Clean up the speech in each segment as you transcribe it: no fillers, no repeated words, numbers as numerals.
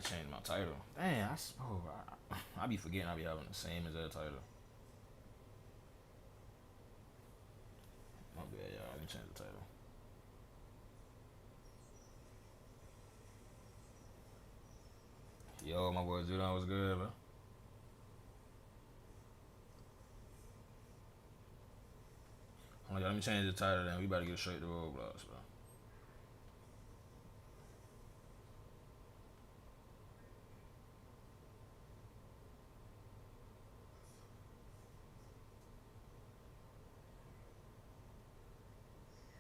changed my title. Damn, I be forgetting I be having the same as that title. My bad, y'all. Let me change the title. Yo, my boy Zudon was good, bro. Oh, let me change the title then. We about to get straight to Roblox, bro.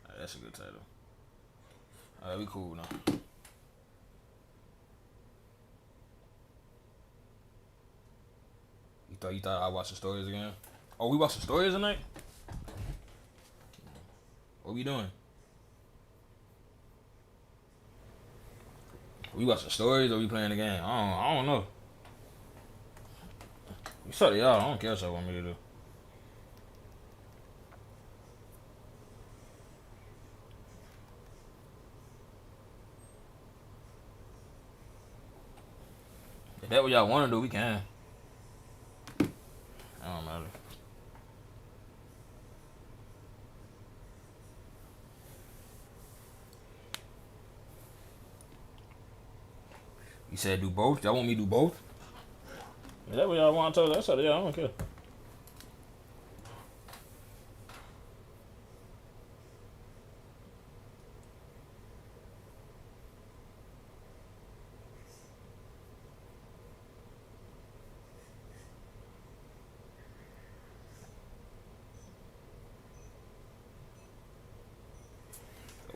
Alright, that's a good title. Alright, we cool now. You thought I watched the stories again? Oh, we watched the stories tonight? What we doing? We watching stories or we playing the game? I don't know. You saw it, y'all. I don't care what y'all want me to do. If that's what y'all want to do, we can. It don't matter. You said do both? Y'all want me to do both? Is that what y'all want to tell? That's what y'all. I don't care.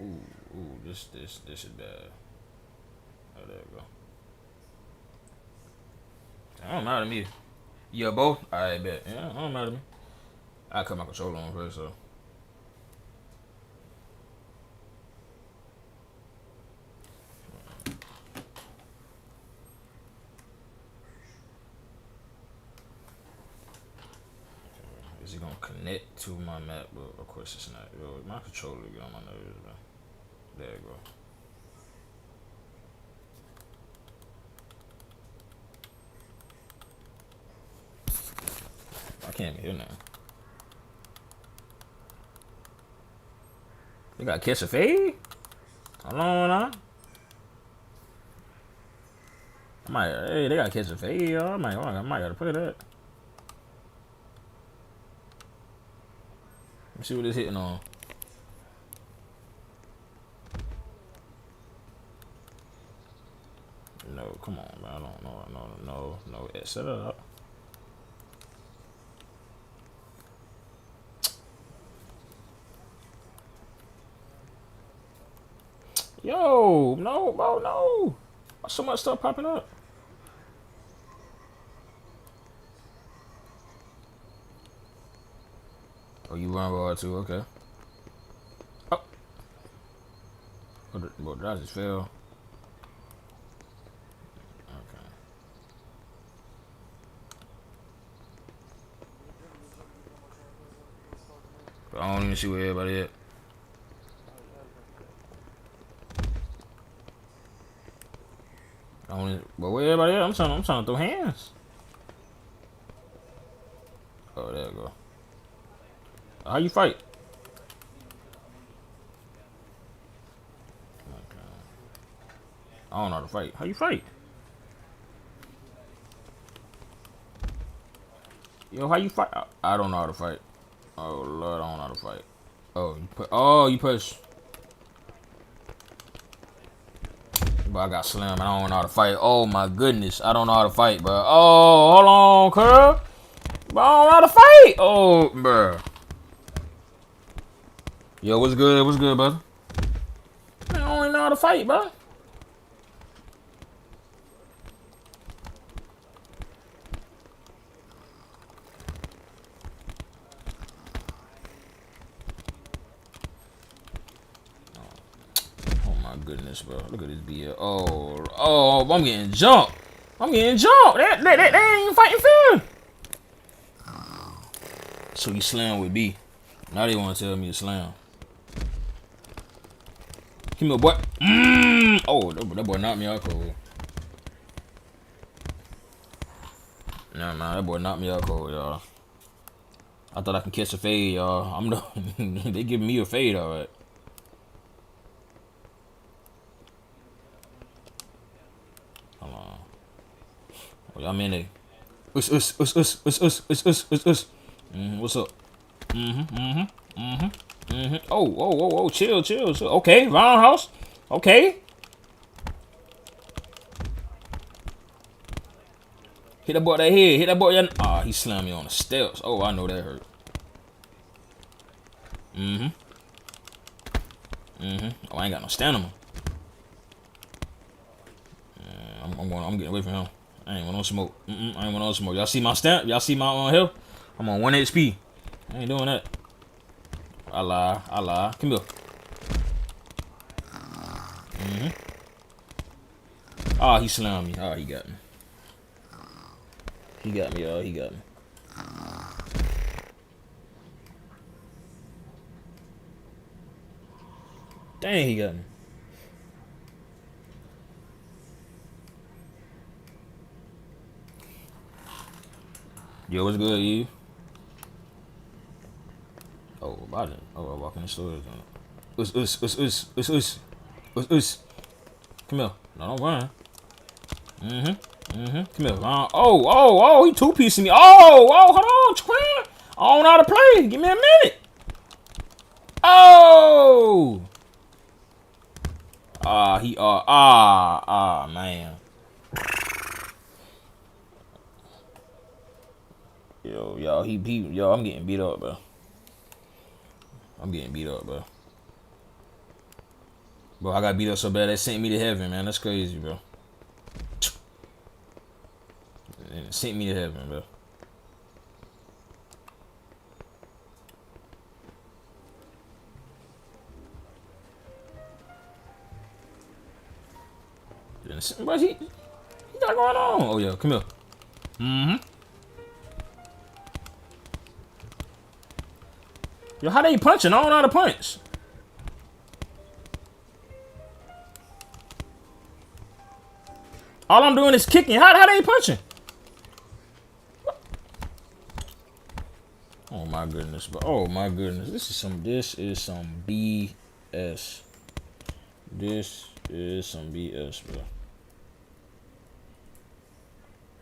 Ooh, this is bad. Oh, there you go. I don't matter to me. Yeah, both? I bet. Yeah, I don't matter to me. I cut my controller on first, so. Is it gonna connect to my map? But of course it's not. Yo, my controller get on my nerves, man. There you go. I can't hear now. You gotta catch a fade? How long now? Hey, they gotta catch a fade, y'all. I might gotta play that. Let me see what it's hitting on. No, come on, man. I don't know. No. Set it up. Yo, no, bro, no. Why so much stuff popping up? Oh, you run raw too? Okay. Oh. Well, did I just fail? Okay. But I don't even see where everybody at. But where everybody at? I'm trying to throw hands. Oh, there you go. How you fight? Okay. I don't know how to fight. How you fight? Yo, how you fight? I don't know how to fight. Oh Lord, I don't know how to fight. You push. But I got slammed. I don't know how to fight. Oh my goodness, I don't know how to fight, bro. Oh, hold on, curl. But I don't know how to fight. Oh, bro. Yo, what's good? What's good, brother? I don't even know how to fight, bro. Oh my goodness, bro. Look at this BL. Oh, I'm getting jumped. They ain't even fighting fair. So he slammed with B. Now they want to tell me to slam. Give me a boy. Oh, that boy knocked me out cold. Nah, man, that boy knocked me out cold, y'all. I thought I can catch a fade, y'all. I'm the they giving me a fade, all right. Hold on. Oh, y'all man, they. What's up? Oh. Chill. Okay, roundhouse. Okay. Hit that boy that head. Hit that boy that. Ah, he slammed me on the steps. Oh, I know that hurt. Oh, I ain't got no stamina. I'm getting away from him. I ain't want no smoke. I ain't want no smoke. Y'all see my stamp? Y'all see my health? I'm on 1 HP. I ain't doing that. I lie. Come here. Ah, he slammed me. Ah, he got me. He got me, y'all. He got me. Dang, he got me. Yo, what's good, you? Oh, about it. Oh, I walk in the store. Us. Come here. No, don't run. Come here. Oh, he two-piecing me. Hold on, twin. I don't know how to play. Give me a minute. Oh! Man. Yo, y'all, yo, I'm getting beat up, bro. Bro, I got beat up so bad they sent me to heaven, man. That's crazy, bro. It sent me to heaven, bro. What he got going on? Oh yeah, come here. Yo, how they punching? I don't know how to punch. All I'm doing is kicking. How they punching? Oh my goodness, bro. Oh my goodness. This is some BS. This is some BS, bro.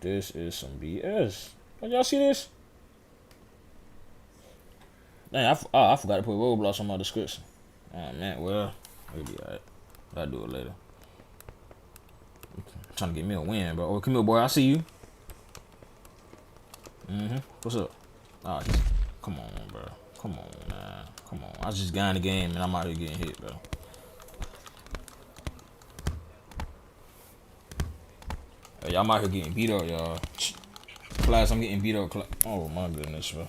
This is some BS. Did y'all see this? Dang, I forgot to put roadblocks on my description. Oh man, well, it'll be alright. I'll do it later. Trying to get me a win, bro. Oh, come here, boy. I see you. What's up? Oh, come on, bro. Come on, man. Come on. I just got in the game and I'm out here getting hit, bro. Hey, y'all out here getting beat up, y'all. Class, I'm getting beat up. Oh my goodness, bro.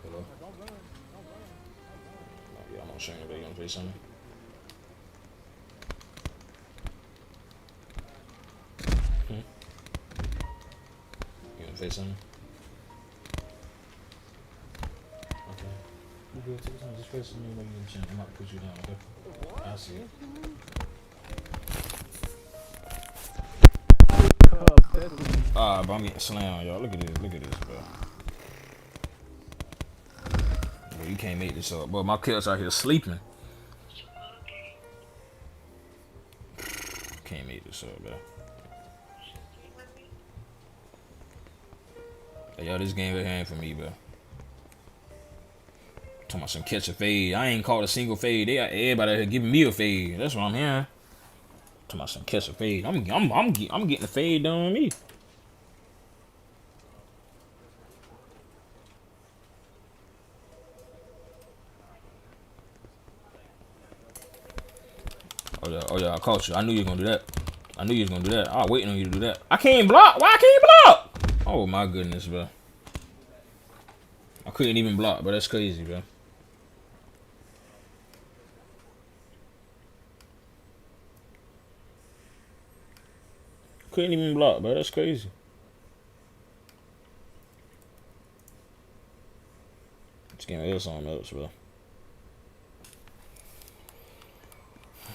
Hello. Yeah, I'm not sure anybody gonna play something. You gonna say something? Okay. You good? Take some. Just face me when you in the I'm about to put you down, okay? I see it. Ah, bro, I'm getting slammed, y'all. Look at this, bro. Bro, you can't make this up. Bro, my kids out here sleeping. Can't make this up, bro. Hey, yo, this game ain't for me, bro. Talking about some catch a fade. I ain't caught a single fade. Everybody out here giving me a fade. That's what I'm hearing. Talking about some catch a fade. I'm getting the fade done on me. Oh yeah, I caught you. I knew you was gonna do that. I was waiting on you to do that. I can't block. Why I can't block? Oh my goodness, bro. I couldn't even block, but that's crazy, bro. Couldn't even block, bro. That's crazy. This game is something else, bro.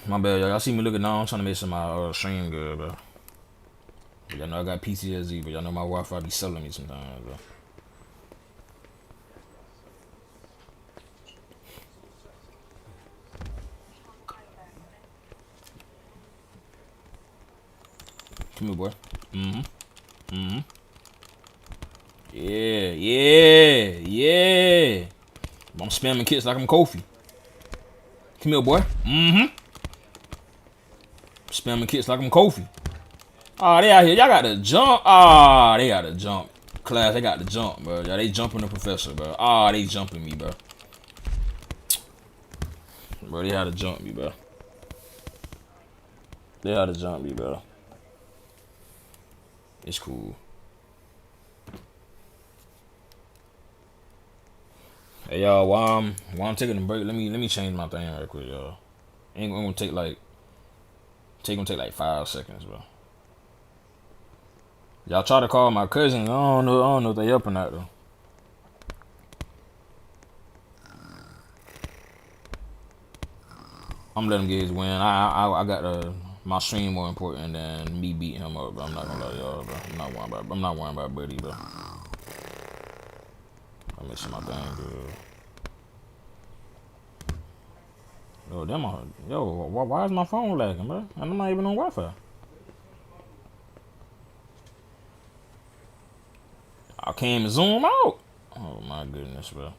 My bad, y'all. Y'all see me looking down. I'm trying to make sure my stream good, bro. But y'all know I got PTSD, but y'all know my Wi-Fi be selling me sometimes, bro. Come here, boy. Yeah. I'm spamming kits like I'm Kofi. Come here, boy. Spamming kits like I'm Kofi. Ah, they out here. Y'all got to jump. Ah, they got to jump. Class, they got to jump, bro. Yeah, they jumping the professor, bro. Ah, they jumping me, bro. Bro, they had to jump me, bro. They had to jump me, bro. It's cool. Hey y'all, while I'm taking a break, let me change my thing right quick, y'all. Ain't gonna take like 5 seconds, bro. Y'all try to call my cousin. I don't know if they up or not though. I'm letting him get his win. I got my stream more important than me beating him up, bro. I'm not gonna lie, y'all, bro. I'm not worrying about Buddy, bro. I'm missing my thing, dude. Yo, why is my phone lagging, bro? I'm not even on Wi-Fi. I can't even zoom out. Oh my goodness, bro.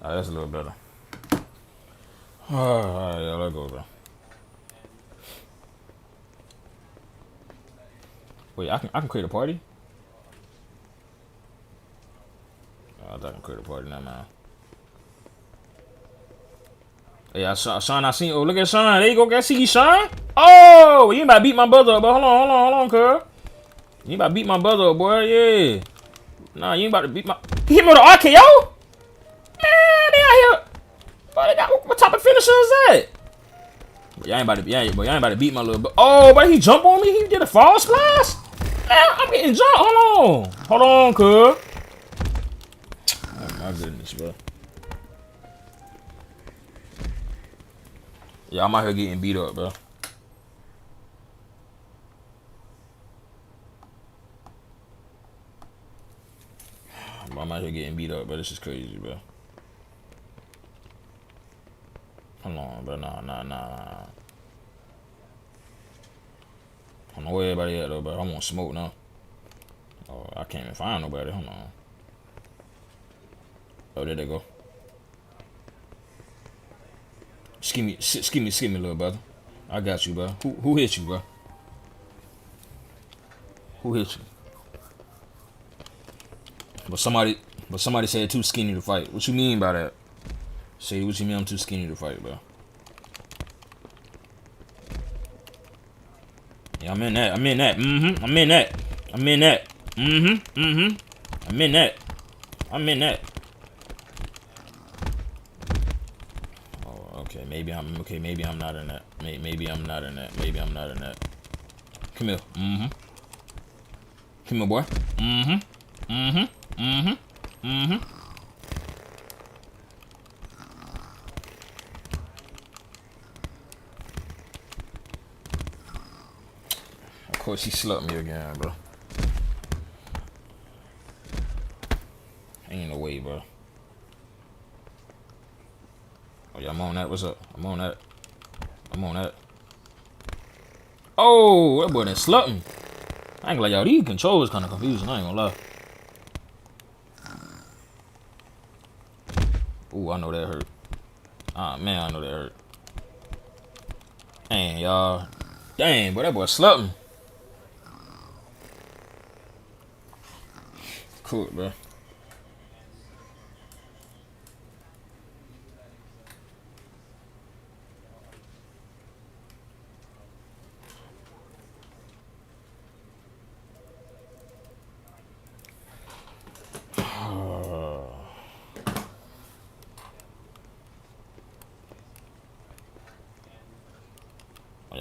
Alright, that's a little better. Alright, yeah, let's go, bro. Wait, I can create a party? I can create a party now, man. Hey, Sean, I seen. Oh, look at Sean. There you go. See Sean? Oh, you ain't about to beat my brother up, but hold on, cuz. You ain't about to beat my brother up, boy. Yeah. Nah, you ain't about to beat my. He hit me with an RKO? Man, they out here. Boy, they got, what type of finisher is that? Y'all ain't about to beat my little bro. Oh, but he jumped on me. He did a fall splash. Man, I'm getting jumped. Hold on, cuz. Oh my goodness, bro. Yeah, I'm out here getting beat up, bro. I'm out here getting beat up, bro. This is crazy, bro. Hold on, bro. Nah. Hold on, where everybody at, though, bro? I want smoke now. Oh, I can't even find nobody. Hold on. Oh, there they go. Ski me, little brother. I got you, bro. Who hit you, bro? Who hit you? But somebody said too skinny to fight. What you mean by that? Say what you mean I'm too skinny to fight, bro. Yeah, I'm in that. I'm in that. I'm in that. I'm in that. Oh, okay. Maybe I'm not in that. Maybe I'm not in that. Come here. Come here, boy. Of course, he slugged me again, bro. Ain't no way, bro. Oh, yeah, I'm on that. What's up? I'm on that. Oh, that boy done slugged me. I ain't gonna lie, y'all. These controllers kind of confusing. I ain't gonna lie. Ooh, I know that hurt. Ah, man, I know that hurt. Dang, y'all. Dang, but that boy slugged me. Cool, bro.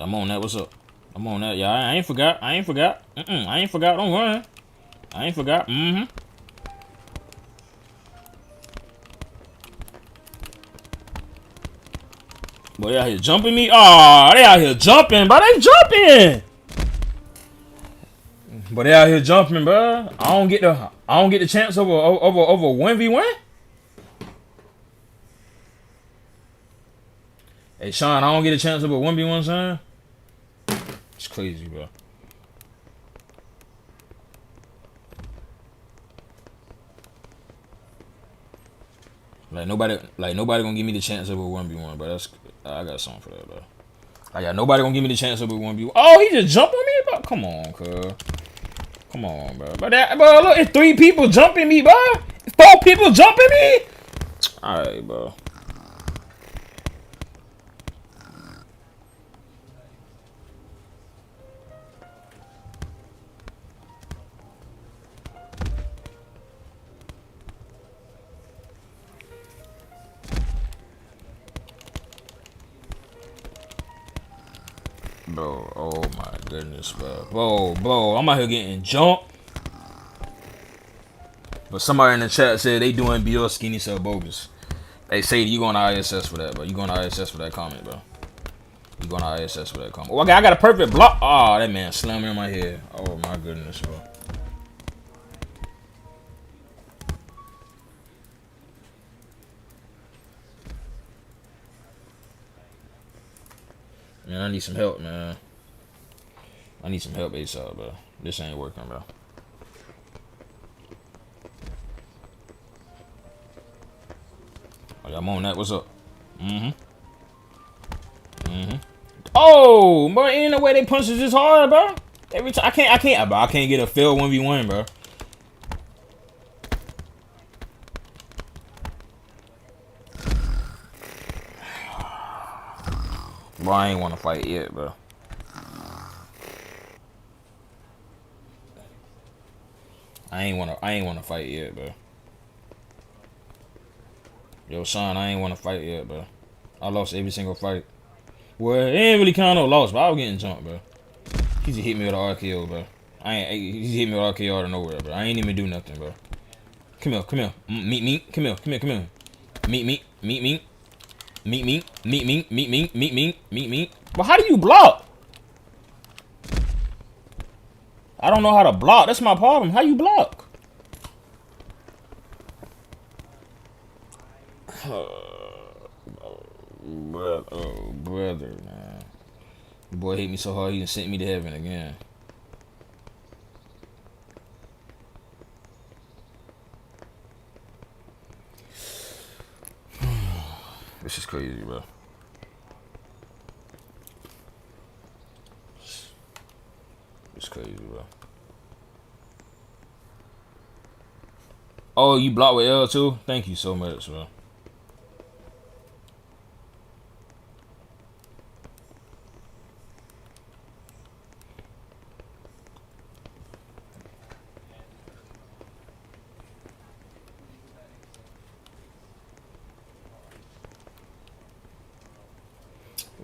I'm on that. What's up? I'm on that. Yeah, I ain't forgot. I ain't forgot. Don't run. I ain't forgot. Boy, they out here jumping me. Oh, they out here jumping, but they jumping. But they out here jumping, bro. I don't get the chance over 1v1. Hey Sean, I don't get a chance over 1v1, son. It's crazy, bro. Like nobody gonna give me the chance over 1v1, but that's I got something for that, bro. Like, yeah, nobody gonna give me the chance over 1v1. Oh, he just jumped on me, bro. Come on, cuz. Come on, bro. But look, it's 3 people jumping me, bro. 4 people jumping me. All right, bro. Bro, oh my goodness, bro. Bro, I'm out here getting jumped. But somebody in the chat said they doing BL skinny sell bogus. They say you going to ISS for that, bro. You going to ISS for that comment, bro. You going to ISS for that comment. Oh, I got a perfect block. Oh, that man slammed me on my head. Oh my goodness, bro. Man, I need some help, man. I need some help ASAP, bro. This ain't working, bro. Oh, yeah, I'm on that. What's up? Oh, but ain't no way they punches this hard, bro. Every time I can't get a failed 1v1, bro. Bro, I ain't want to fight yet, bro. I ain't want to fight yet, bro. Yo, Sean, I ain't want to fight yet, bro. I lost every single fight. Well, it ain't really count no loss, but I was getting jumped, bro. He just hit me with an RKO, bro. He just hit me with an RKO out of nowhere, bro. I ain't even do nothing, bro. Come here. Meet me. Come here. Meet me. But how do you block? I don't know how to block. That's my problem. How you block? Brother, man. The boy hit me so hard he sent me to heaven again. This is crazy, bro. It's crazy, bro. Oh, you blocked with L too? Thank you so much, bro.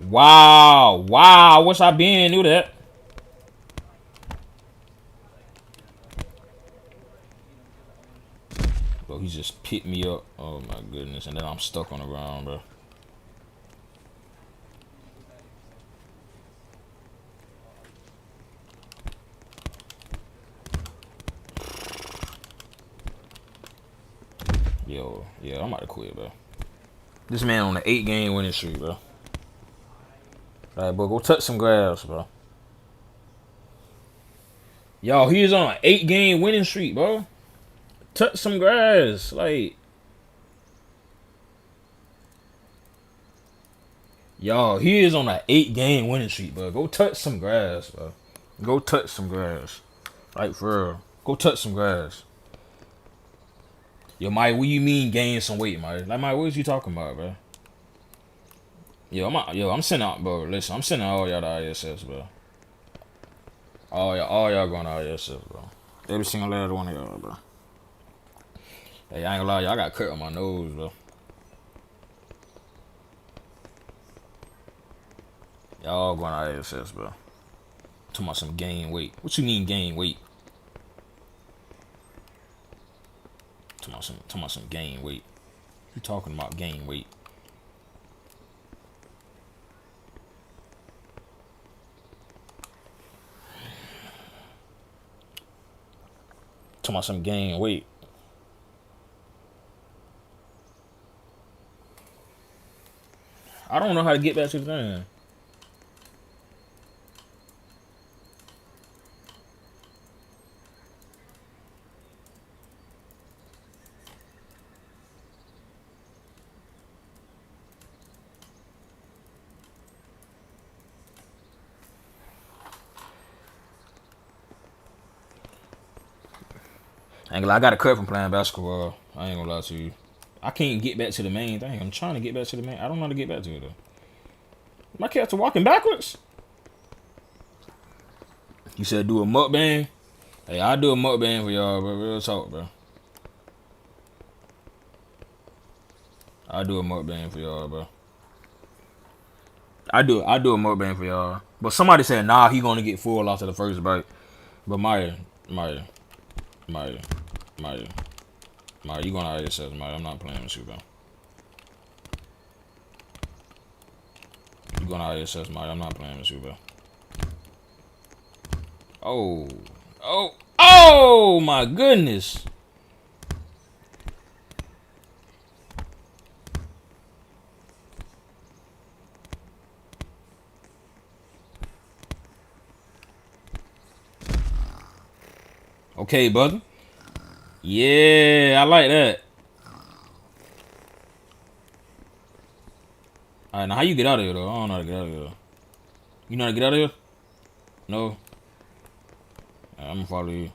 Wow. I wish I knew that. Bro, he just picked me up. Oh my goodness. And then I'm stuck on the ground, bro. Yo, yeah, I'm about to quit, bro. This man on an 8-game winning streak, bro. Alright, bro, go touch some grass, bro. Yo, he is on an 8-game winning streak, bro. Touch some grass, like. Yo, he is on an 8-game winning streak, bro. Go touch some grass, bro. Go touch some grass. Like, for real. Go touch some grass. Yo, Mike, what you mean gain some weight, Mike? Like, Mike, what is you talking about, bro? I'm sending out, bro. Listen, I'm sending all y'all to ISS, bro. All y'all going to ISS, bro. Every single last one of y'all, bro. Hey, I ain't gonna lie, y'all got cut on my nose, bro. Y'all going to ISS, bro. Talking about some gain weight. What you mean gain weight? Talking about some gain weight. You talking about gain weight? Talking about some gain weight. I don't know how to get back to the thing. I got a cut from playing basketball. I ain't gonna lie to you. I can't get back to the main thing. I'm trying to get back to the main. I don't know how to get back to it though. My cats are walking backwards. You said do a mukbang. Hey, I'll do a mukbang for y'all, bro. Real talk, bro. I'll do a mukbang for y'all, bro. I do a mukbang for y'all. But somebody said, nah, he gonna get full after the first bite. But Maya, you gonna hide yourself, Maya. I'm not playing with you, bro. You gonna hide yourself, Maya. I'm not playing with you, bro. Oh my goodness. Okay, brother. Yeah, I like that. Alright, now how you get out of here, though? I don't know how to get out of here. You know how to get out of here? No? Right, I'm gonna follow you.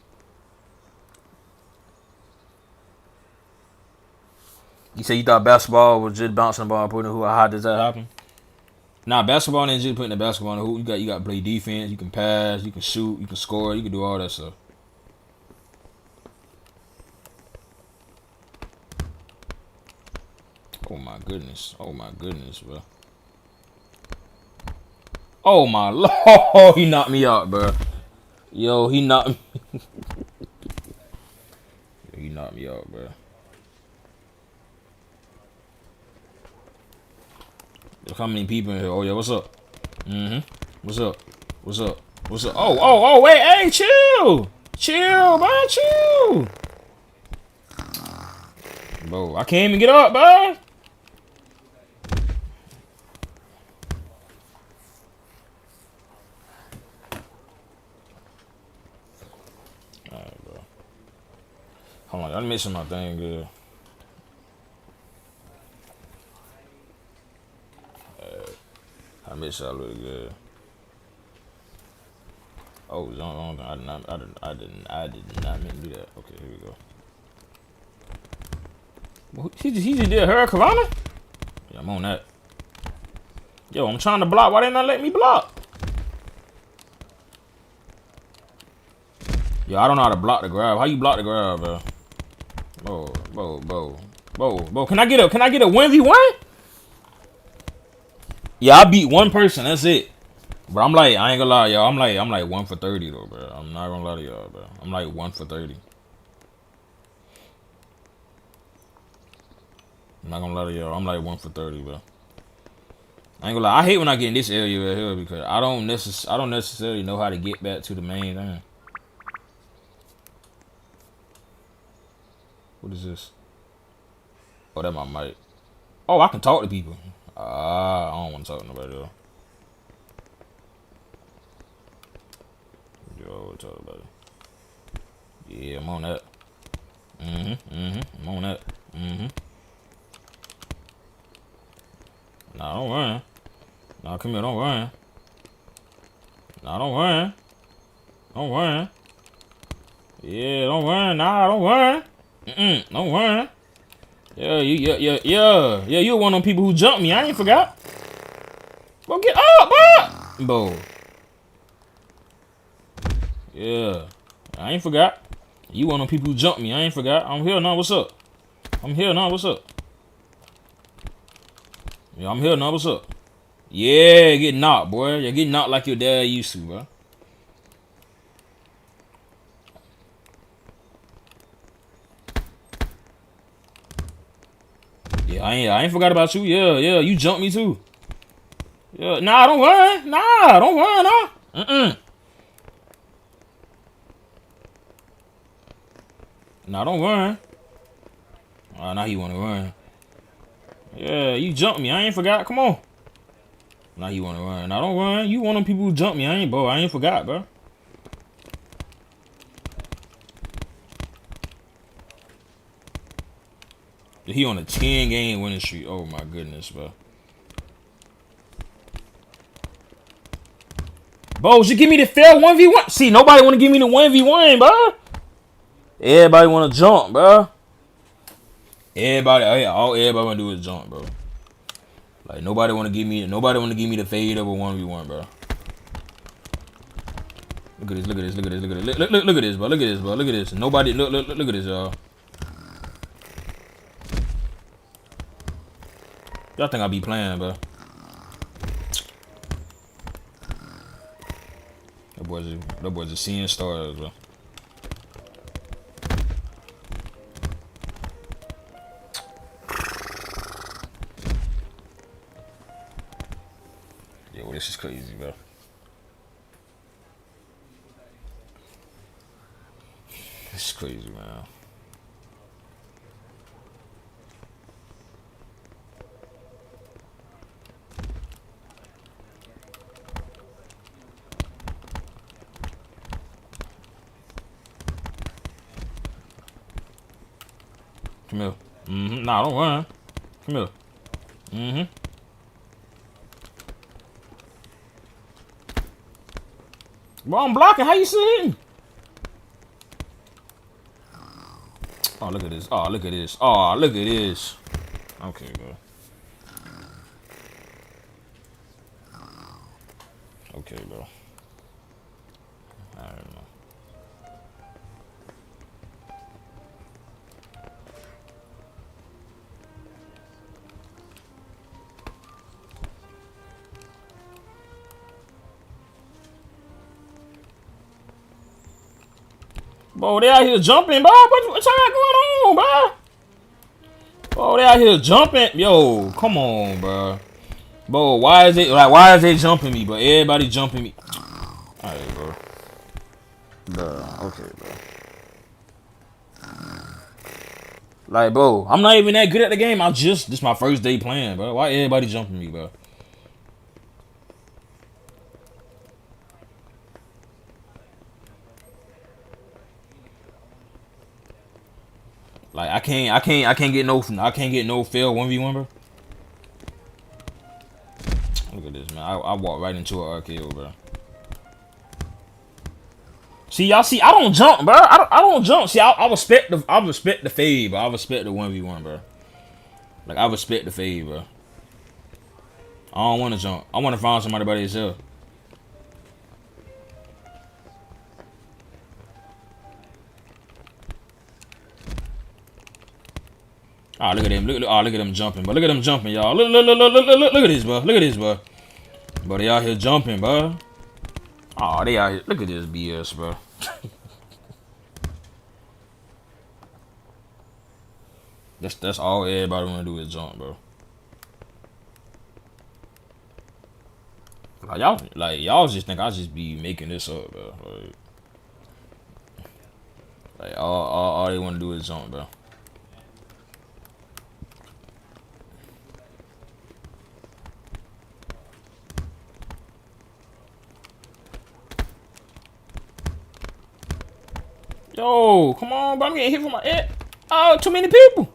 You said you thought basketball was just bouncing the ball and putting the hoop. How does that happen? Nah, basketball ain't just putting the basketball in the hoop. You got to play defense. You can pass. You can shoot. You can score. You can do all that stuff. Oh my goodness. Oh my goodness, bro. Oh my lord. He knocked me out, bro. Yo, he knocked me. He knocked me out, bro. Look how many people in here. Oh yeah, what's up? What's up? What's up? What's up? Oh, wait, hey, chill. Chill, bro, chill. Bro, I can't even get up, bro. Alright, bro. Hold on, I'm missing my thing good. I missed that really good. Oh, I did not mean to do that. Okay, here we go. Well, he just did Hurricanrana? Yeah, I'm on that. Yo, I'm trying to block. Why they not let me block? Yo, I don't know how to block the grab. How you block the grab, bro? Bro. Can I get a 1v1? Yeah, I beat one person. That's it. But I'm like, I ain't gonna lie, y'all. I'm like 1 for 30 though, bro. I'm not gonna lie to y'all, bro. I'm like 1 for 30. I'm not gonna lie to y'all. I'm like 1 for 30, bro. I ain't gonna lie. I hate when I get in this area right here because I don't necessarily know how to get back to the main thing. What is this? Oh, that's my mic. Oh, I can talk to people. I don't want to talk to nobody else. Yo, talk about it. Yeah, I'm on that. I'm on that. Nah, don't run. Nah, come here, don't run. Nah, don't run. Don't run. Yeah, don't run. Nah, don't run. Don't run. Yeah, you're one of them people who jumped me. I ain't forgot. Go get up, bro. Yeah, I ain't forgot. You one of them people who jumped me. I ain't forgot. I'm here now. What's up? I'm here now. What's up? Yeah, I'm here now. What's up? Yeah, get knocked, boy. You're getting knocked like your dad used to, bro. Yeah, I ain't forgot about you. Yeah, you jumped me too. Yeah, nah, don't run. Nah, don't run, nah. Nah, don't run. Now he wanna run. Yeah, you jumped me. I ain't forgot. Come on. Now you wanna run. Now don't run. You want them people who jump me. I ain't forgot, bro. He on a 10-game winning streak. Oh my goodness, bro. Bro, just give me the fair 1v1. See, nobody want to give me the 1v1, bro. Everybody want to jump, bro. Everybody want to do is jump, bro. Like nobody want to give me the fade over 1v1, bro. Look at this, look at this, look at this, look at this. Look at this, bro. Look at this, bro. Look at this. Nobody look at this, y'all. Y'all think I be playing, bro? That boy's just seeing stars, bro. Yo, this is crazy, bro. This is crazy, man. Come here. Nah, don't run. Come here. Bro, I'm blocking. How you sitting? Oh, look at this. Oh, look at this. Oh, look at this. Okay, bro. Okay, bro. I don't know. Bro, they out here jumping, bro. What y'all got going on, bro? Bro, they out here jumping. Yo, come on, bro. Bro, why is they jumping me, bro? Everybody jumping me. Alright, bro. Bro, okay, bro. Like, bro, I'm not even that good at the game. This is my first day playing, bro. Why everybody jumping me, bro? Like, I can't get no fail 1v1, bro. Look at this, man. I walked right into an RKO, bro. See, y'all see, I don't jump, bro. I don't jump. See, I respect the fade, bro. I respect the 1v1, bro. Like, I respect the fade, bro. I don't want to jump. I want to find somebody by themselves. Ah, look at them. Look at them jumping, bro. Look at them jumping, y'all. Look at this, bro. Look at this, bro. Bro, they out here jumping, bro. Oh, they out here. Look at this BS, bro. That's all everybody wanna do is jump, bro. Y'all just think I just be making this up, bro. Like all they wanna do is jump, bro. Yo, come on, bro. I'm getting hit from my head. Oh, too many people.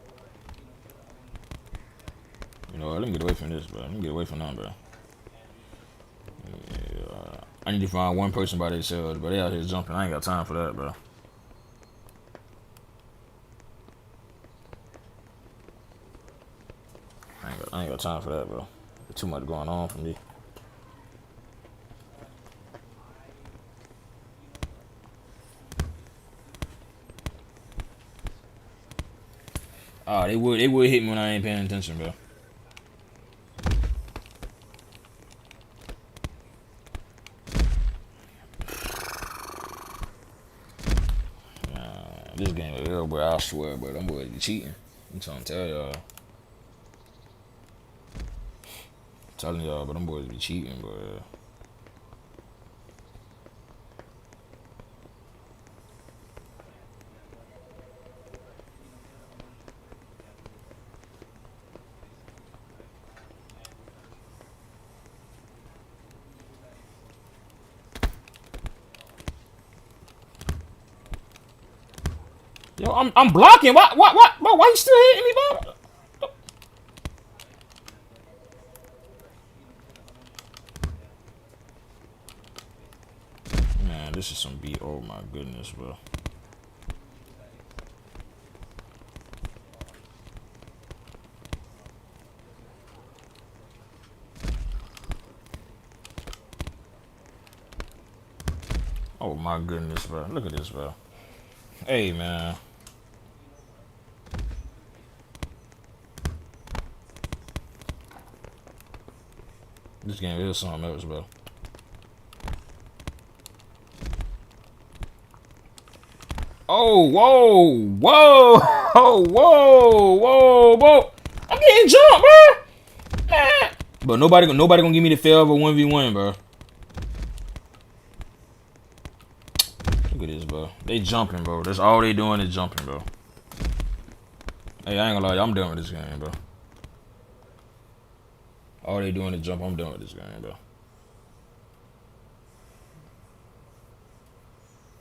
You know what? Let me get away from this, bro. Let me get away from them, bro. Yeah, I need to find one person by themselves, but they out here jumping. I ain't got time for that, bro. I ain't got time for that, bro. There's too much going on for me. Oh, they would hit me when I ain't paying attention, bro. This game is real, bro. I swear, bro. Them boys be cheating. I'm trying to tell y'all. I'm telling y'all, but them boys be cheating, bro. Yo, I'm blocking. What? Bro, why you still hitting me, bro? Man, this is some beat. Oh my goodness, bro. Oh my goodness, bro. Look at this, bro. Hey, man. This game is something else, bro. Oh, whoa, whoa, oh, whoa. I'm getting jumped, bro. Nah. But nobody gonna give me the fail of a 1v1, bro. Look at this, bro. They jumping, bro. That's all they doing is jumping, bro. Hey, I ain't gonna lie, I'm done with this game, bro. All they doing is jump. I'm done with this game, bro.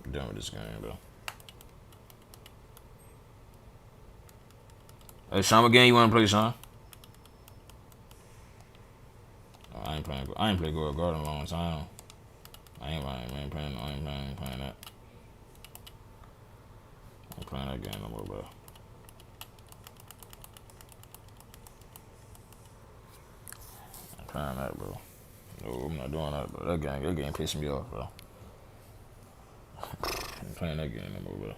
I'm done with this game, bro. Hey, Sean, what game you wanna play, Sean? Oh, I ain't played Gold Guard in a long time. I ain't playing that. I ain't playing that game no more, bro. I ain't playing that, bro. No, I'm not doing that, bro. That game pissed me off, bro. I ain't playing that game no more, bro.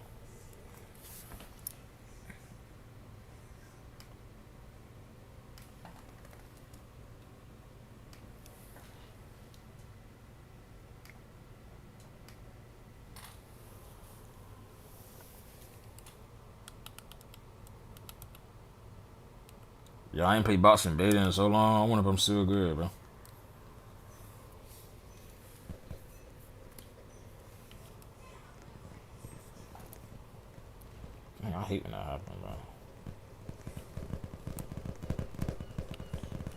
Yeah, I ain't played boxing beta in so long. I wonder if I'm still good, bro. Man, I hate when that happens, bro.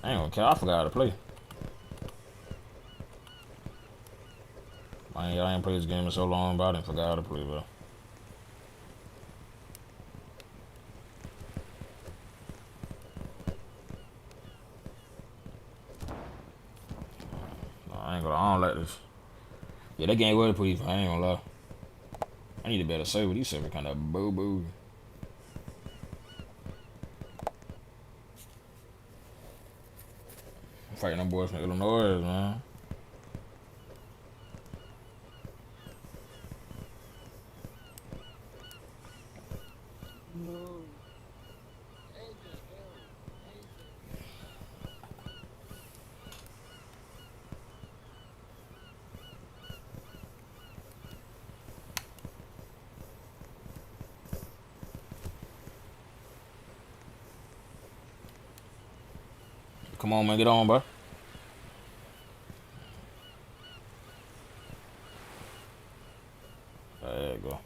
I ain't gonna care. I forgot how to play. I ain't played this game in so long, bro. I didn't forgot how to play, bro. No, I don't like this. Yeah, that game was pretty fun. I ain't gonna lie. I need a better server. These servers kind of boo. I'm fighting them boys from Illinois, man. Come on, man. Get on, bro. There you go.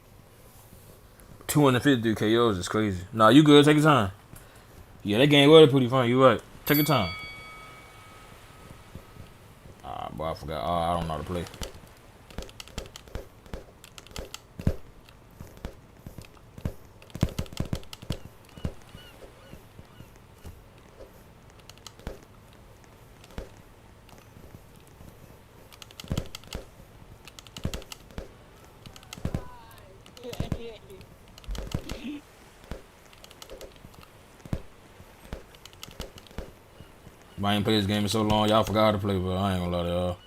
253 KOs is crazy. Nah, you good. Take your time. Yeah, that game was pretty fun. You right. Take your time. Ah, boy, I forgot. I don't know how to play. I ain't played this game in so long, y'all forgot how to play, but I ain't gonna lie to y'all.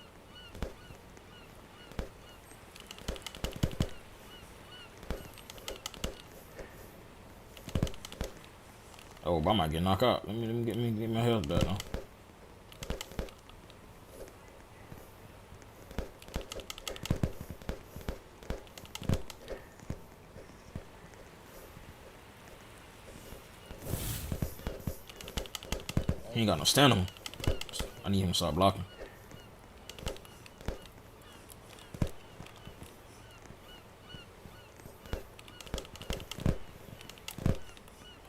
Oh, but I might get knocked out. Let me get my health back, though. He ain't got no stamina. I need him to start blocking.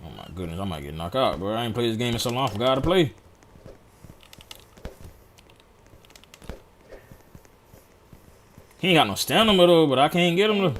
Oh my goodness, I might get knocked out, bro. I ain't played this game in so long, I forgot how to play. He ain't got no stamina though, but I can't get him though.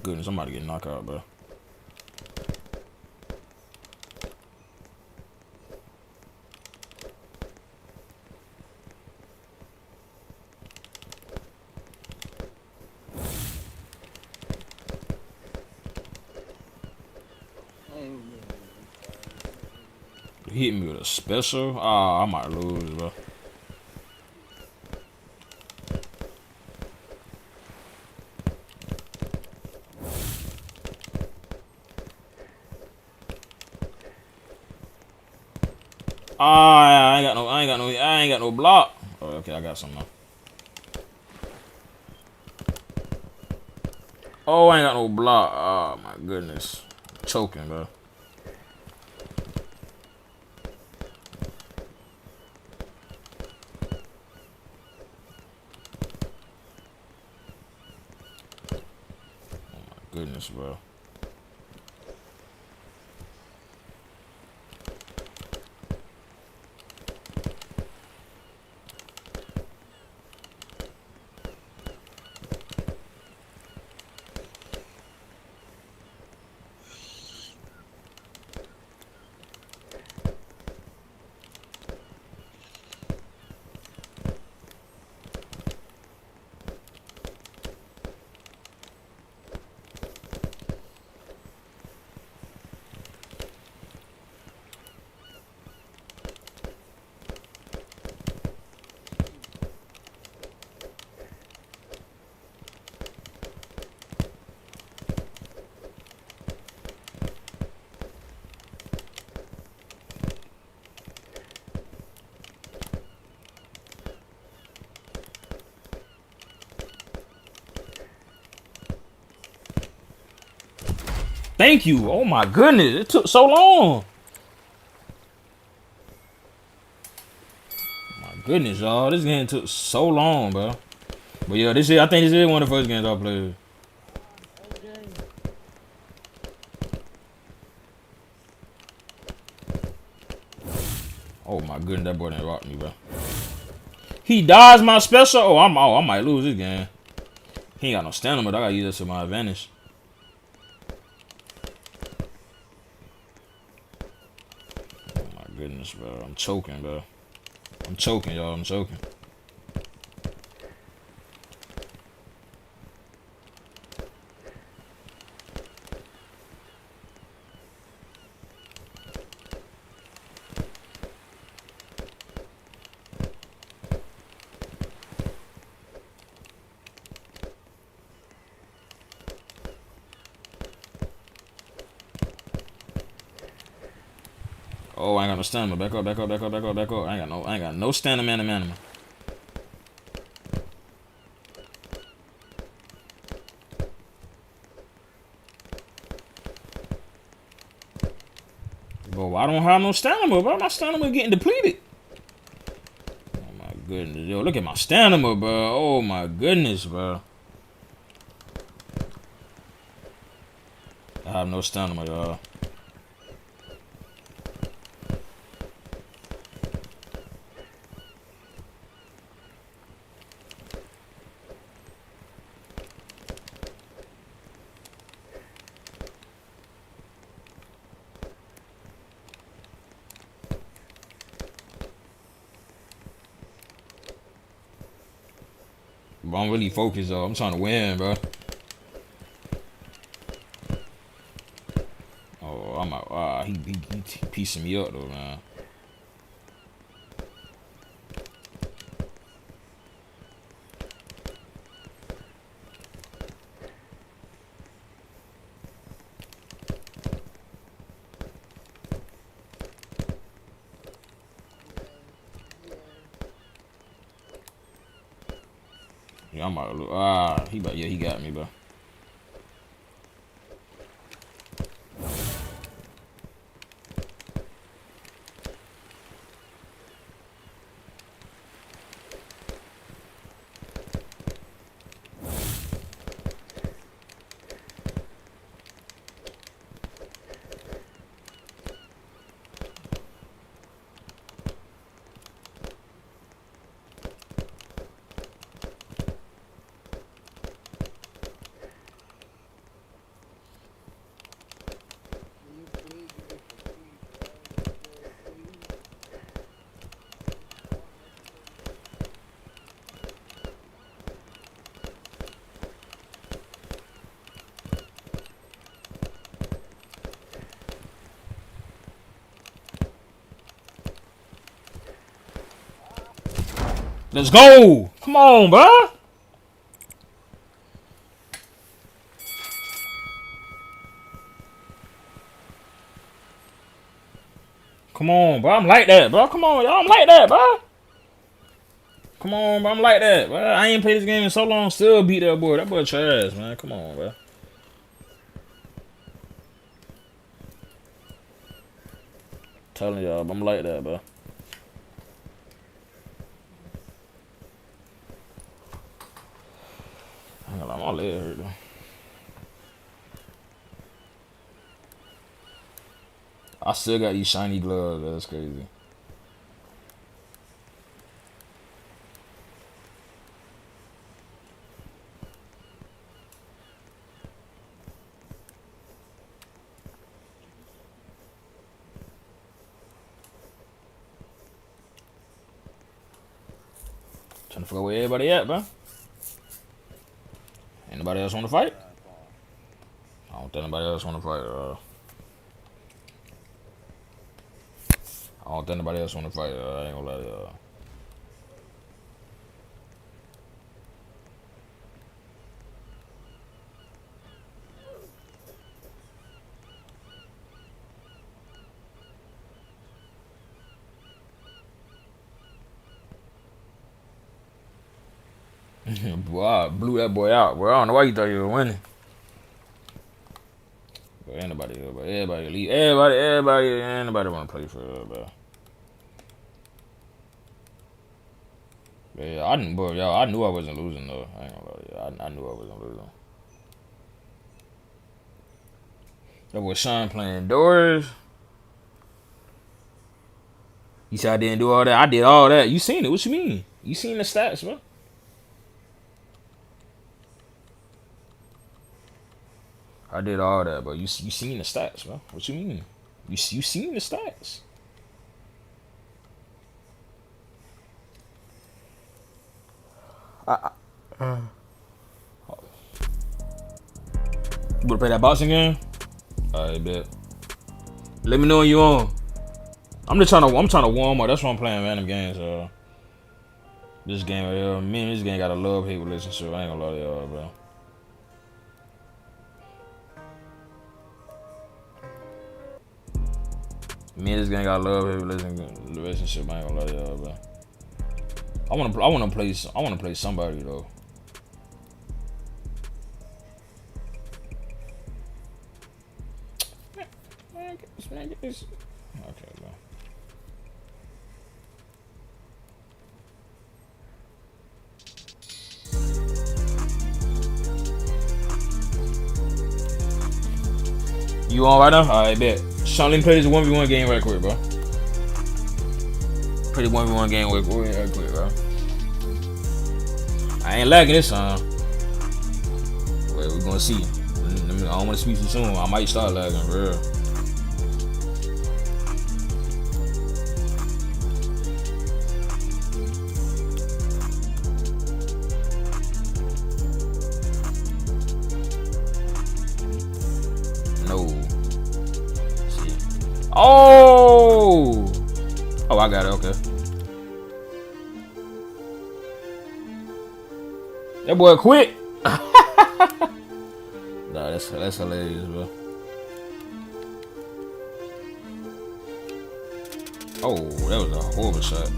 goodness, I'm about to get knocked out, bro. He hit me with a special. Ah, I might lose, bro. Ah, I ain't got no block. Oh, okay, I got some now. Oh, I ain't got no block. Oh my goodness, choking, bro. Goodness, bro. Thank you. Oh my goodness, it took so long. My goodness, y'all, this game took so long, bro. But yeah, I think this is one of the first games I played. Oh my goodness, that boy didn't rock me, bro. He dodged my special. Oh, I might lose this game. He ain't got no stamina, but I gotta use this to my advantage. Oh my goodness, bro. I'm choking, bro. I'm choking, y'all. I'm choking. Oh, I ain't got no stamina. Back up, back up, back up, back up, back up. I ain't got no stamina, man. Bro, I don't have no stamina, bro. My stamina getting depleted. Oh my goodness, yo, look at my stamina, bro. Oh my goodness, bro. I have no stamina, y'all. But I'm really focused, though. I'm trying to win, bro. Oh, I'm out. He piecing me up, though, man. Yeah, I'm out. He got me, bro. Let's go. Come on, bro. Come on, bro. I'm like that, bro. Come on, y'all. I'm like that, bro. Come on, bro. I'm like that, bro. I ain't played this game in so long. Still beat that boy. That boy trash, man. Come on, bro. Telling y'all, I'm like that, bro. Hang on, my leg hurt though. I still got these shiny gloves. That's crazy. Trying to figure out where everybody at, bro. Ain't nobody else want to fight? I don't think nobody else want to fight. I don't think nobody else want to fight. I ain't gonna lie to y'all. Boy, I blew that boy out, bro. I don't know why you thought you were winning. But ain't nobody here, but everybody leave. Everybody, ain't nobody want to play for it, bro. But yeah, I knew, bro, y'all. I knew I wasn't losing though. I ain't gonna lie to y'all. I knew I wasn't losing. That boy Sean playing doors. He said I didn't do all that. I did all that. You seen it? What you mean? You seen the stats, bro? I did all that, but you seen the stats, bro? What you mean? You seen the stats? You wanna play that boxing game? Alright, bet. Let me know when you on. I'm trying to warm up. That's why I'm playing random games. This game right here, me and this game got a love-hate relationship. I ain't gonna lie to y'all, bro. Me and this gang got a love-hate relationship. I ain't gonna lie to y'all, bro. I wanna play somebody though. Man, get this. Okay, bro. You on right now? Alright, bet. Sean, let me play this 1v1 game right quick, bro. Play the 1v1 game right quick, bro. I ain't lagging this time. Wait, we're gonna see. I don't wanna speak too soon. I might start lagging, for real. Oh! Oh, I got it. Okay. That boy quit. Nah, that's hilarious, bro. Oh, that was a horrible shot.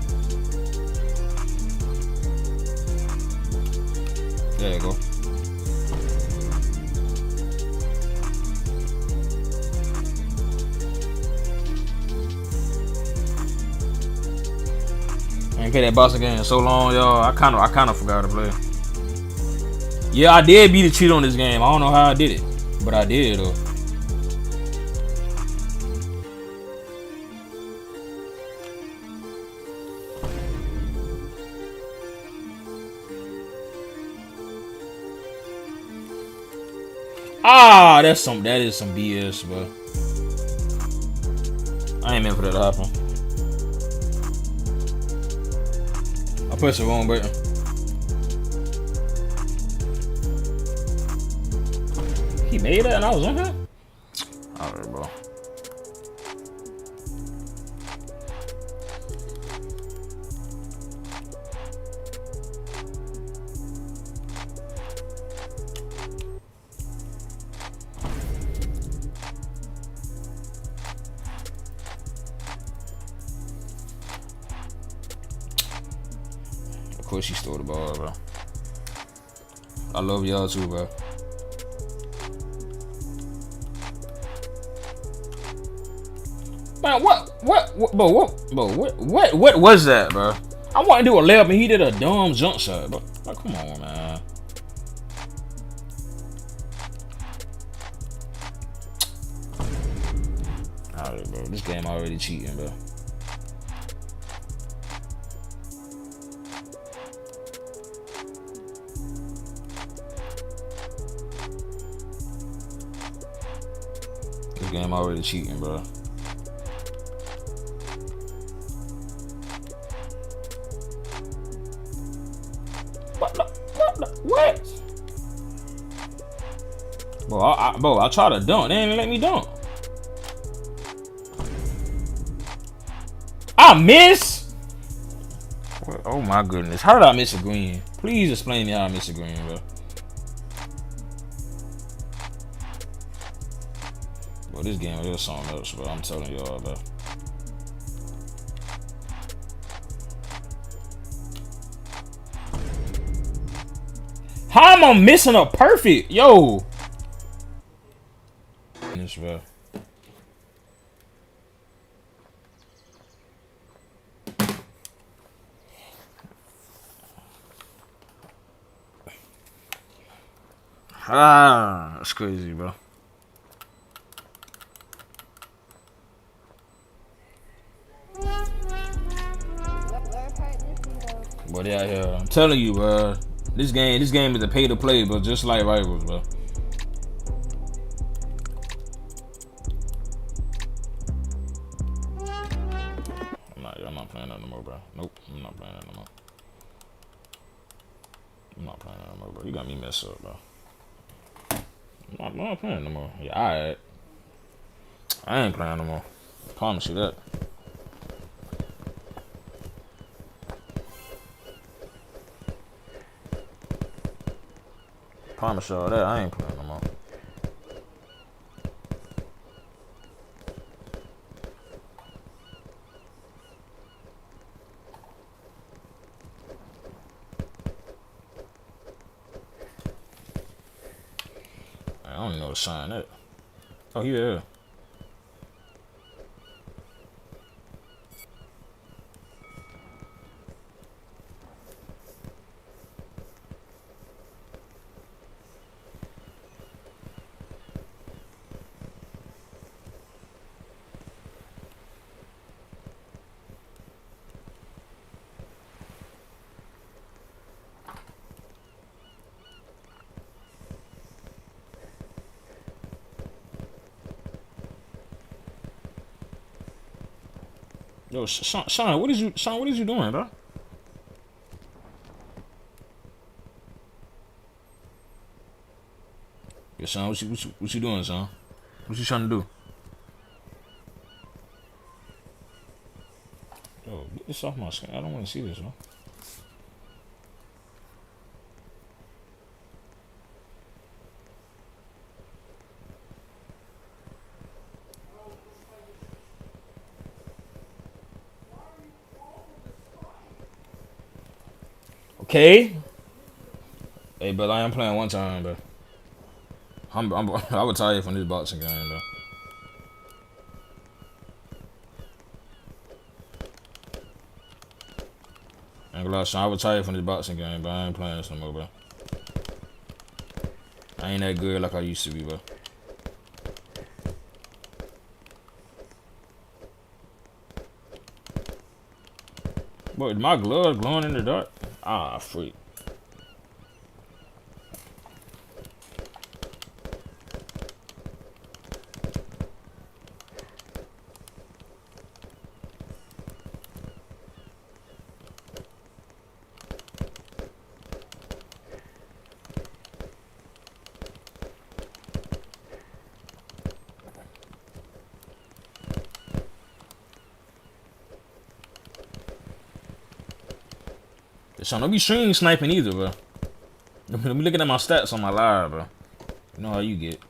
There you go. I ain't play that boxing game in so long, y'all. I kind of forgot to play. Yeah, I did beat a cheat on this game. I don't know how I did it, but I did though. Ah, that is some BS, bro. I ain't meant for that to happen. I pressed the wrong button. He made that and I was on here? Alright, bro. course she stole the ball, bro. I love y'all too, bro. Man, what was that, bro? I want to do a layup and he did a dumb jump shot, bro. Like, come on, man. Alright, bro. This game already cheating, bro. This game already cheating, bro. What? Bro, I tried to dunk. They ain't even let me dunk. I miss? What? Oh my goodness. How did I miss a green? Please explain to me how I missed a green, bro. Bro, this game is something else, bro. I'm telling y'all, bro. How am I missing a perfect? Yo. This, bro. That's crazy, bro. But yeah, I'm telling you, bro. This game is a pay to play, but just like Rivals, bro. I'm not playing that no more, bro. Nope, I'm not playing that no more. I'm not playing that no more, bro. You got me messed up, bro. I'm not playing no more. Yeah, alright. I ain't playing no more. I promise you that. Promise y'all that I ain't playing no more. I don't even know to sign that. Oh, yeah. Yo, Sean, what is you doing, bro? Yo, Sean, what you doing, Sean? What you trying to do? Yo, get this off my screen. I don't want to see this, bro. Okay. Hey, but I am playing one time, bro. I would tell you from this boxing game, bro. I ain't gonna lie, Sean, I would tell you from this boxing game, but I ain't playing this no more, bro. I ain't that good like I used to be, bro. Boy, my gloves glowing in the dark? Ah, freak. Sean, don't be stream sniping either, bro. Let me looking at my stats on my live, bro. You know how you get.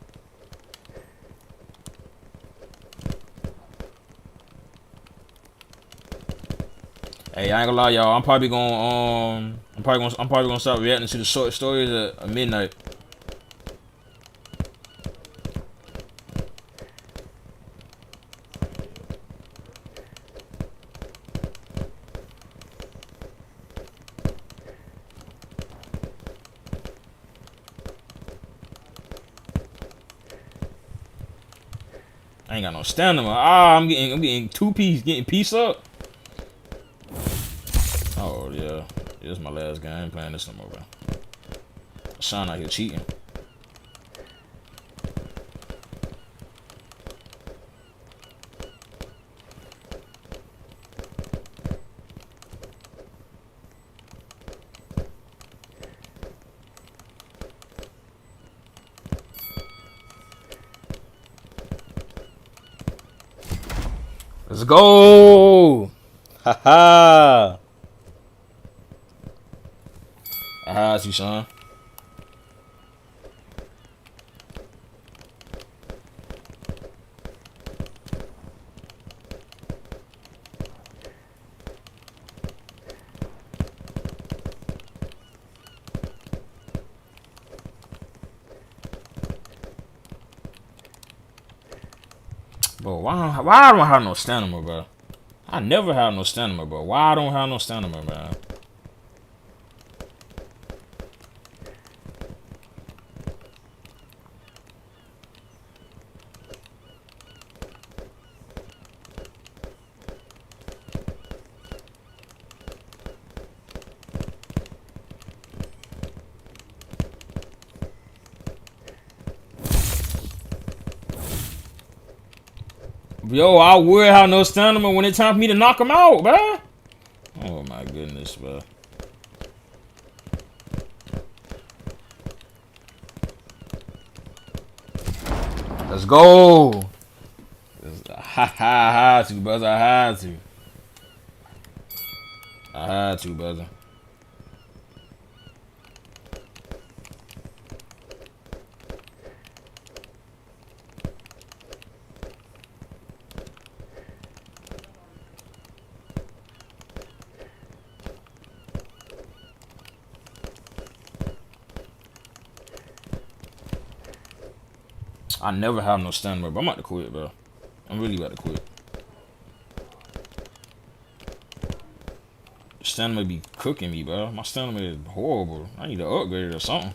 Hey, I ain't gonna lie, y'all. I'm probably gonna start reacting to the short stories at midnight. I ain't got no stamina. Ah, I'm getting getting piece up. Oh yeah, this is my last game. I ain't playing this no more, bro. Sean out here cheating. Let's go! Ha ha! I had you, son. Bro, why I don't have no stamina, bro? I never have no stamina, bro. Why I don't have no stamina, man? Yo, I would have no stamina when it's time for me to knock him out, bro. Oh my goodness, bro. Let's go. I had to, brother. I had to, brother. I never have no stamina, bro. I'm about to quit, bro. I'm really about to quit. Stamina be cooking me, bro. My stamina is horrible. I need to upgrade it or something.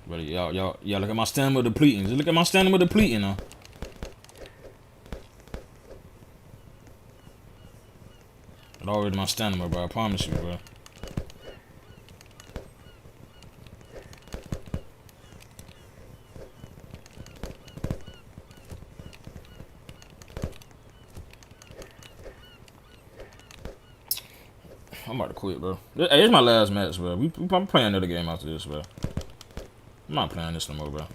But y'all, look at my stamina depleting. Just look at my stamina depleting, huh? It already my stamina, bro. I promise you, bro. I'm about to quit, bro. Hey, it's my last match, bro. I'm playing another game after this, bro. I'm not playing this no more, bro.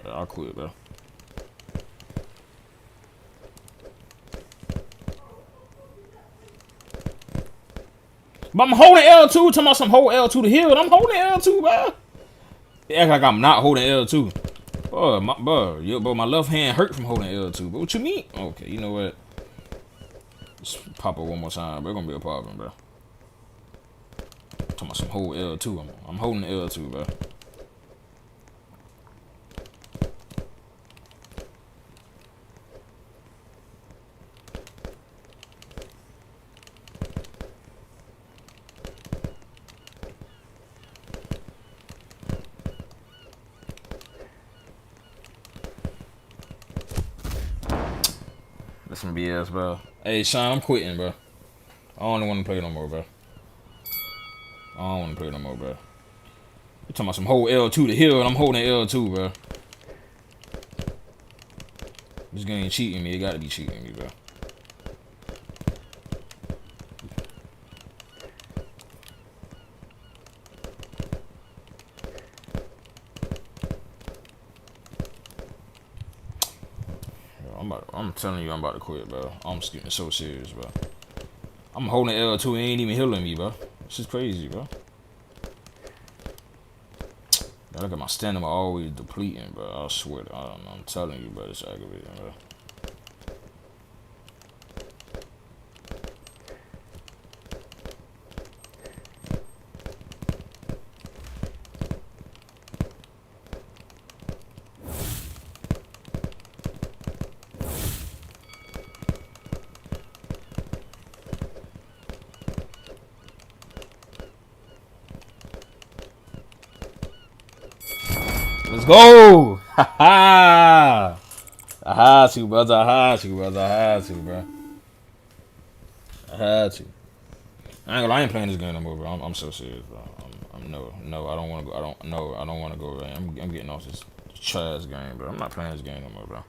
I'll quit, bro. But I'm holding L2, talking about some hold L2 to heal. I'm holding L2, bro. It act like I'm not holding L2. Bro, my left hand hurt from holding L2. But what you mean? Okay, you know what? Just pop up one more time, bro. It's gonna be a problem, bro. Talking about some whole L2. I'm holding the L2, bro. That's some BS, bro. Hey, Sean, I'm quitting, bro. I don't want to play no more, bro. I don't want to play no more, bro. You talking about some whole L2 to hill, and I'm holding L2, bro. This game cheating me. It gotta be cheating me, bro. I'm telling you, I'm about to quit, bro. I'm just getting so serious, bro. I'm holding L2 and ain't even healing me, bro. This is crazy, bro. Look at my stamina always depleting, bro. I swear, I'm telling you, bro. It's aggravating, bro. Let's go! Ha ha! I had to, brother. I had to, brother. I had to, bro. I had to. I ain't playing this game no more, bro. I'm so serious, bro. No, I don't want to go. I don't want to go. Right? I'm getting off this trash game, bro. I'm not playing this game no more, bro.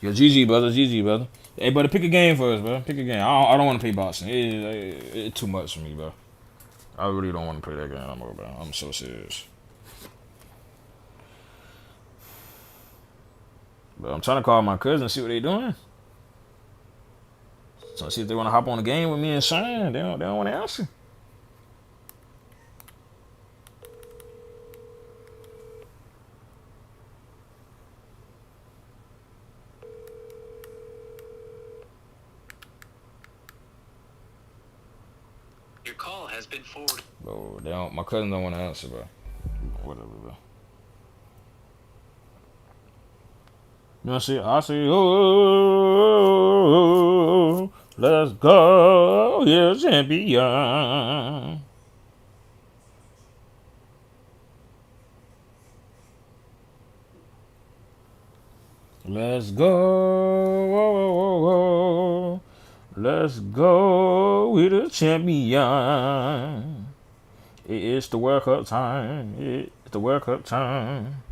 Yo, GG, brother. GG, brother. Hey, brother, pick a game for us, bro. Pick a game. I don't want to play boxing. It's too much for me, bro. I really don't want to play that game no more, bro. I'm so serious. But I'm trying to call my cousin and see what they doing. So see if they want to hop on the game with me and Shine. They don't want to answer. Your call has been forwarded. Bro, they don't. My cousin don't want to answer, bro. Whatever, bro. You know what I see, oh, let's go, yeah, champion. Let's go, let's go, we the champion. It's the World Cup time. It's the World Cup time.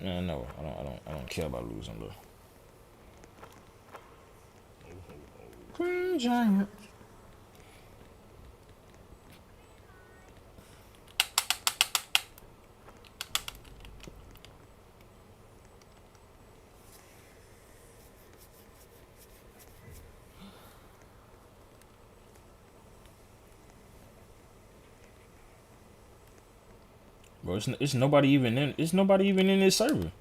Man, no, I don't care about losing, though. Green Giant. Bro, it's nobody even in. It's nobody even in this server.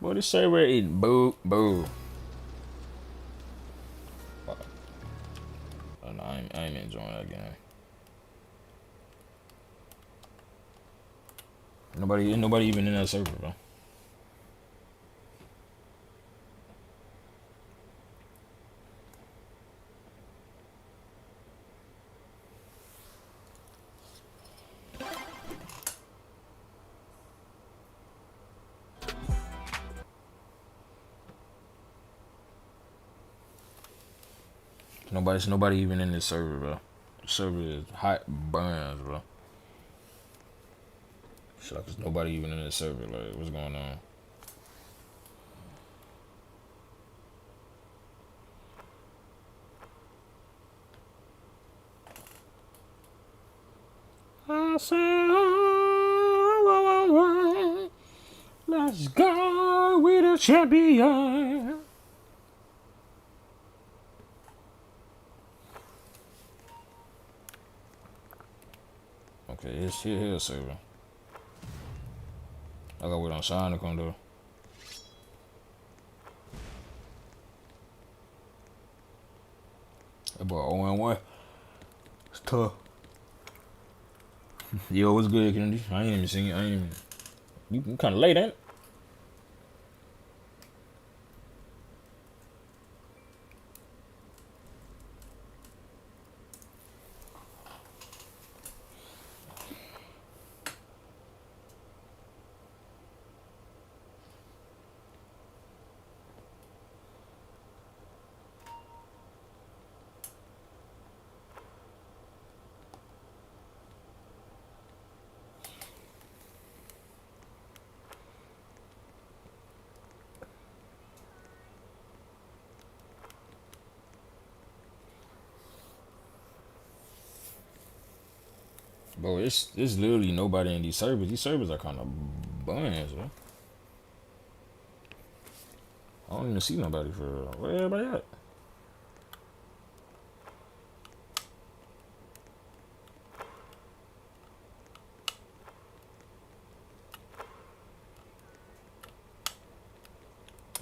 Boy, this server is boo. Oh, no, I ain't enjoying that game. Nobody even in that server, bro. Nobody even in this server, bro. The server is hot burns, bro. Shit, like there's nobody even in this server. Like, what's going on? I say, oh, She's gone with a champion. Okay, here's server. I gotta wait on Sean to come though. That boy 0-1. It's tough. Yo, what's good, Kennedy? I ain't even seen it. I ain't even. You kind of late, ain't it? Bro, it's literally nobody in these servers. These servers are kind of buns, bro. I don't even see nobody for real. Where everybody at?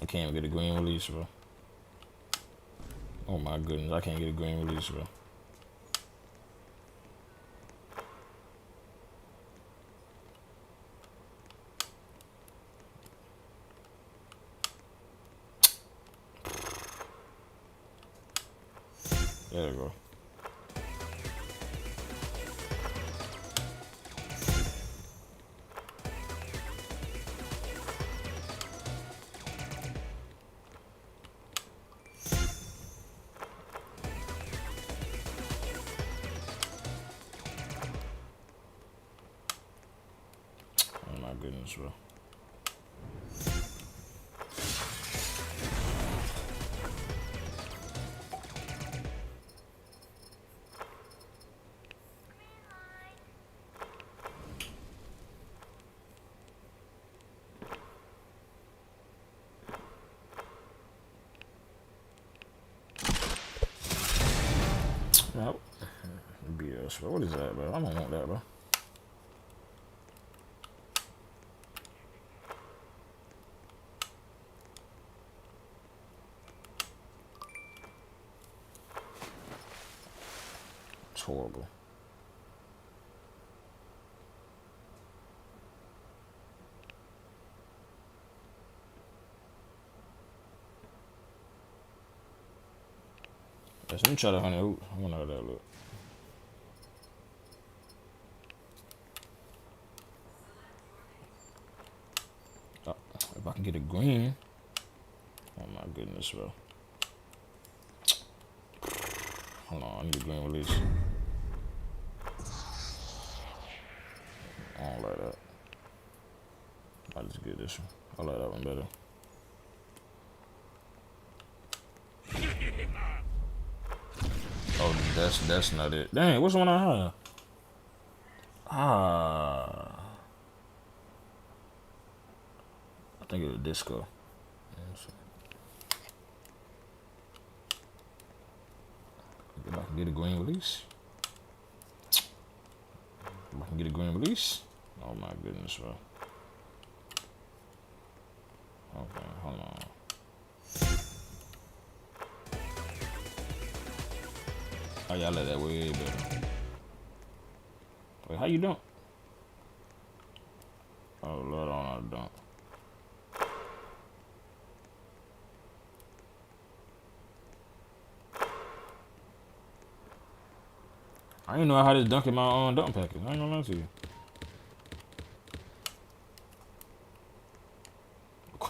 I can't even get a green release, bro. Oh my goodness, I can't get a green release, bro. There we go. Oh my goodness, bro. Nope. BS, bro. What is that, bro? I don't want that, bro. It's horrible. Let me try the honey oat. I wanna know how that look. Oh, if I can get a green. Oh my goodness, bro. Hold on, I need a green release. I don't like that. I'll just get this one. I like that one better. Oh, that's not it. Dang, what's the one I have? Ah, I think it was disco. If I can get a green release. If I can get a green release. Oh my goodness, bro. Okay, hold on. Oh yeah, I like that way better. Wait, how you doing? Oh Lord, I don't. I didn't know how to dunk in my own dunk package. I ain't gonna lie to you.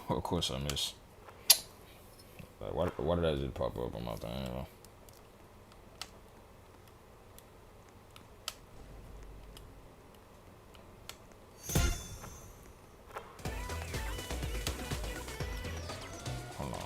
Of course I miss. Like, why did that just pop up on my thing? You know? Hold on.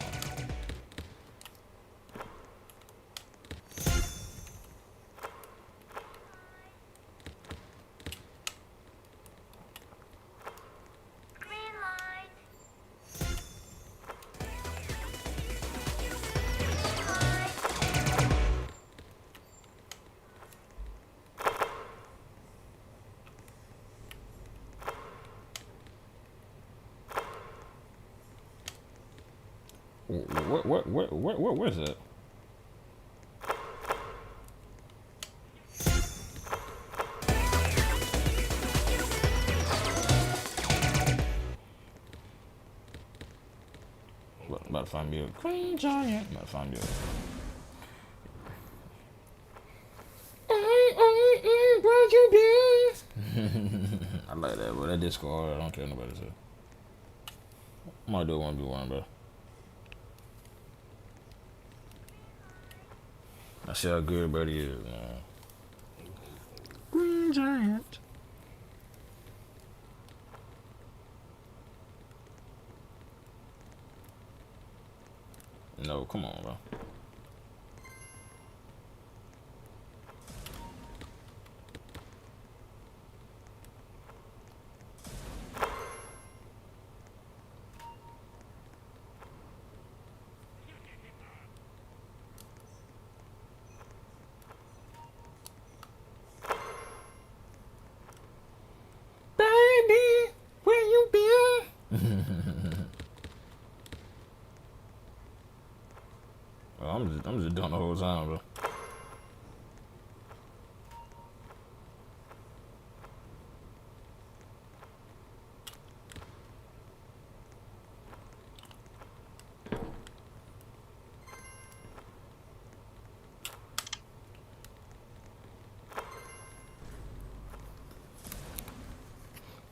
Where's that? About to find me a green giant. About to find me a. Where you been? I like that, bro. That disco hard. I don't care nobody say. I might do a 1v1, bro. I see how good Birdie is, man. Green giant. No, come on, bro. Baby, where you been? Well, I'm just doing the whole time, bro.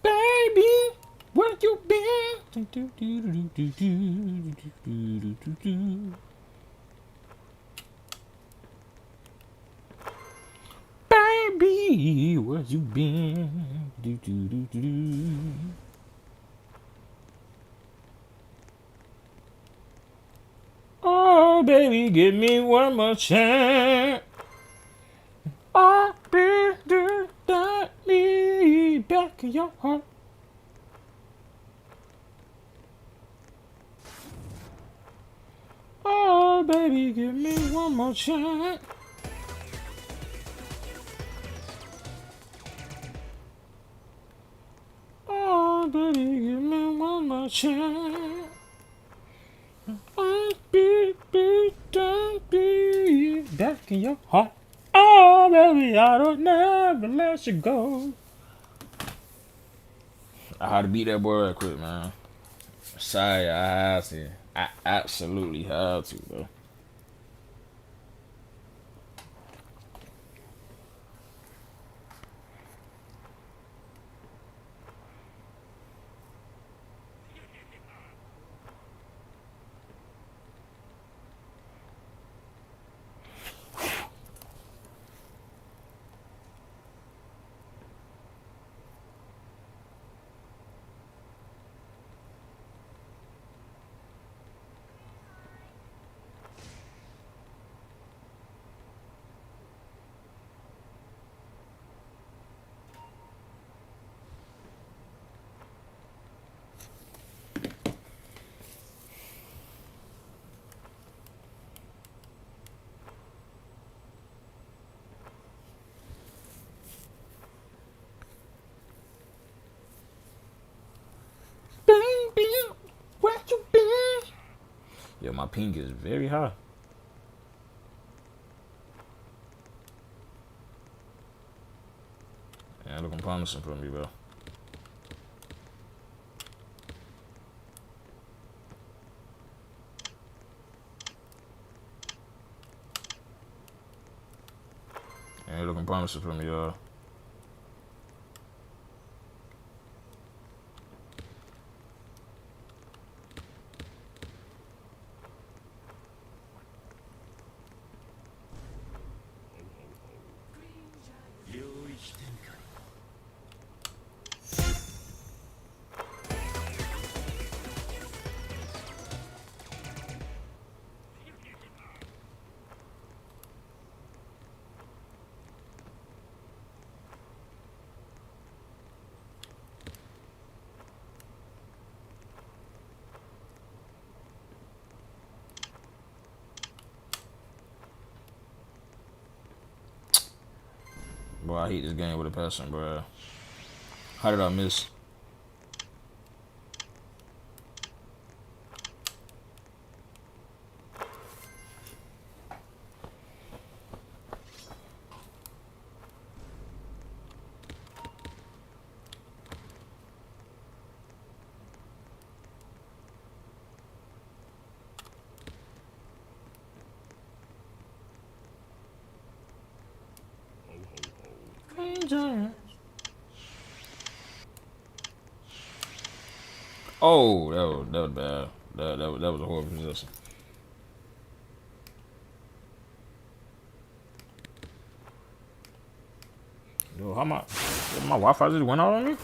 Baby, where you been? Baby, where you been? Oh, baby, give me one more chance. Oh, baby, let me back in your heart. Oh, baby, give me one more chance. Oh, baby, give me one more chance. Oh, baby, don't be back in your heart. Oh, baby, I don't never let you go. I had to beat that boy right quick, man. Sorry, I have to. I absolutely have to, bro. Baby, where you been? Yo, my ping is very high. Yeah, looking promising for me, bro. Yeah, looking promising for me, y'all. Boy, I hate this game with a passion, bro. How did I miss? Green Giant. Oh, that was bad. That was a horrible position. Yo, how my Wi-Fi just went out on me?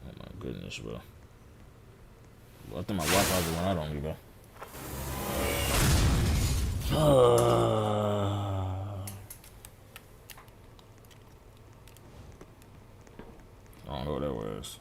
Oh my goodness, bro. Well, I think my Wi-Fi just went out on me, bro. I don't know what that was.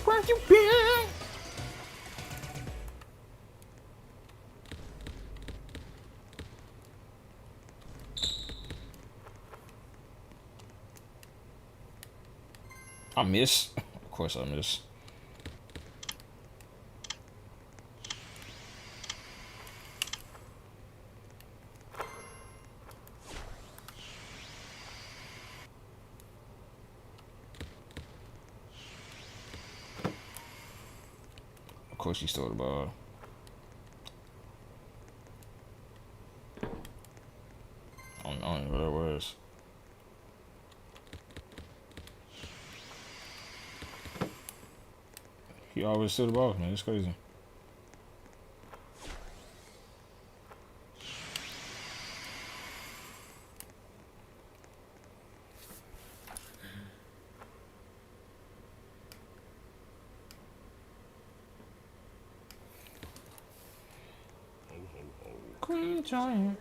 Where you been? I miss. Of course I miss. Of course he stole the ball. I don't know what that was. He always steal the ball, man. It's crazy. Green Giant.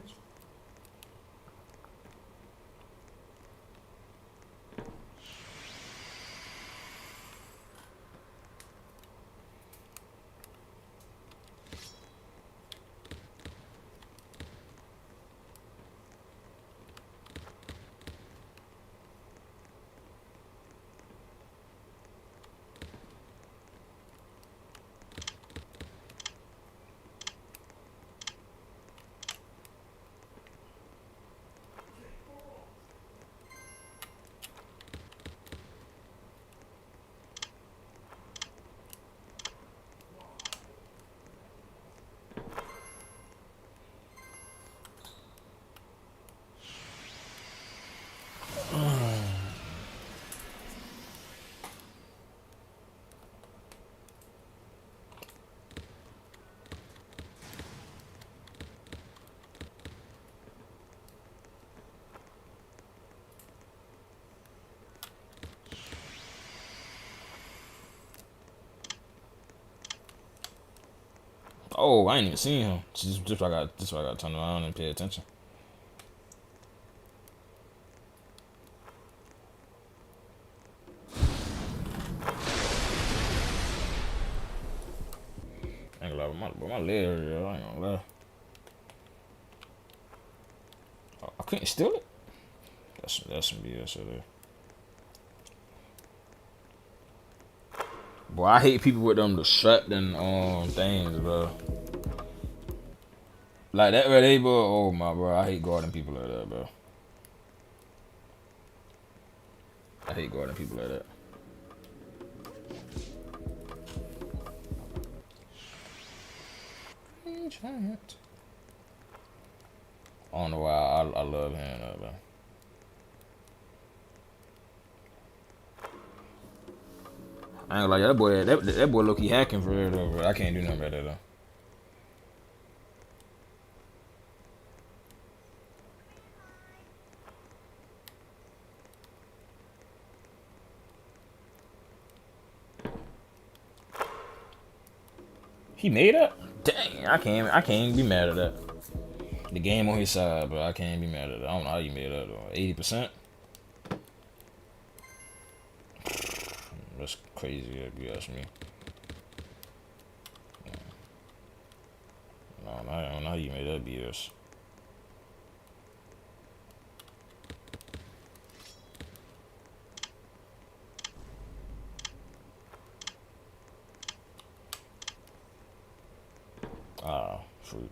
Oh, I ain't even seen him. Just why I got to turn around and pay attention. I ain't gonna lie, but my leg hurt, yo. I ain't gonna lie. Oh, I couldn't steal it. That's some BS right there. Boy, I hate people with them distracting things, bro. Like that right there, bro. Oh my, bro. I hate guarding people like that, bro. I hate guarding people like that. Giant. I don't know why I love hearing that, bro. I ain't like that boy low key hacking for real though, bro. I can't do nothing about that though. He made that? Dang, I can't even be mad at that. The game on his side, but I can't be mad at it. I don't know how you made that though. 80%? That's crazy if you ask me. No, I don't know how you made that BS. Ah, sweet.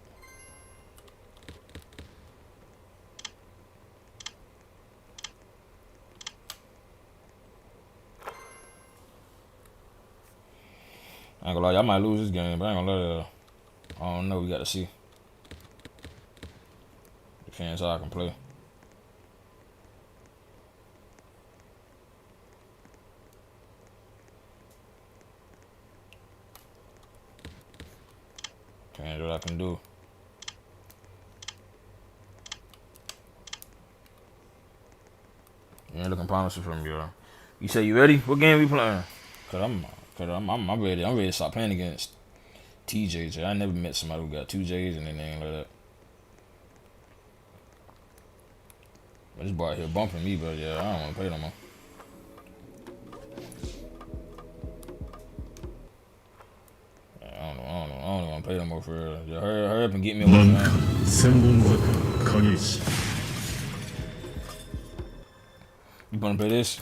I ain't gonna lie, y'all might lose this game, but I ain't gonna lie. I don't know, we got to see. Depends how I can play. Depends what I can do. You ain't looking promising from you. You say you ready? What game we playing? Cause I'm ready. I'm ready to start playing against TJs. I never met somebody who got 2 J's and anything like that. But this boy out here bumping me, but yeah, I don't want to play no more. I don't want to play no more for real. Yeah, hurry up and get me away from him. You wanna play this?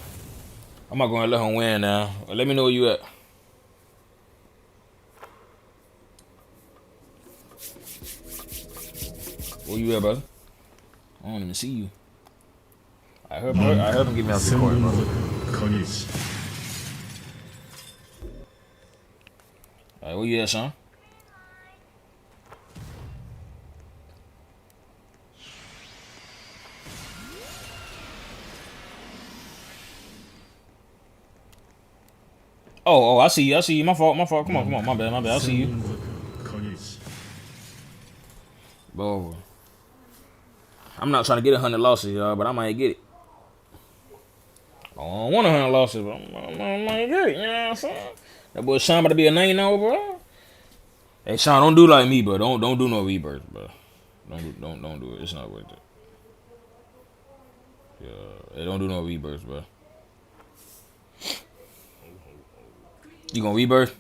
I'm not gonna let him win now. Let me know where you at. Where you at, brother? I don't even see you. I heard him get me out the court, brother. Alright, where you at, son? Oh, I see you. My fault. Come on. My bad. I see you. Bro, I'm not trying to get 100 losses, y'all, but I might get it. I don't want 100 losses, but I might get it. You know what I'm saying? That boy Sean about to be a 9 now, bro. Hey, Sean, don't do like me, bro. Don't do no rebirth, bro. Don't do it. It's not worth it. Yeah, hey, don't do no rebirth, bro. You gonna rebirth?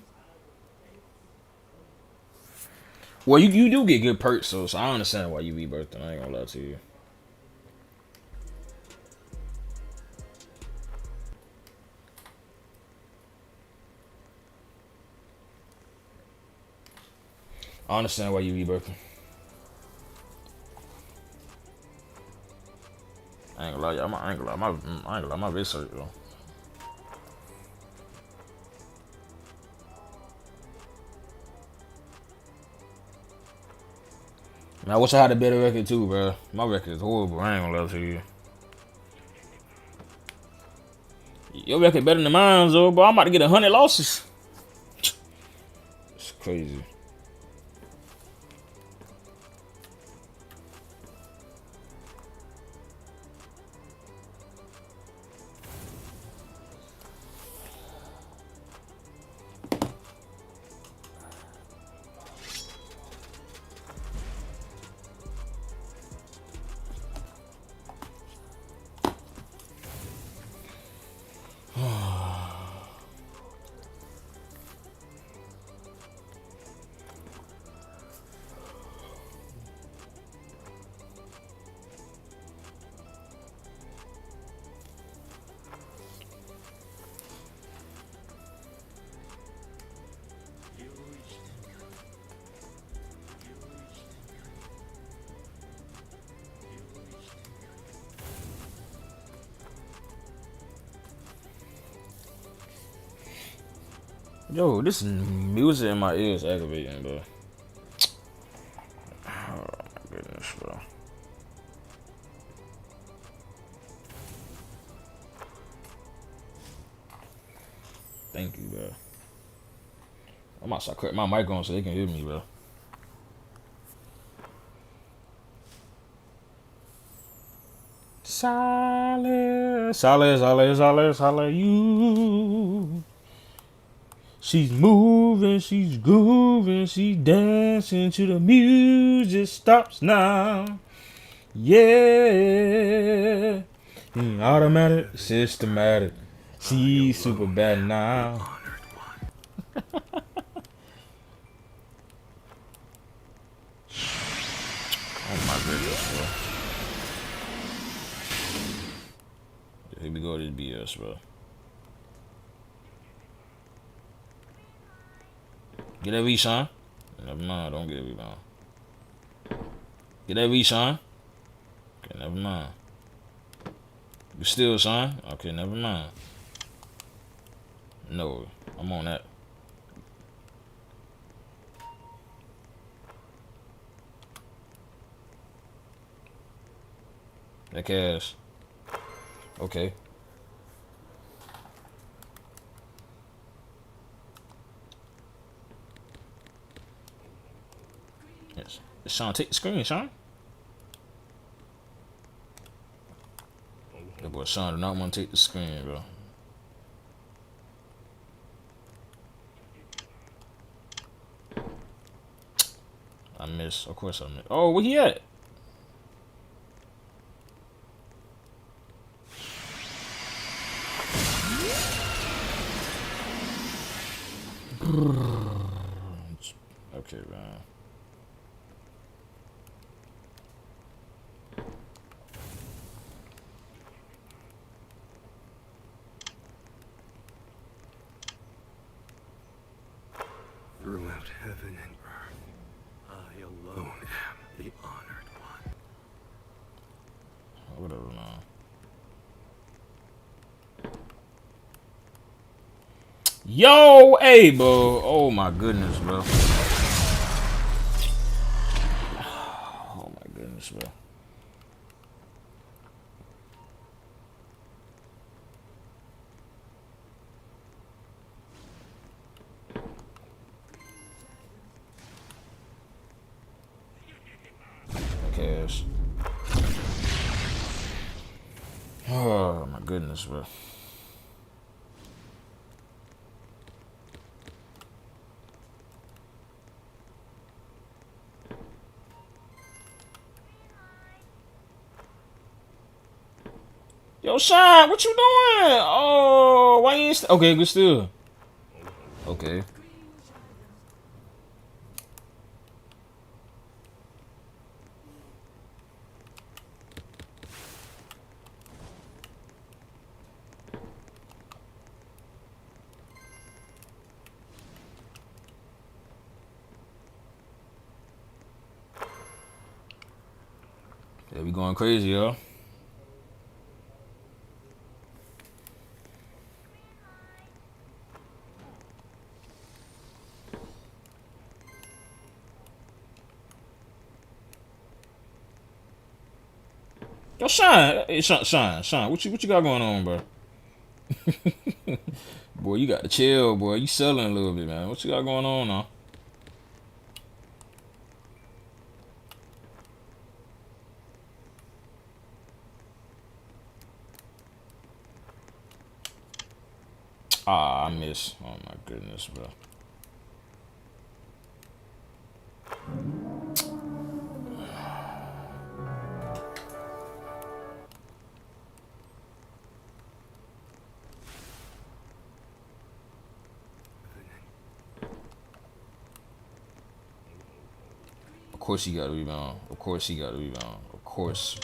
Well, you do get good perks, so I understand why you rebirthed. I ain't gonna lie to you. I understand why you rebirthing. I ain't gonna lie, my wrist hurt though. Man, I wish I had a better record too, bro. My record is horrible. I ain't gonna lie to you. Your record better than mine, though, bro. I'm about to get 100 losses. It's crazy. Yo, this music in my ears aggravating, bro. Oh my goodness, bro. Thank you, bro. I'm about to start cutting my mic on so they can hear me, bro. Solid, you. She's moving, she's grooving, she's dancing to the music stops now. Yeah. Automatic, systematic. She's super bad now. Oh my goodness, bro. Here we go to BS, bro. Get that V, Sean. Never mind, don't get that rebound. Get that V, Sean. Okay, never mind. You still, Sean? Okay, never mind. No, I'm on that. That cash. Okay. Yes. Sean, take the screen, Sean. That boy Sean do not want to take the screen, bro. I miss. Of course I miss. Oh, where he at? Okay, man. Throughout heaven and earth, I alone am the honored one. Whatever, man. Yo, hey, bro. Oh my goodness, bro. Oh my goodness, bro. Cash. Oh my goodness, bro. Yo, Shine, what you doing? Oh, why you ain't okay, good still. Okay. Yeah, we going crazy, yo. Yo, Shine, hey, Shine, what you got going on, bro? Boy, you got to chill, boy. You selling a little bit, man. What you got going on now? Ah, I miss. Oh my goodness, bro. Of course he got a rebound. Of course he got a rebound. Of course.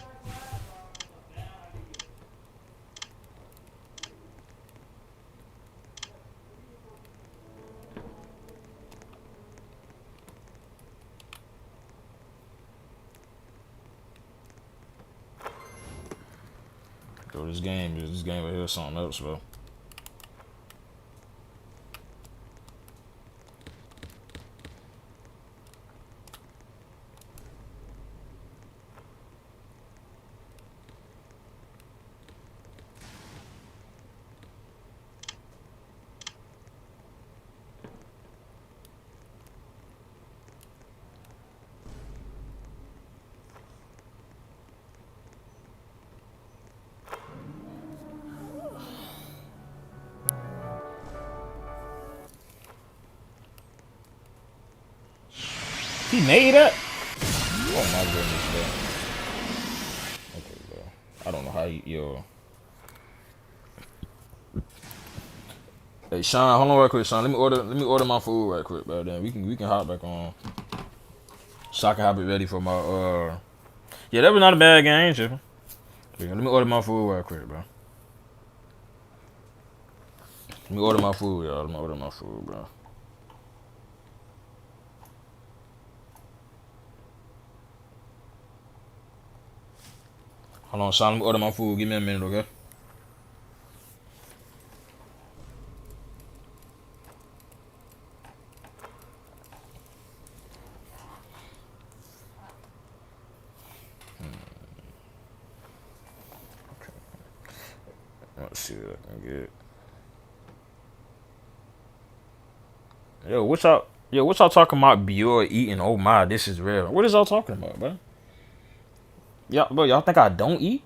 Bro, this game right here is something else, bro. He made that? Oh my goodness, bro. Okay, bro. I don't know how you, yo. Hey Sean, hold on real quick, Sean. Let me order my food right quick, bro. Then we can hop back on. So I can have it ready for my yeah, that was not a bad game, ain't tripping. Let me order my food right quick, bro. Let me order my food, y'all. Let me order my food, bro. Hold on, Sean. Let me order my food. Give me a minute, okay? Let's see what I can get. What y'all talking about? Bjorn eating? Oh my, this is real. What is y'all talking about, bro? Y'all think I don't eat?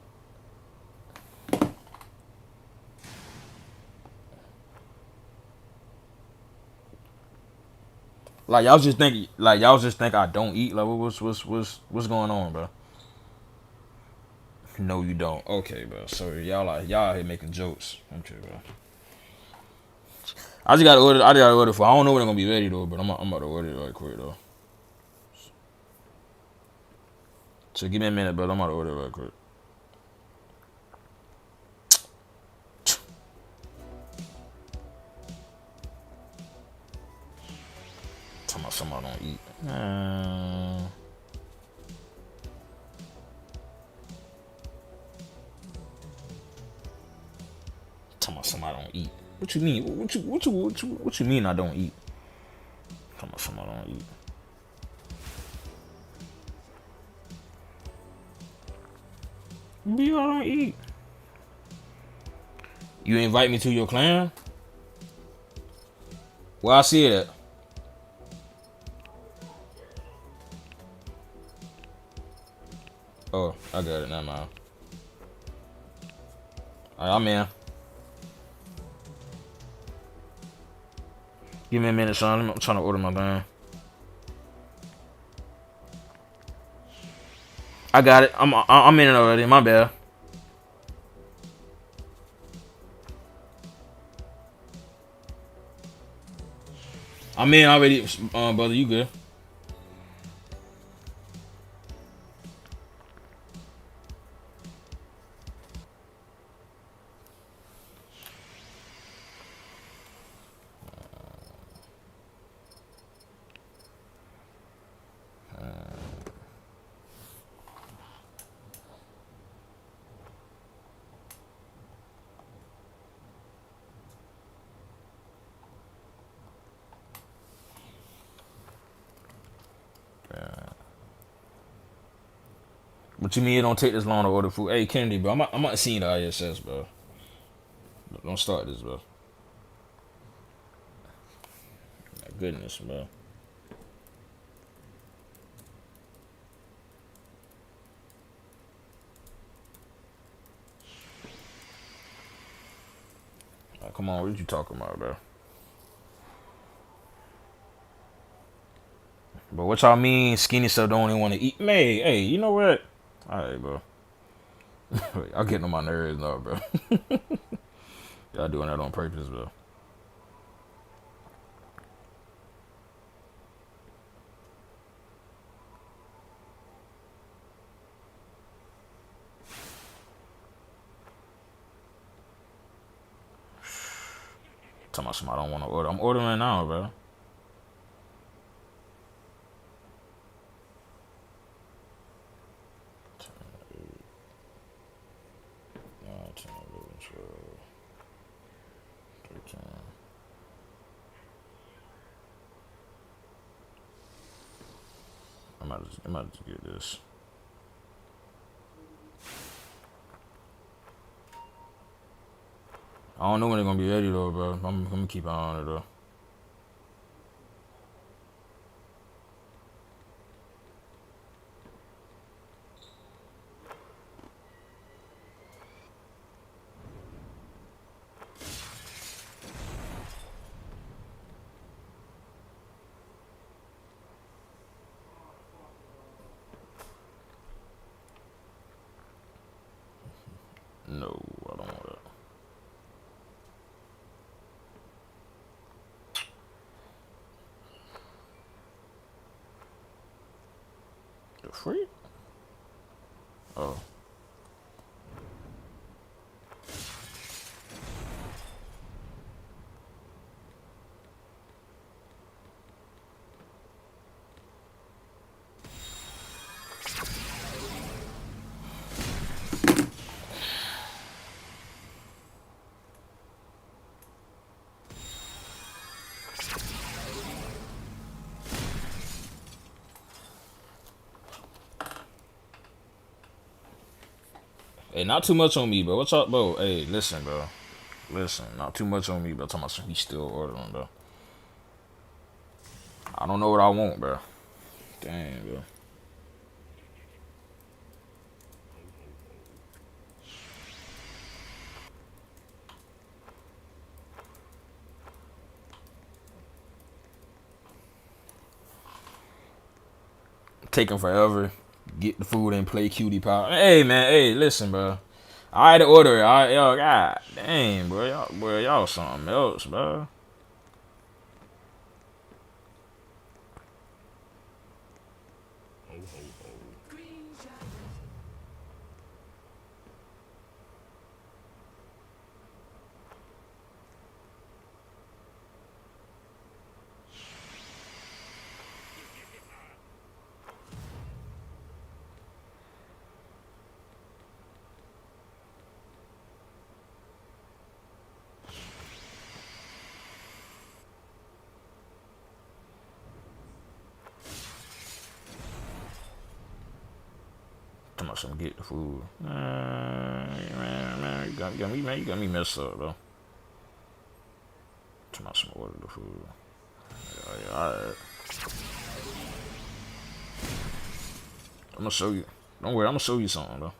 Y'all just think I don't eat. Like, what's going on, bro? No, you don't. Okay, bro. So y'all here making jokes. Okay, bro. I just gotta order for. I don't know when it's gonna be ready though, but I'm about to order it right quick though. So give me a minute, but I'm about to order it right quick. Talking about something I don't eat. Talking about something I don't eat. What you mean? What you mean I don't eat? Talking about something I don't eat. I don't eat. You invite me to your clan? Well, I see it. Oh, I got it now, man. Alright, I'm in. Give me a minute, Sean. I'm trying to order my thing. I got it. I'm in it already. My bad. I'm in already, brother. You good? What you mean it don't take this long to order food? Hey, Kennedy, bro. I'm not seeing the ISS, bro. Don't start this, bro. My goodness, bro. Oh, come on, what you talking about, bro? But what y'all mean skinny stuff don't even want to eat? May, hey, you know what? Alright, bro. Y'all getting on my nerves now, bro. Y'all doing that on purpose, bro. Talking about something I don't want to order. I'm ordering now, bro. I might just get this. I don't know when they're gonna be ready though, bro. I'm gonna keep an eye on it though. Free? Oh. Hey, not too much on me, bro. What's up, bro? Hey, listen, bro. Listen, not too much on me, bro. Talking about some he still ordering, bro. I don't know what I want, bro. Damn, bro. Taking forever. Get the food and play cutie pie. Hey, man. Hey, listen, bro. I had to order it. Yo, god damn, bro. Y'all something else, bro. Talking about some get the food. Man, you got me messed up, bro. Talking about some order the food. Yeah, alright. I'm gonna show you. Don't worry, I'm gonna show you something, bro.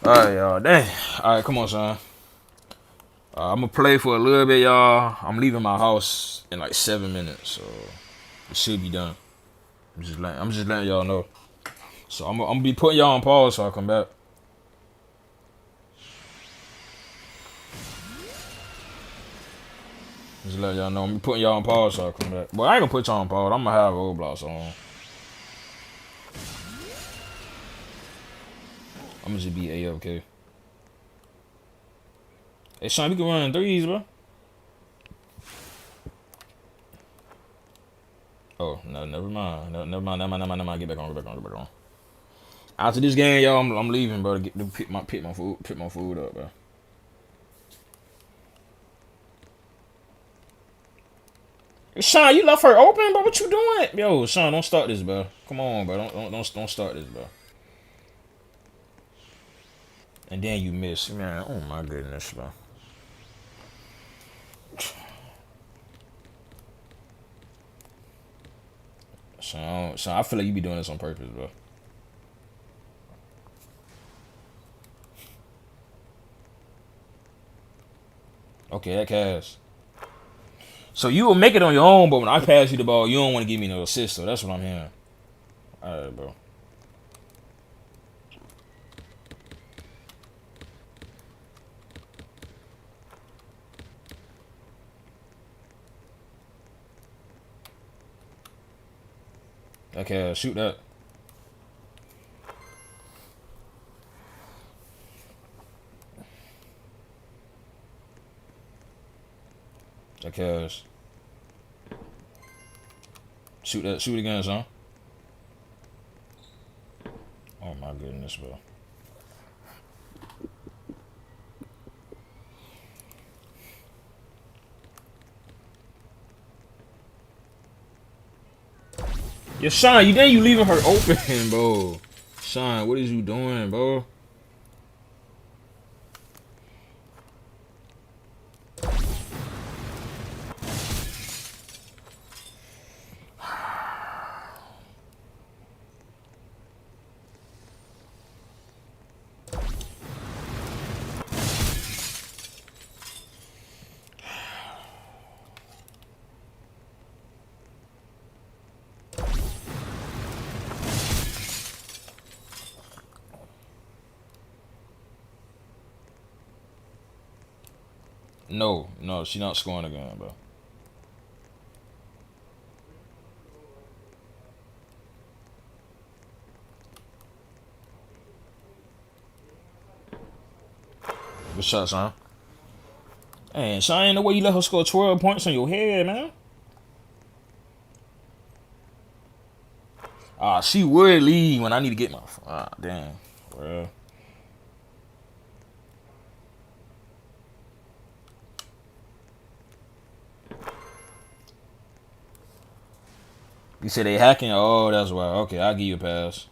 Alright, y'all. Dang. Alright, come on, son. I'm gonna play for a little bit, y'all. I'm leaving my house in like 7 minutes, so it should be done. I'm just letting y'all know. So I'm gonna be putting y'all on pause so I come back. Just let y'all know I'm putting y'all on pause so I come back. But I ain't gonna put y'all on pause. I'm gonna have Roblox on. I'm gonna just be AFK. Hey, Sean, we can run in threes, bro. Oh, no, never mind. Never mind. Get back on. After this game, y'all, I'm leaving, bro. To pick my food up, bro. Hey, Sean, you left her open, bro. What you doing? Yo, Sean, don't start this, bro. Come on, bro. Don't start this, bro. And then you miss, man. Oh my goodness, bro. Sean, I feel like you be doing this on purpose, bro. Okay, that cash. So you will make it on your own, but when I pass you the ball, you don't want to give me no assist. So that's what I'm hearing. All right, bro. Okay, shoot that. Okay. Shoot that. Shoot it again, son. Oh my goodness, bro. Yo, Sean, you leaving her open, bro. Sean, what is you doing, bro? No, she's not scoring again, bro. Good shot, son. Man, son, ain't no way you let her score 12 points on your head, man. Ah, she would leave when I need to get my. Ah, damn. Well. You said they hacking? Oh, that's why. Okay, I'll give you a pass.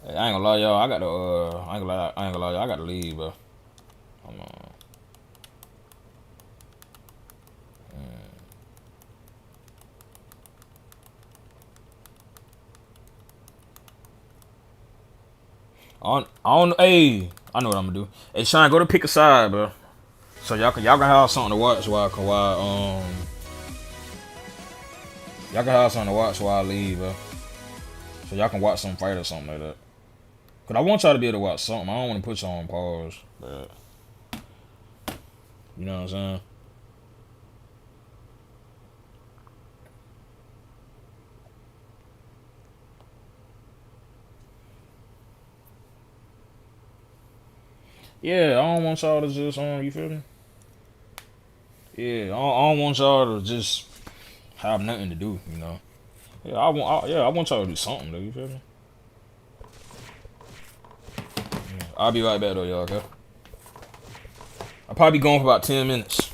Hey, I ain't gonna lie, y'all. I got to. I ain't gonna lie, y'all. I got to leave, bro. Hold on. I don't. Hey, I know what I'm gonna do. Hey, Sean, go to pick a side, bro. So y'all can have something to watch while y'all can have something to watch while I leave, bro. So y'all can watch some fight or something like that. Cause I want y'all to be able to watch something. I don't want to put y'all on pause, but you know what I'm saying. Yeah, I don't want y'all to just you feel me? Yeah, I don't want y'all to just have nothing to do, you know. Yeah, I want y'all to do something, though. You feel me? Yeah, I'll be right back though, y'all. Okay. I'll probably be going for about 10 minutes.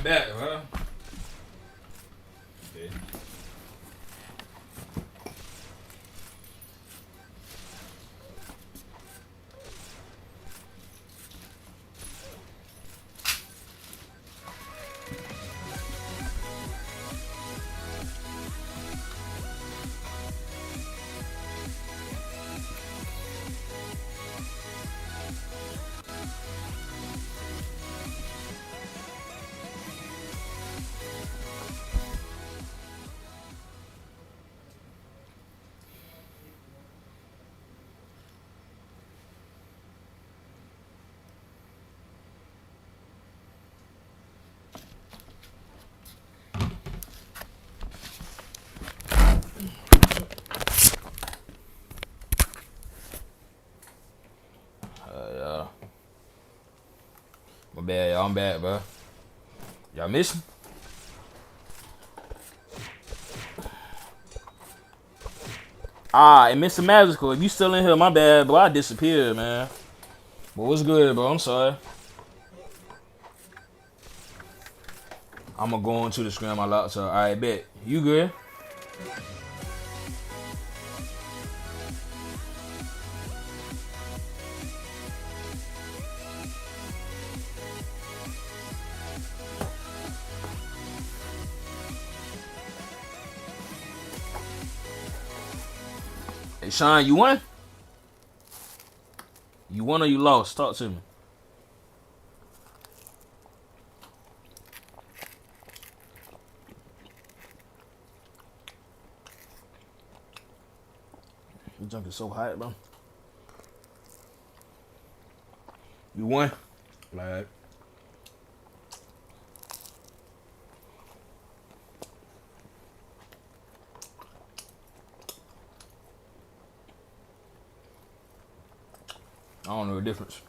back, bro. Okay. Yeah. My bad, y'all. I'm back, bro. Y'all miss me? Ah, and Mr. Magical, if you still in here, my bad, bro. I disappeared, man. But what's good, bro? I'm sorry. I'm gonna go into the screen on my laptop. Alright, bet. You good? Hey, Sean, you won? You won or you lost? Talk to me. You junk is so hot, bro. You won? Like, I don't know the difference.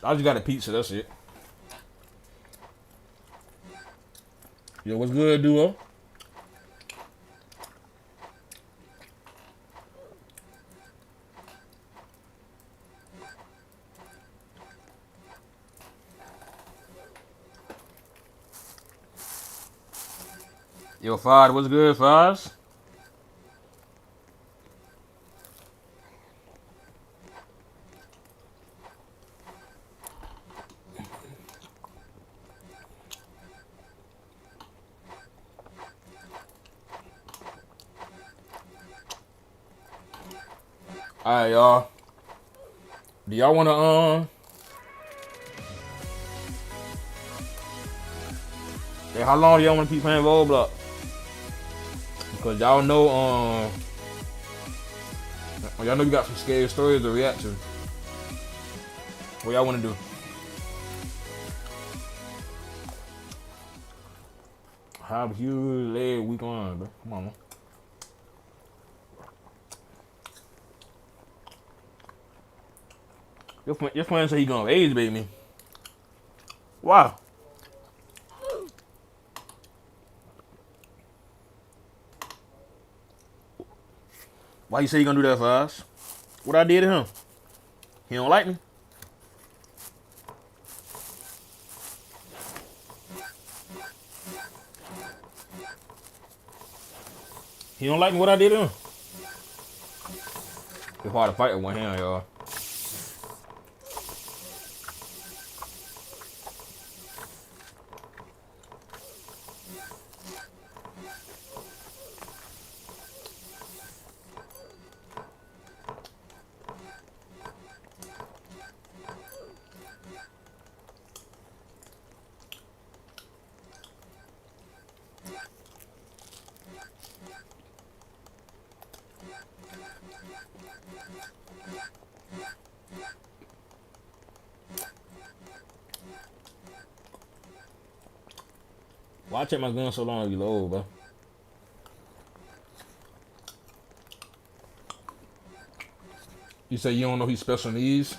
I just got a pizza, that's it. Yo, what's good, duo? Yo, Fod, what's good, Foz? Alright, y'all. Do y'all wanna hey, how long do y'all wanna keep playing Roblox? Because y'all know y'all know you got some scary stories to react to. What y'all wanna do? How huge leg week on, bro? Come on, man. Your friend said he gonna age bait me. Wow. Why you say you gonna do that for us? What I did to him? He don't like me? He don't like me? What I did to him? It's hard to fight with one hand, y'all. Why I check my gun so long to be low, bro? You say you don't know he's special needs?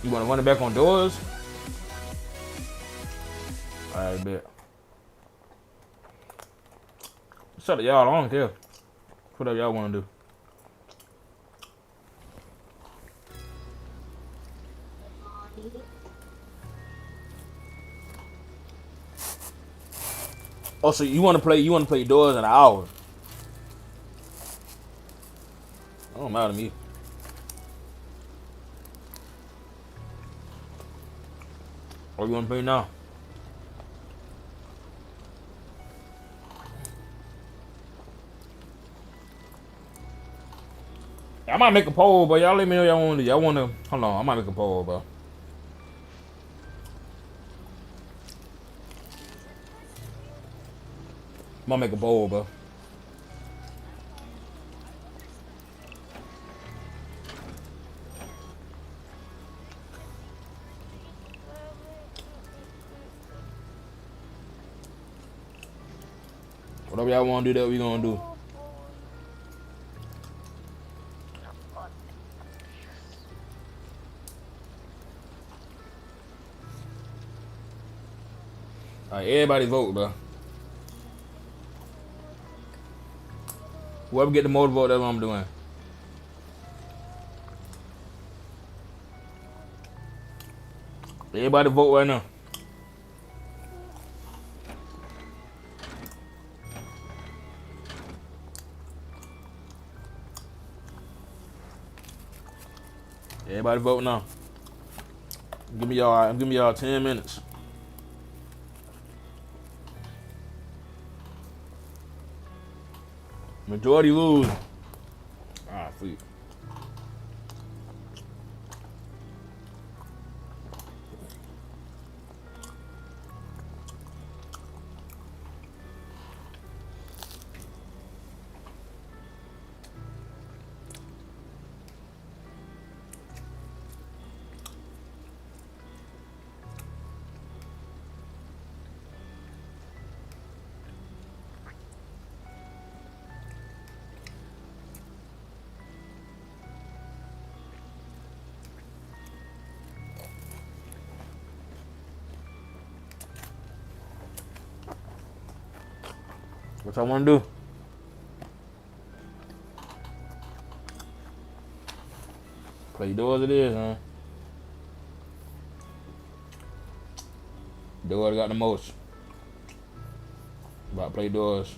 You wanna run it back on doors? Alright, bet. It's up to y'all. I don't care. Whatever y'all want to do. Oh, so you want to play? You want to play doors in an hour? It don't matter to me. What you want to play now? I might make a poll, but y'all let me know y'all want to. Y'all want to? Hold on, I might make a poll, bro. I might make a poll, bro. Whatever y'all want to do, that we gonna do. All right, everybody vote, bro. Whoever get the most vote, that's what I'm doing. Everybody vote right now. Everybody vote now. Give me y'all 10 minutes. Majority lose. Ah, sweet. What y'all want to do? Play doors it is, huh? Doors got the most. About to play doors.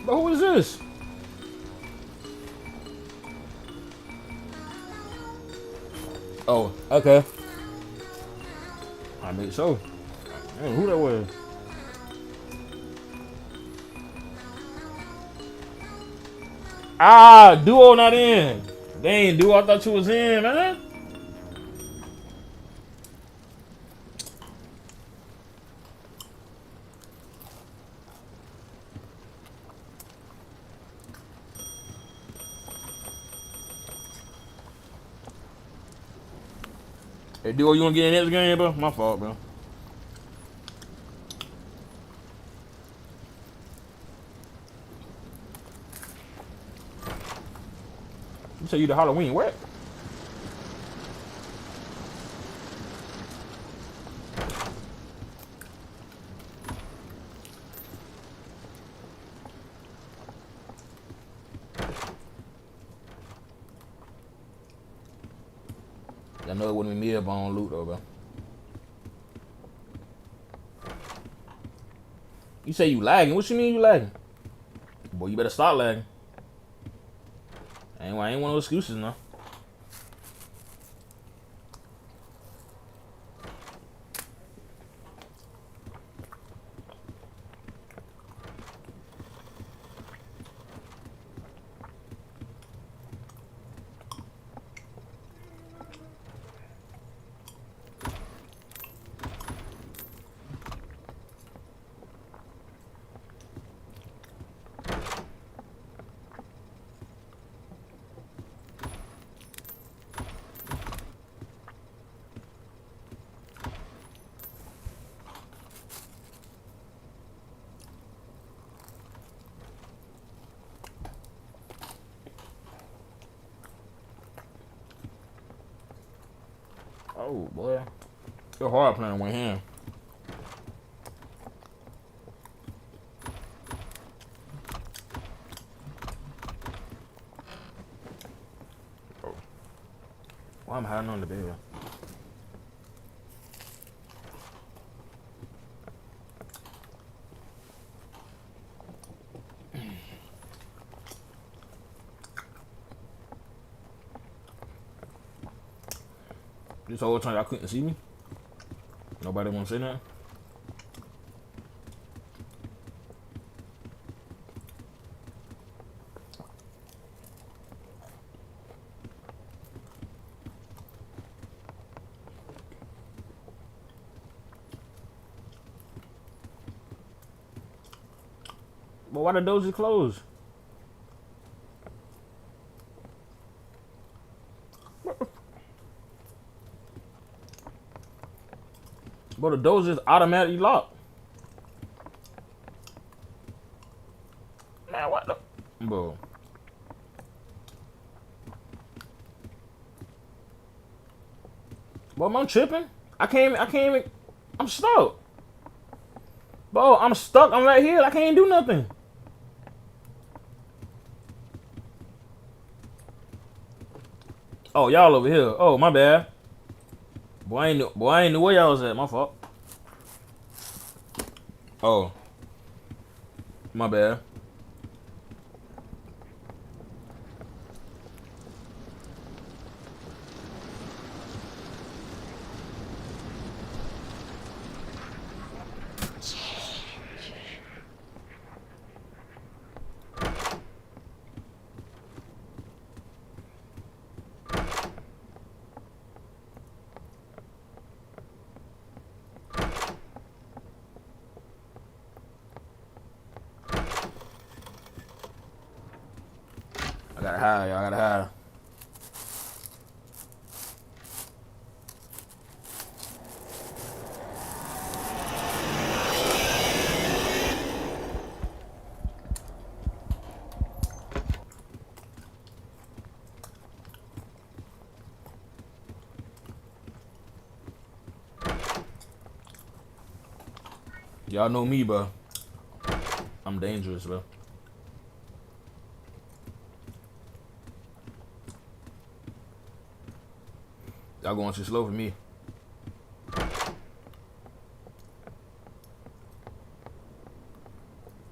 But who is this? Oh, okay. I made so. Man, who that was? Ah, Duo not in. Dang, Duo, I thought you was in, man. Hey, Duo, you want to get in this game, bro? My fault, bro. You say you the Halloween what? I know it wouldn't be me up on loot though, bro. You say you lagging? What you mean you lagging? Boy, you better stop lagging. I ain't one of those excuses, no. Oh boy, you're hard playing one hand. Oh. Why am I hiding on the bed? This whole time y'all couldn't see me. Nobody want to say nothing. But why the doors is closed? But the doors just automatically locked. Man, what the? Bro. Bro, I'm tripping. I can't even. I'm stuck. Bro, I'm stuck. I'm right here. I can't do nothing. Oh, y'all over here. Oh, my bad. Boy, I ain't knew where y'all was at. My fault. Oh. My bad. I gotta hide, y'all. I gotta hide. Y'all know me, bro. I'm dangerous, bro. Y'all going too slow for me.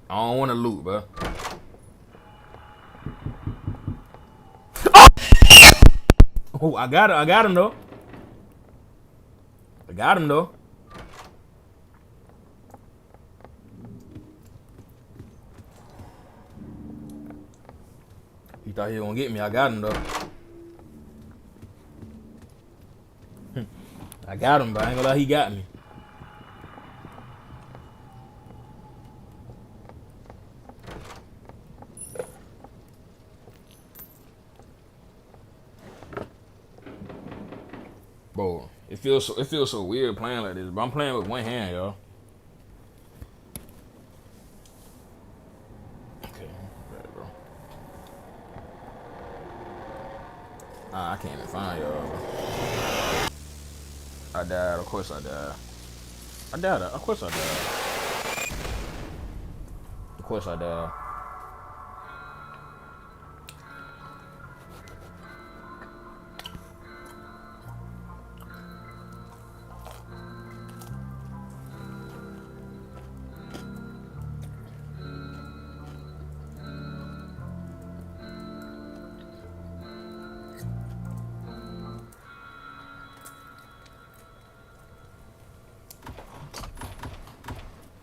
I don't want to loot, bro. Oh, I got it. I got him though. I got him though. He thought he was gonna get me. I got him though. I got him, but I ain't gonna lie, he got me. Bro, it feels so weird playing like this, but I'm playing with one hand, y'all. Okay, right, bro. I can't even find y'all, bro. I died. Of course I died. I died. Of course I died. Of course I died.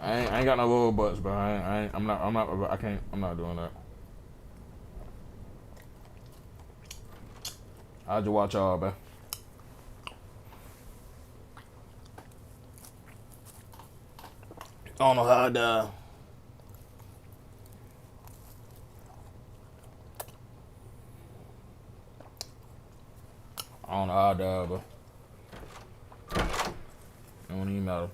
I ain't got no little butts, bro. I'm not doing that. I'll just watch y'all, bro. I don't know how I died. I don't know how I died, bro. It don't even matter.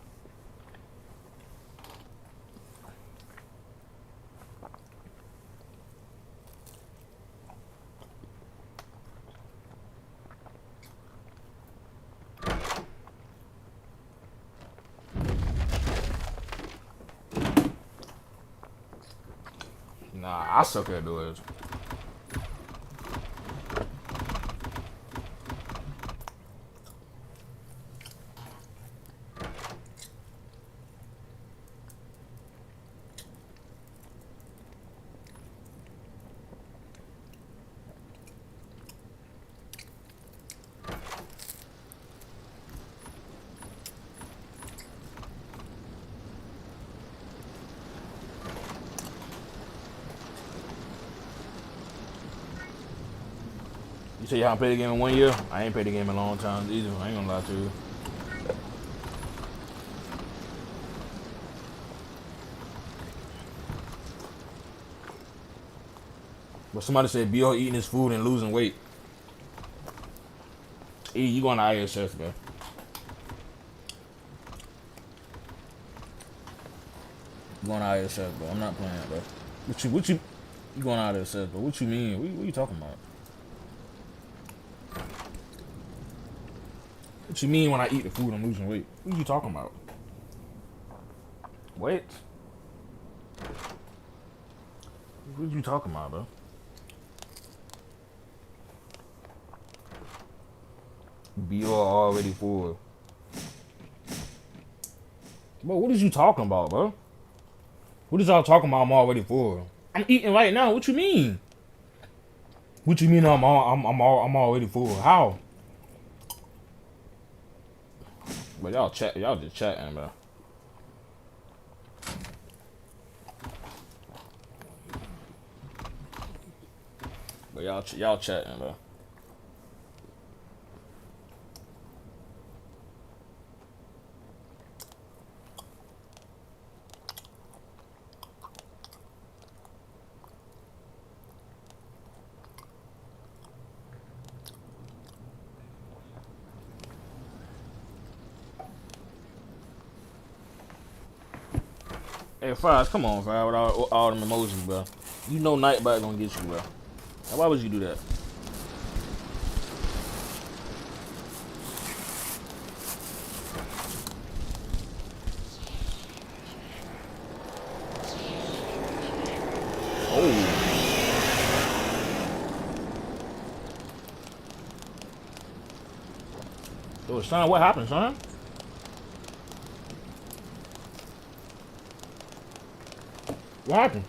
Nah, I suck at doors. You say you haven't played the game in 1 year? I ain't played the game in a long time either. I ain't gonna lie to you. But somebody said BO eating his food and losing weight. E, you going to ISS, bro. You going to ISS, bro. I'm not playing, bro. What you going to ISS, bro? What you mean? What you talking about? What you mean when I eat the food I'm losing weight? What are you talking about? What? What are you talking about, bro? BO already full. Bro, what is you talking about, bro? What is y'all talking about? I'm already full. I'm eating right now. What you mean? What you mean? I'm already full. How? But y'all just chatting, bro. But y'all chatting, bro. Hey, Fries, come on, Fries, with all them emojis, bro. You know Nightbite gonna get you, bro. Now, why would you do that? Oh. Yo, son, what happened, son? What happened?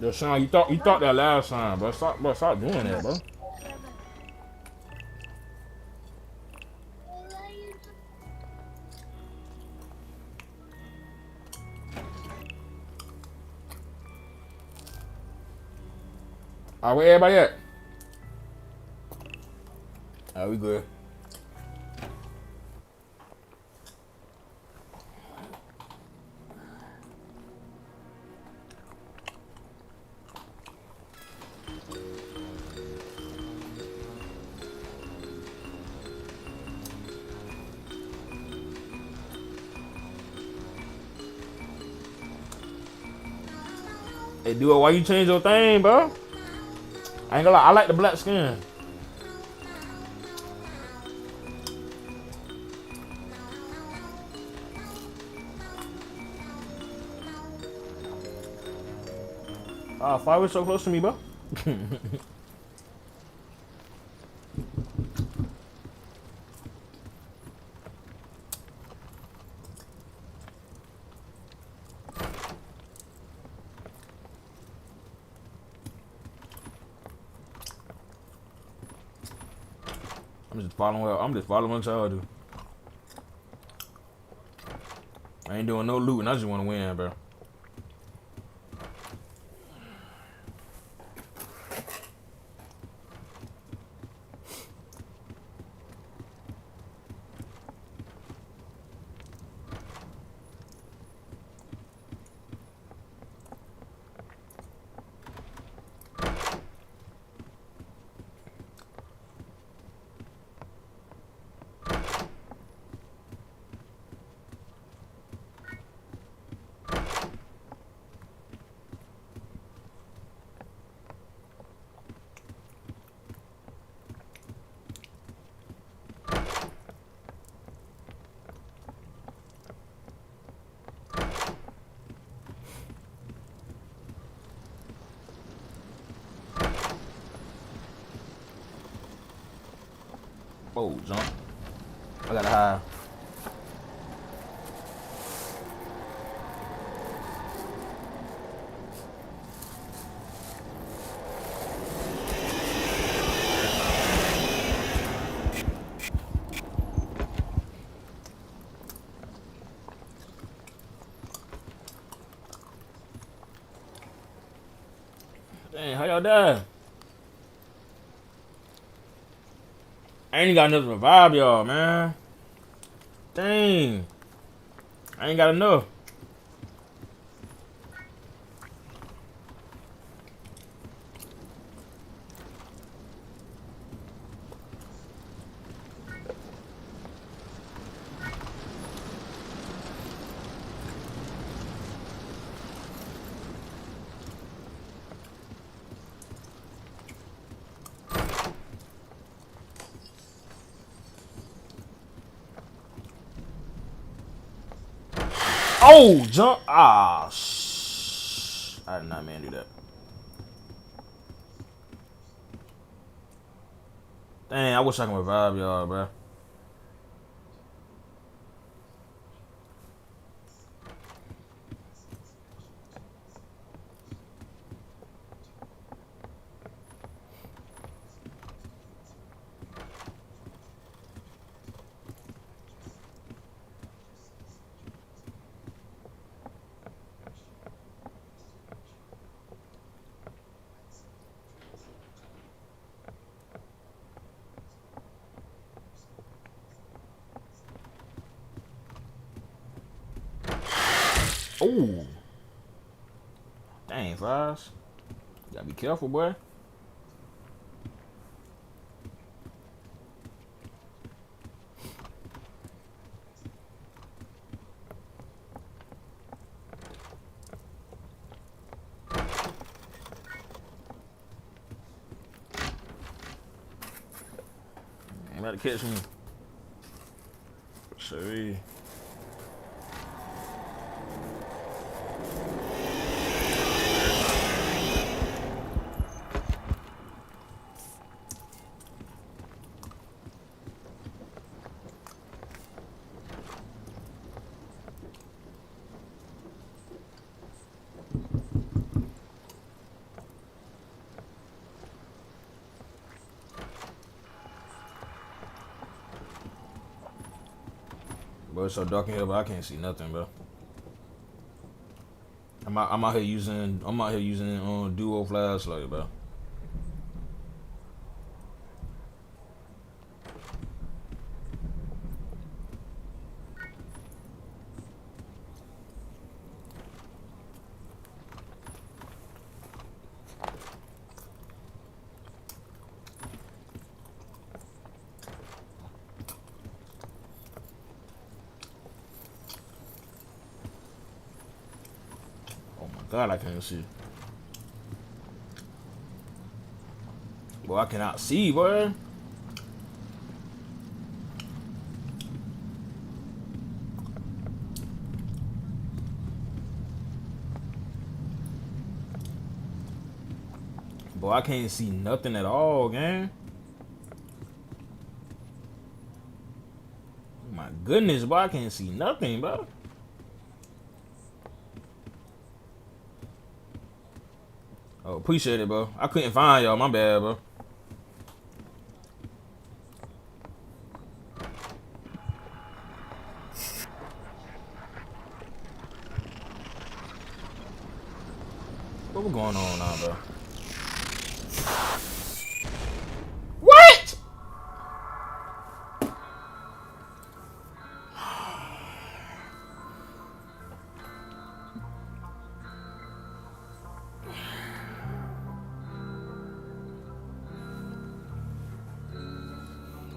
Yo, Sean, you thought that last time, bro. Stop doing that, bro. Alright, where everybody at? Alright, we good. Hey, dude, why you change your thing, bro? I ain't gonna lie, I like the black skin. Fire was so close to me, bro. I'm just following what y'all do. I ain't doing no looting. I just want to win, bro. Oh, jump. I gotta hide. Dang, how y'all die? I ain't got enough to revive y'all, man. Dang. I ain't got enough. Oh, jump. Ah, shh. I did not mean to do that. Dang, I wish I could revive y'all, bro. Oh. Dang, flies. You gotta be careful, boy. You better catch me. Sorry. Bro, it's so dark in here, but I can't see nothing, bro. I'm out here using duo flashlight, bro. God, I can't see. Boy, I cannot see, boy. Boy, I can't see nothing at all, gang. Oh my goodness, boy, I can't see nothing, bro. Oh, appreciate it, bro. I couldn't find y'all. My bad, bro. What was going on now, bro? What?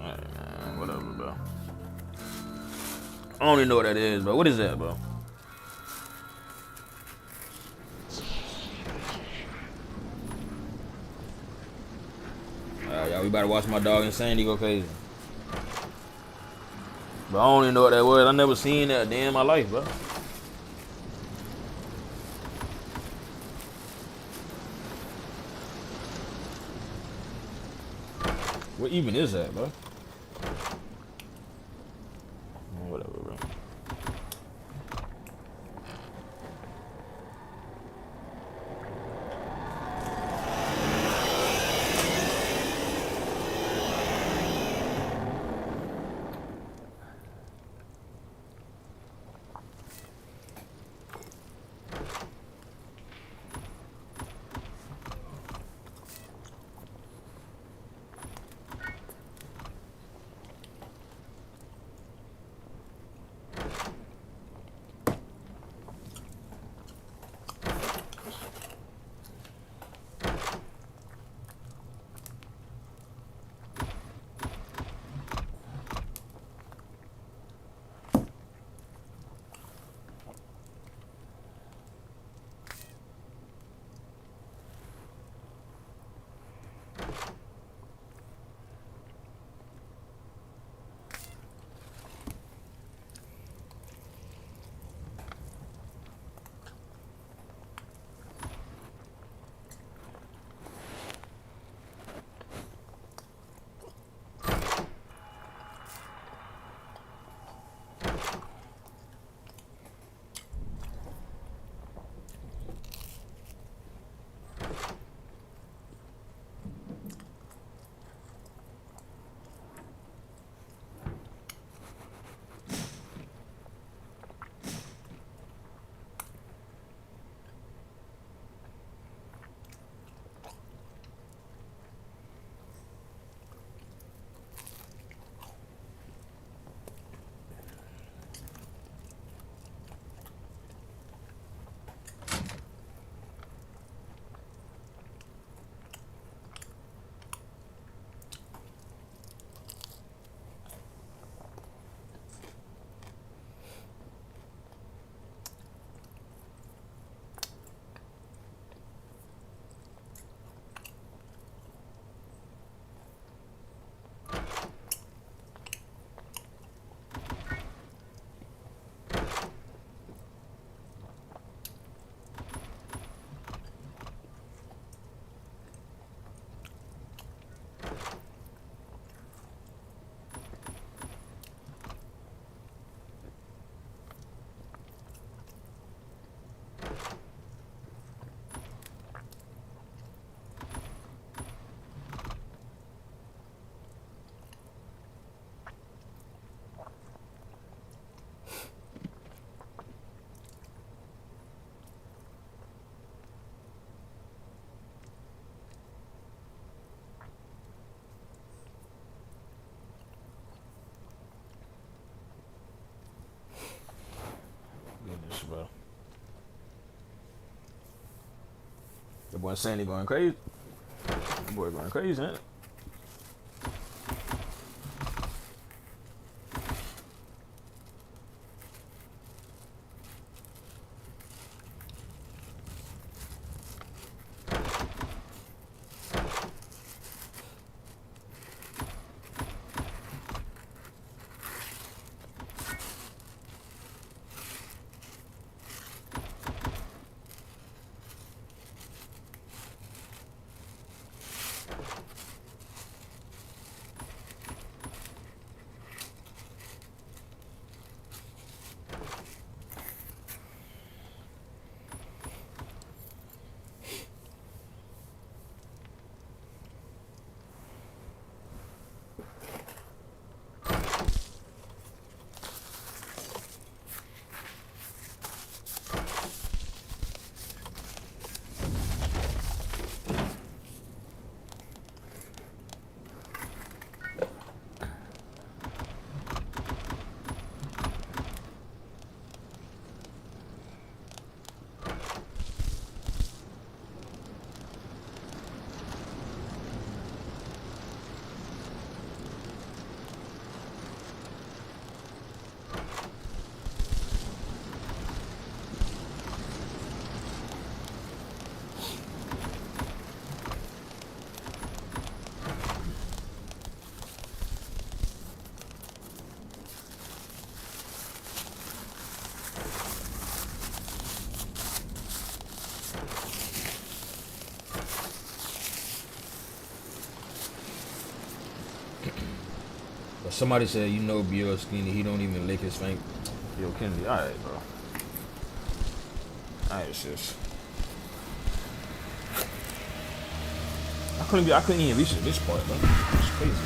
Alright, man. Whatever, bro. I don't even know what that is, bro. What is that, bro? Alright, y'all, we better watch my dog Insanity go crazy. But I don't even know what that was. I never seen that a day in my life, bro. What even is that, bro? The boy Sandy going crazy. The boy going crazy, ain't it? But somebody said, you know, Bill Skinny, he don't even lick his finger. Yo, Kennedy, alright, bro. Alright, sis. I couldn't even reach this part, bro. It's crazy.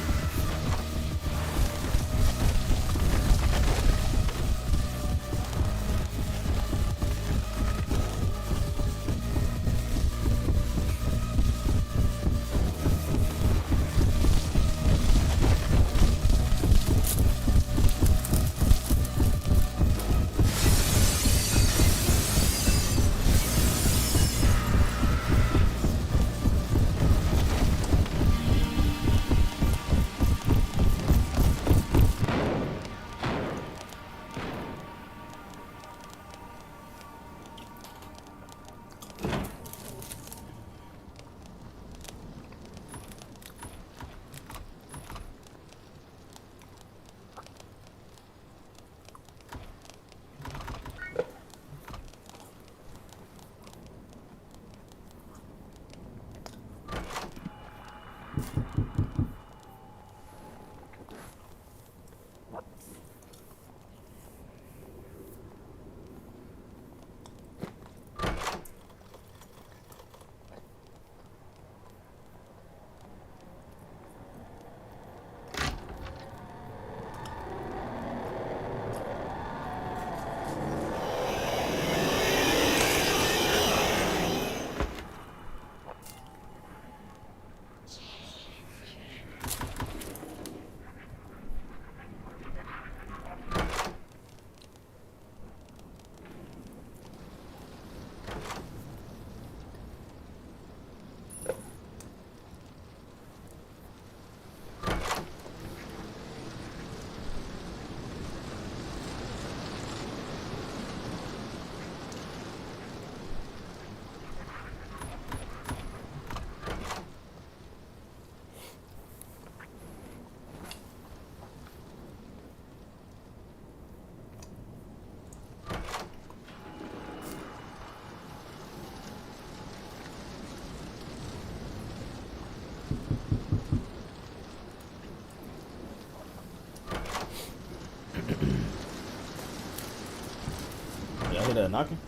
Y'all hear that knocking?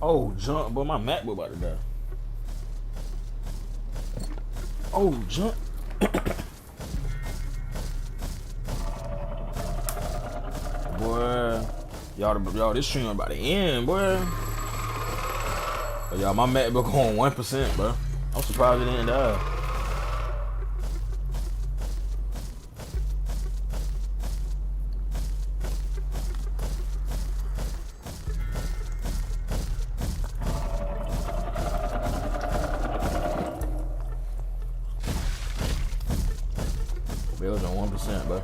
Oh, jump, but my MacBook about to die. Oh, jump. Boy, y'all, this stream about to end, boy. But y'all, my MacBook on 1%, bro. I'm surprised it didn't die. It was on 1%, bro.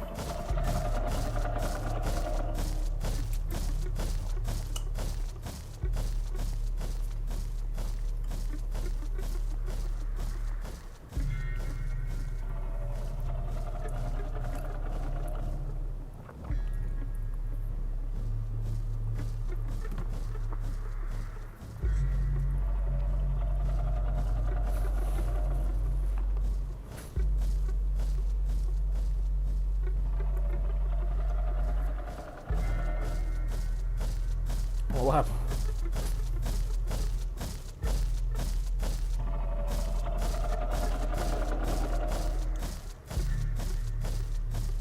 Oh, what happened?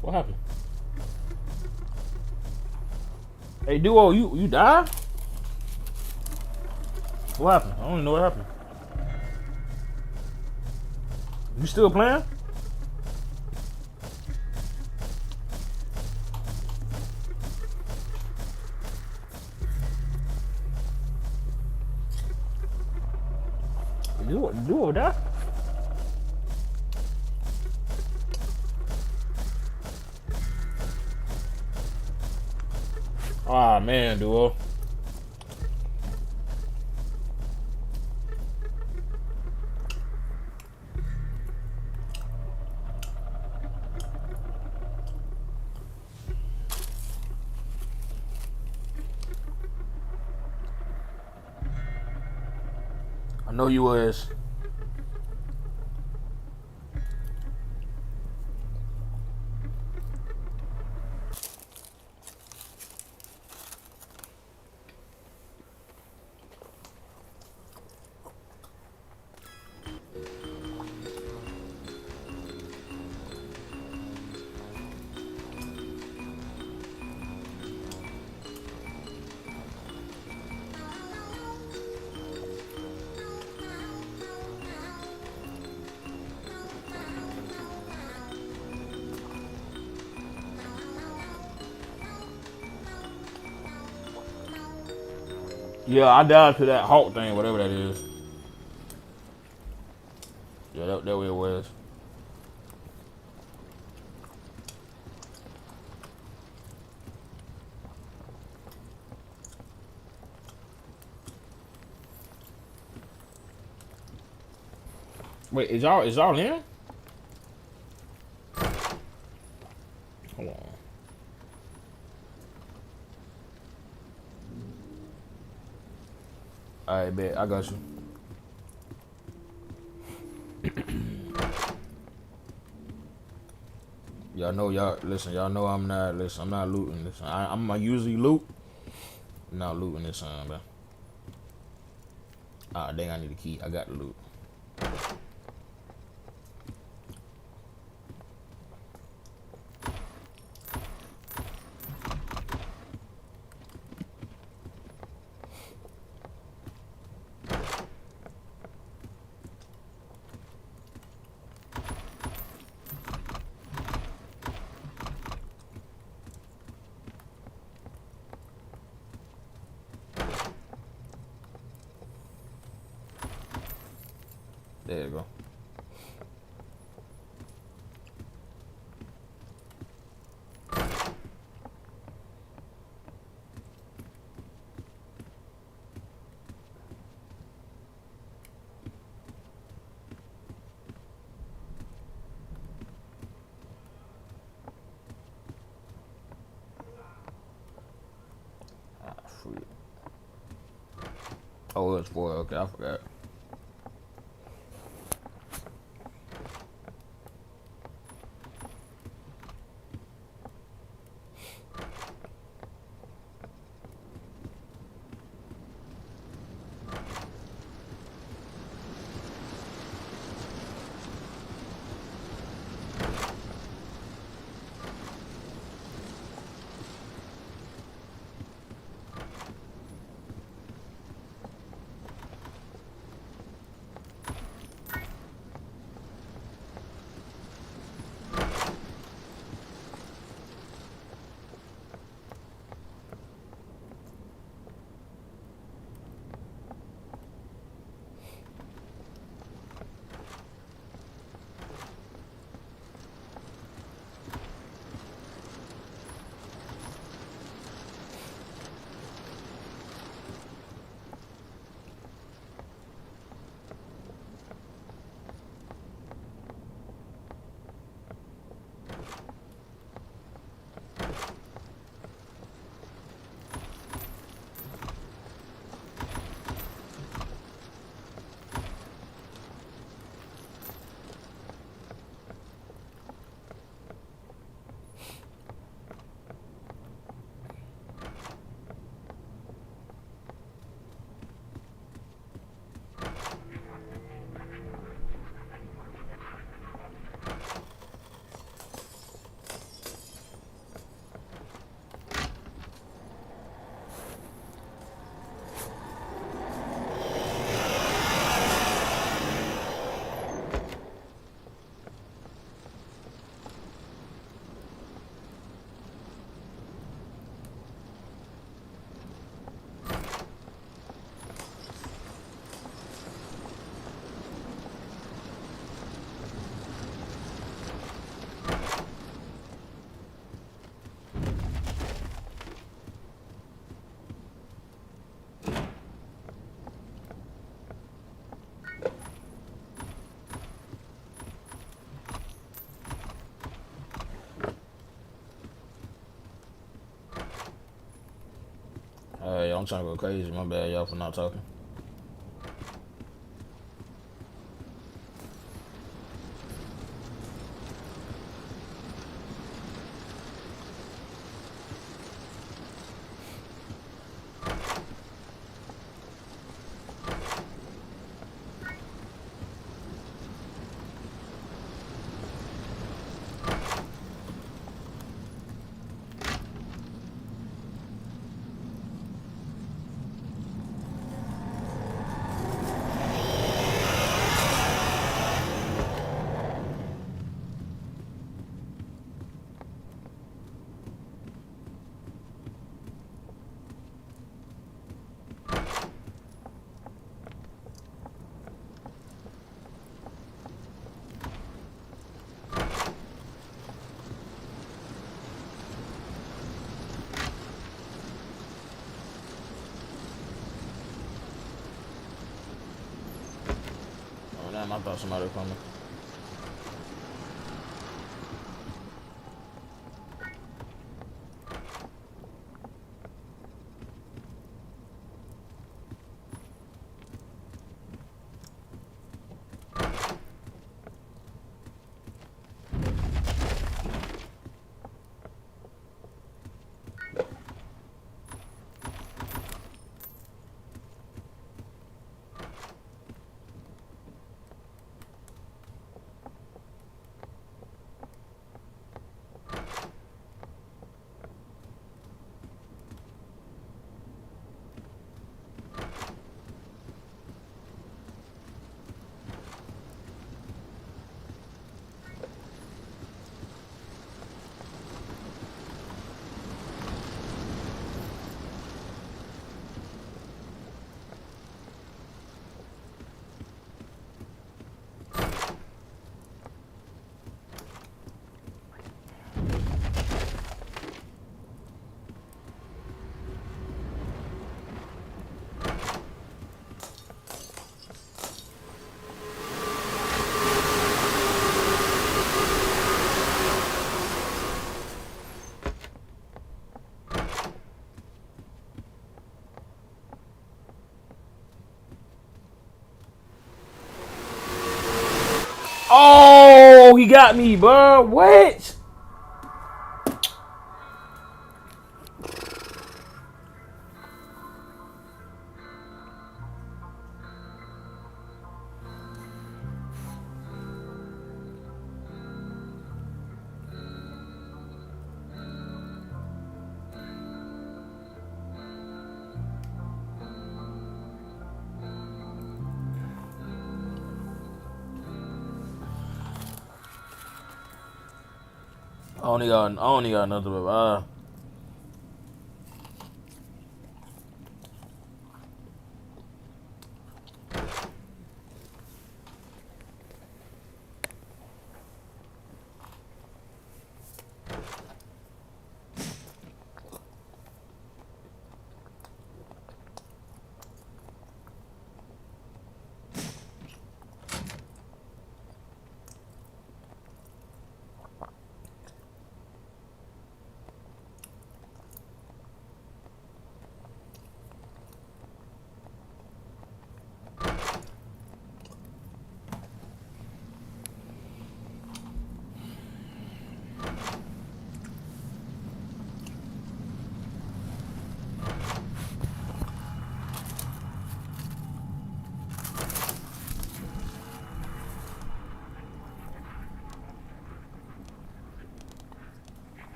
What happened? Hey, Duo, you died? What happened? I don't even know what happened. You still playing? Duo die? Ah, man, Duo. I know you was. Yeah, I died to that Hawk thing, whatever that is. Yeah, that way it was. Wait, is y'all in? Hold on. Alright, bet. I got you. Y'all know y'all know I'm not looting this. I'm usually loot. I'm not looting this time, bro. Ah, dang, I need a key. I got the loot. There you go. Ah, sweet. Oh, it's 4. Okay, I forgot. I'm trying to go crazy. My bad, y'all, for not talking. Oh, damn, I thought somebody was coming. Oh, he got me, bro. What? I only got nothing but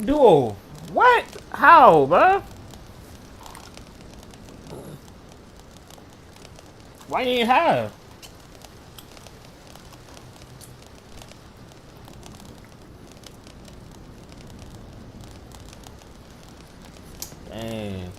Duo. What? How, bro? Why you ain't have? Dang.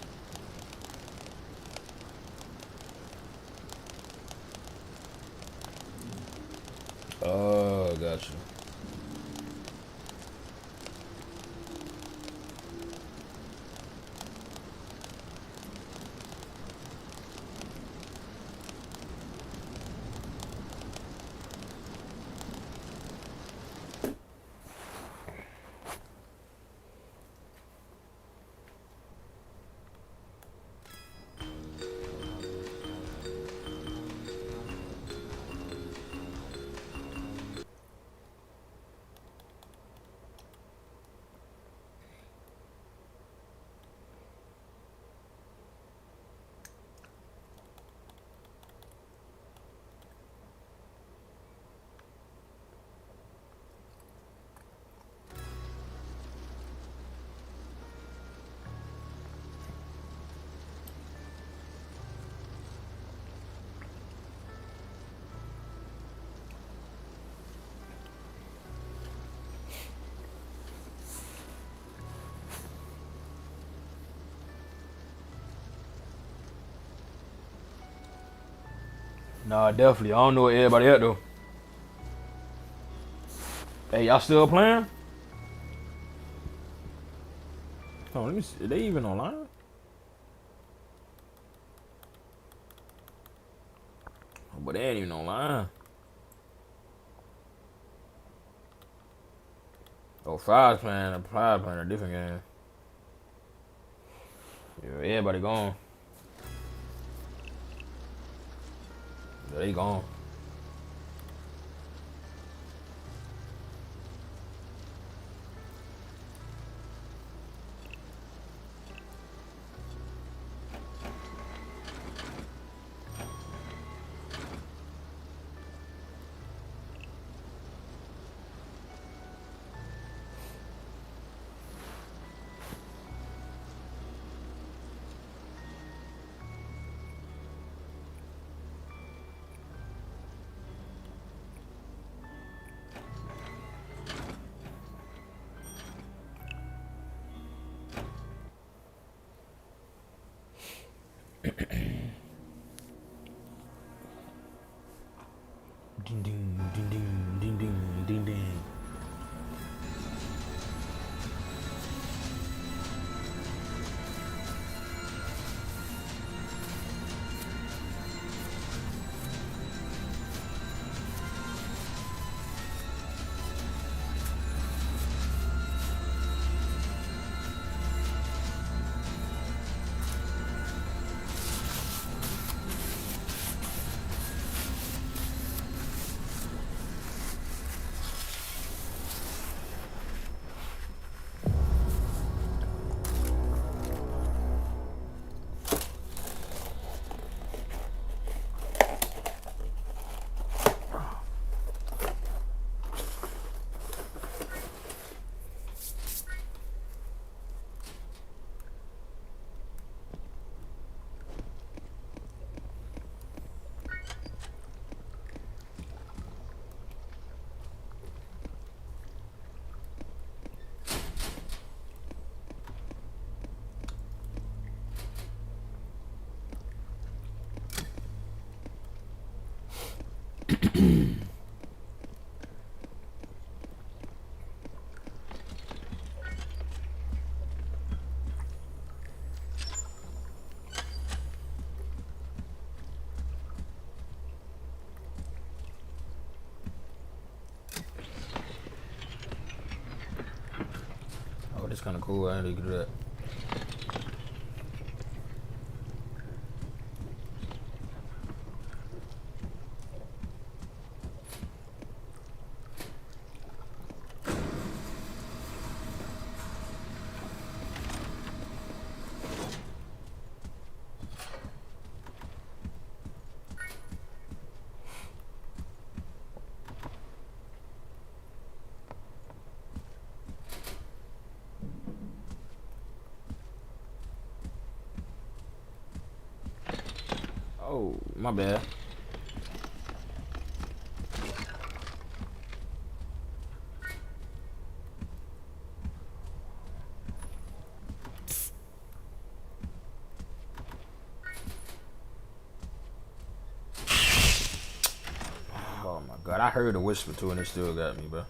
Nah, definitely. I don't know where everybody at though. Hey, y'all still playing? Oh, let me see. Are they even online? Oh, but they ain't even online. Oh, Five's playing a different game. Yeah, everybody gone. Yeah, they gone. Ding ding ding ding ding ding ding ding. Oh, this kind of cool. I didn't do that. Oh, my bad. Oh my god, I heard a whisper too and it still got me, bro.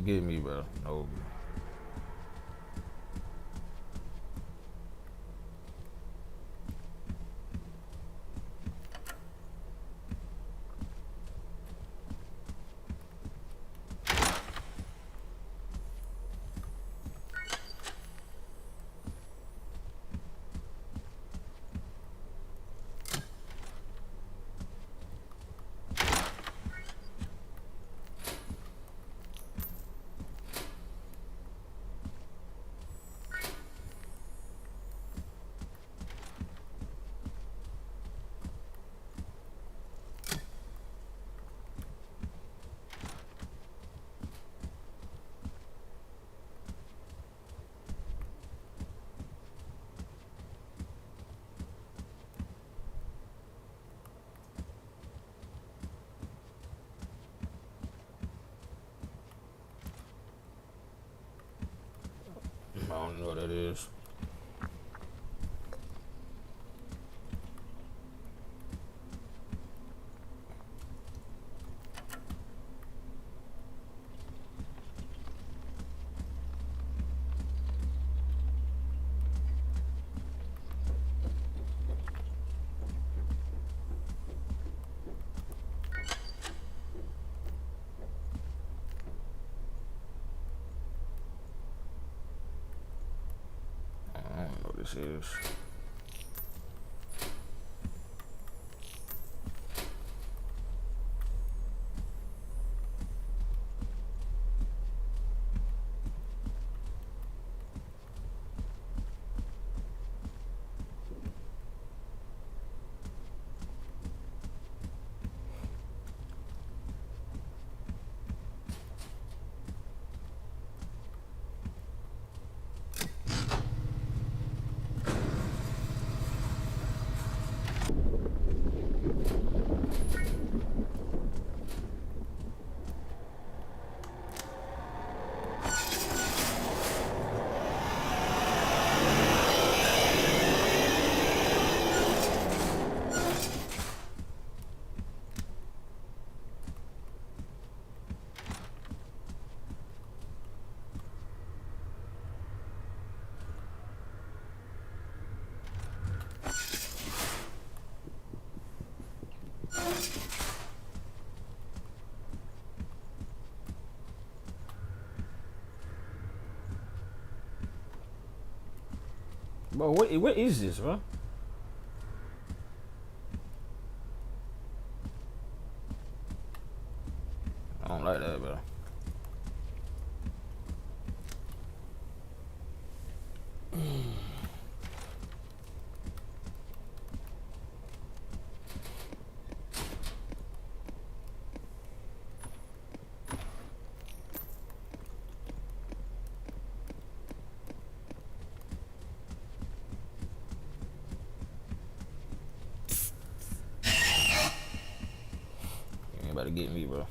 get me, bro. No. I don't know what that is. I don't know what this is. Bro, what is this, bro? I don't like that, bro. You ain't about to get me, bro.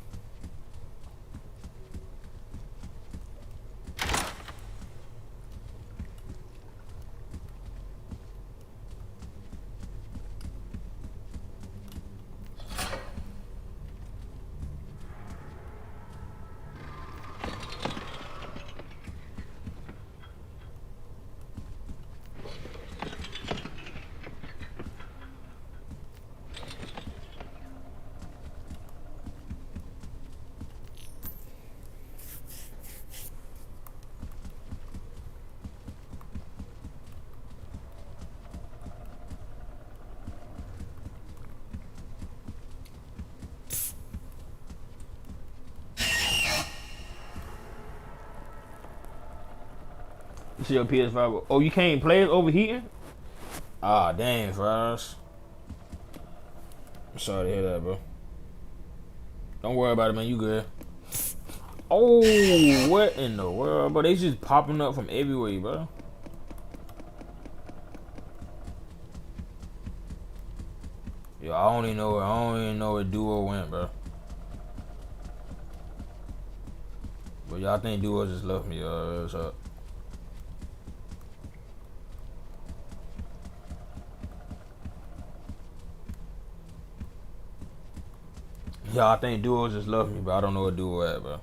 You see your PS5? Oh, you can't play it overheating? Ah, dang, fries. I'm sorry to hear that, bro. Don't worry about it, man. You good. Oh, what in the world, bro? They just popping up from everywhere, bro. Yo, I don't even know where Duo went, bro. But y'all think Duo just left me, what's up? Y'all think Duo just left me, but I don't know where Duo at, bro.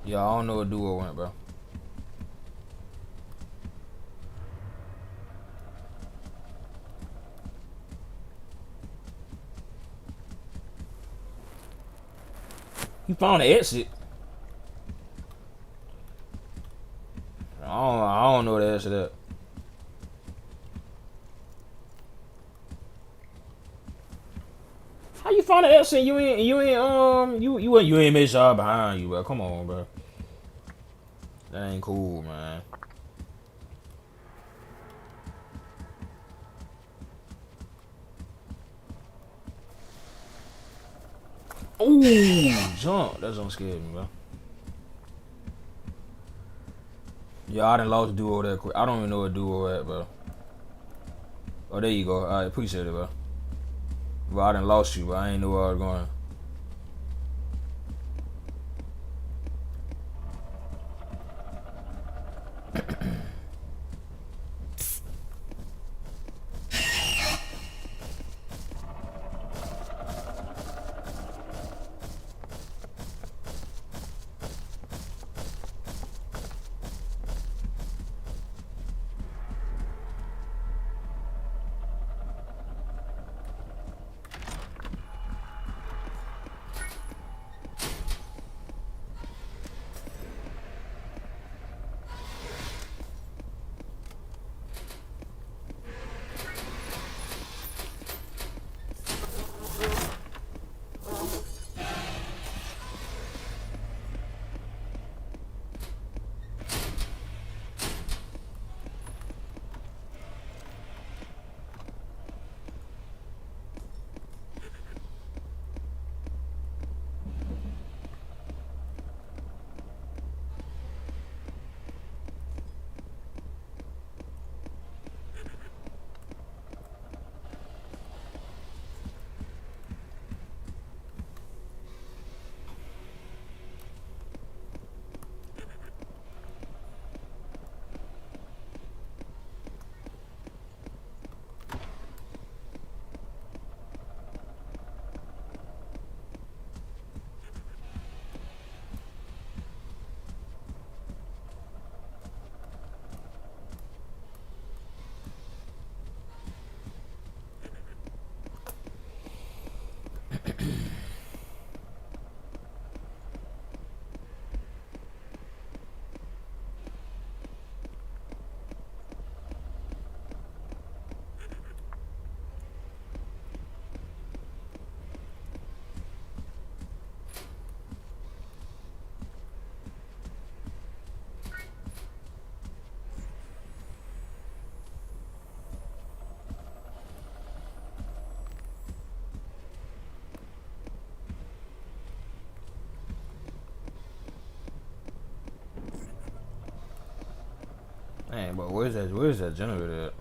Yeah, I don't know where duo went, bro. He found the exit. I don't know the exit that. How you find the exit? You ain't made sure behind you, bro. Come on, bro. That ain't cool, man. Ooh, jump. That don't scare me, bro. Yeah, I done lost duo that quick. I don't even know what duo at, bro. Oh, there you go. I appreciate it, bro. Bro, I done lost you, but I ain't know where I was going. Man, but where's that generator at?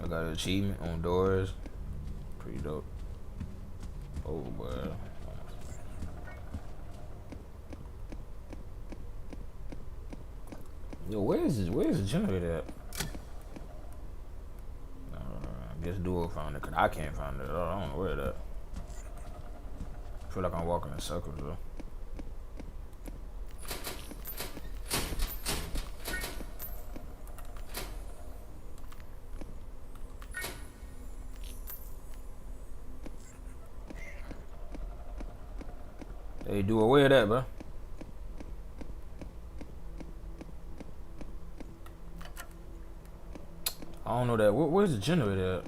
I got an achievement on doors. Pretty dope. Oh, boy. Yo, where's the generator at? I guess Duo found it, cause I can't find it. I don't know where that. I feel like I'm walking in circles, though. Hey, Duo, where that, bro? I don't know that. Where's the generator at?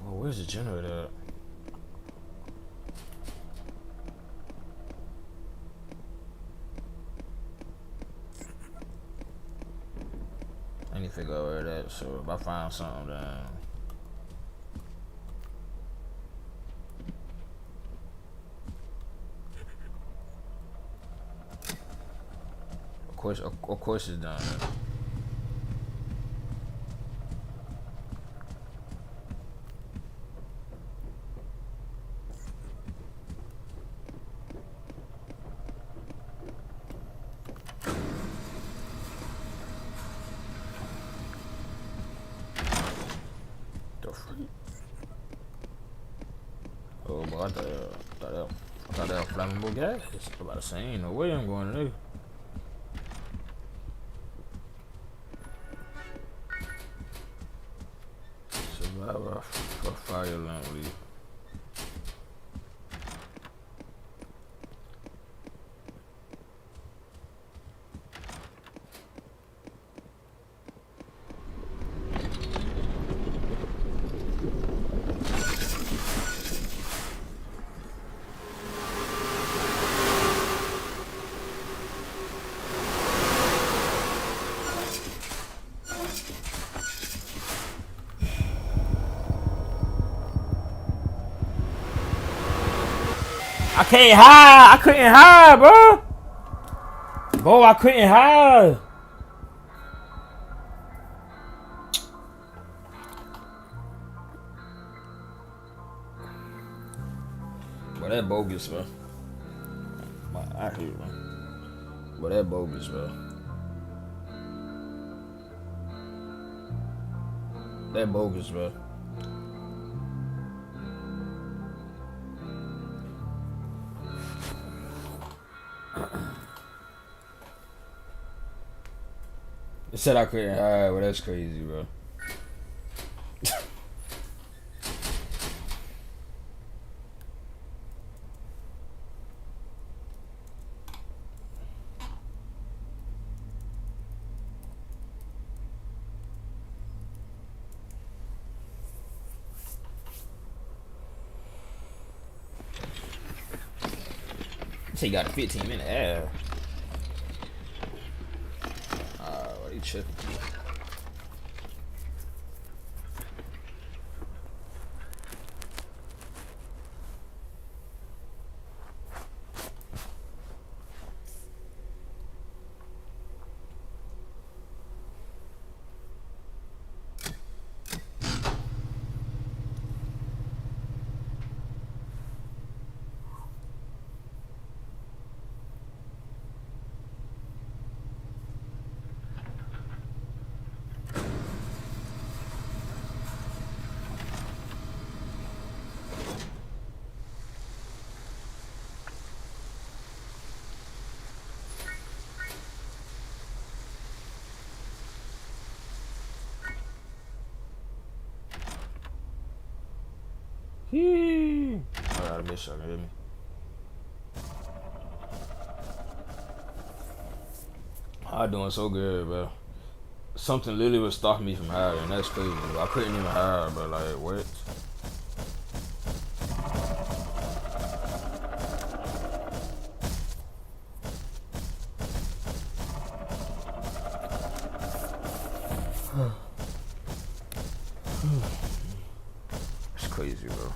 Well, where's the generator at? I need to figure out where that. So if I find something, then of course it's done. Boy, I thought that was flammable gas. I'm about to say, ain't no way I'm going to there. Survivor for fire lamp leak. I can't hide. I couldn't hide, bro. Bro, I couldn't hide. But that bogus, bro. I hate it, man. But that bogus, bro. That bogus, bro. It said I couldn't hide, but that's crazy, bro. He got a 15-minute ad. What are you tripping? I gotta make sure I can hear me. I'm doing so good, bro. Something literally was stopping me from hiding. That's crazy, bro. I couldn't even hide, bro. Like, what? It's crazy, bro.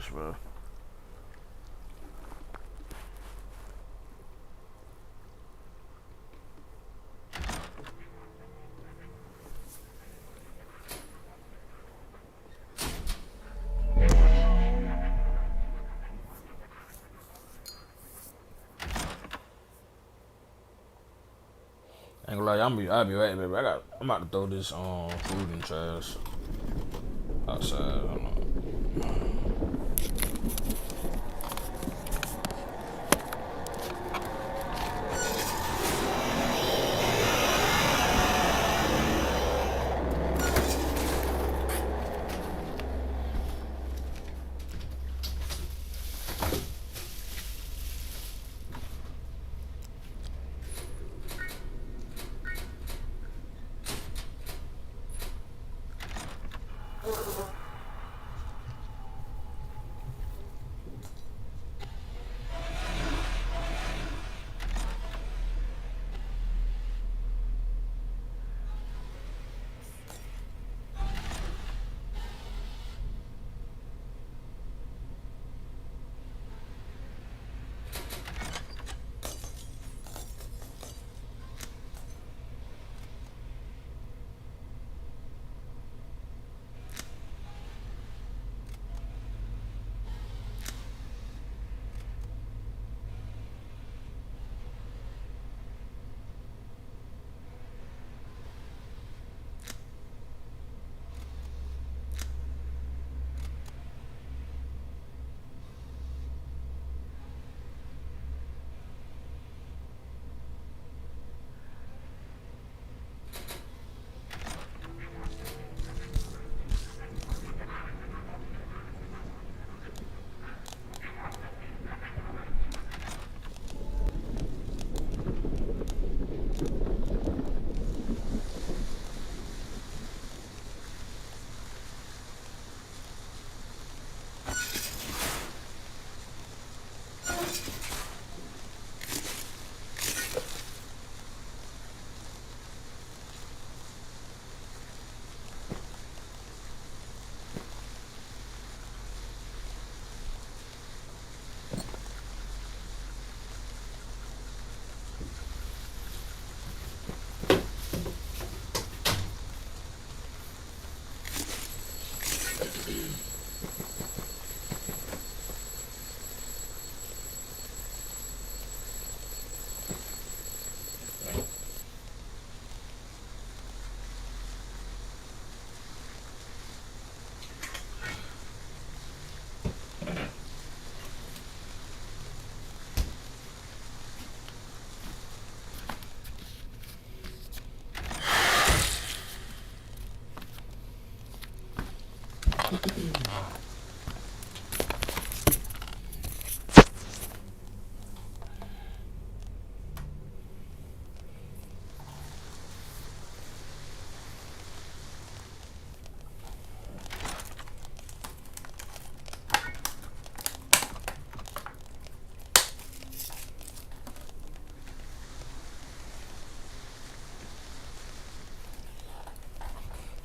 bitch, bro. Ain't gonna lie, I'll be right, baby. I'm about to throw this food in the trash outside. Hold on.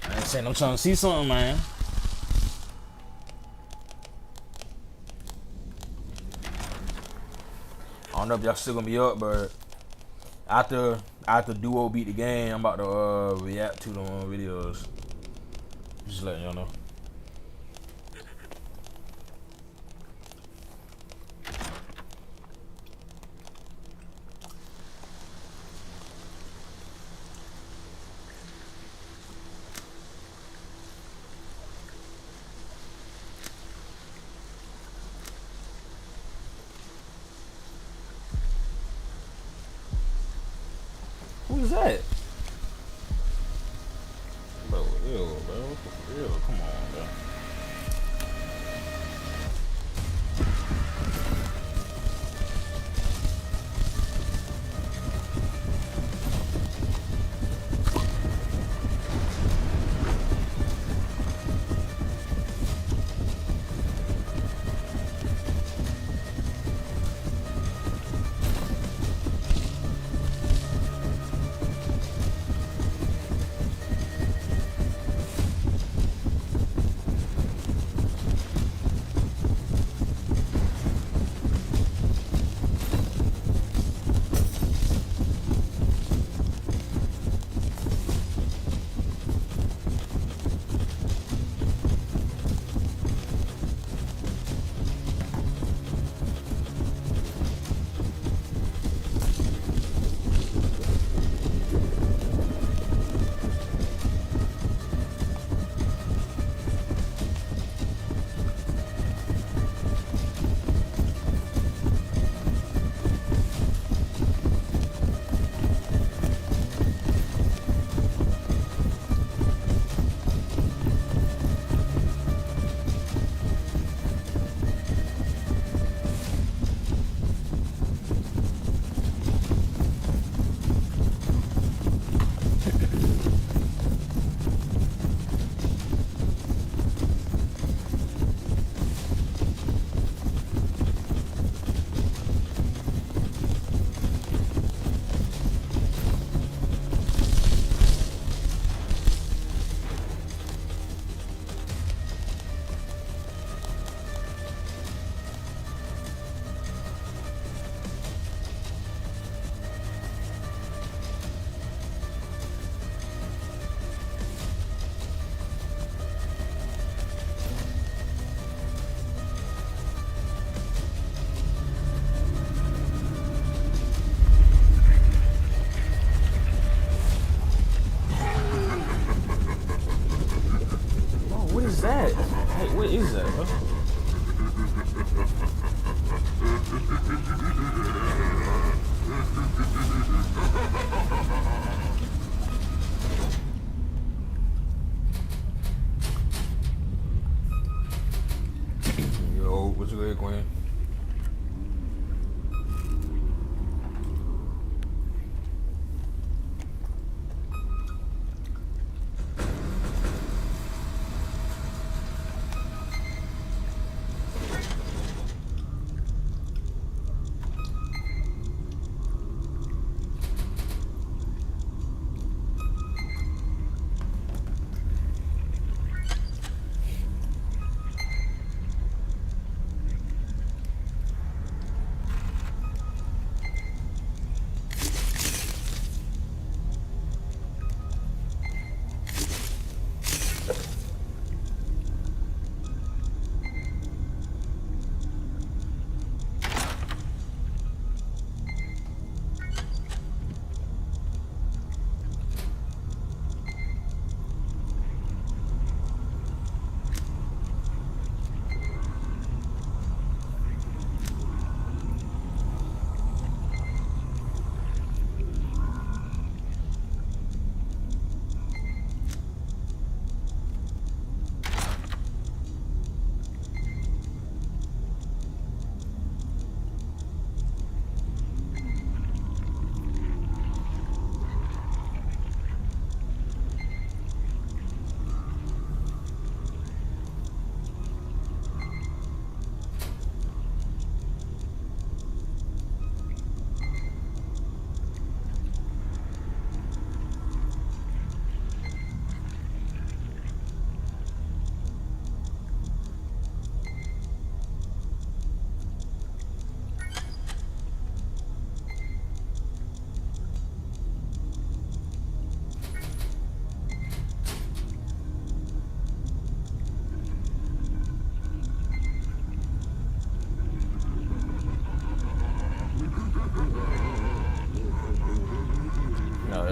I ain't saying I'm trying to see something, man. I don't know if y'all still gonna be up, but after Duo beat the game, I'm about to react to them videos. Just letting y'all know. Who's that? Bro, ew, bro. Ew, come on, bro.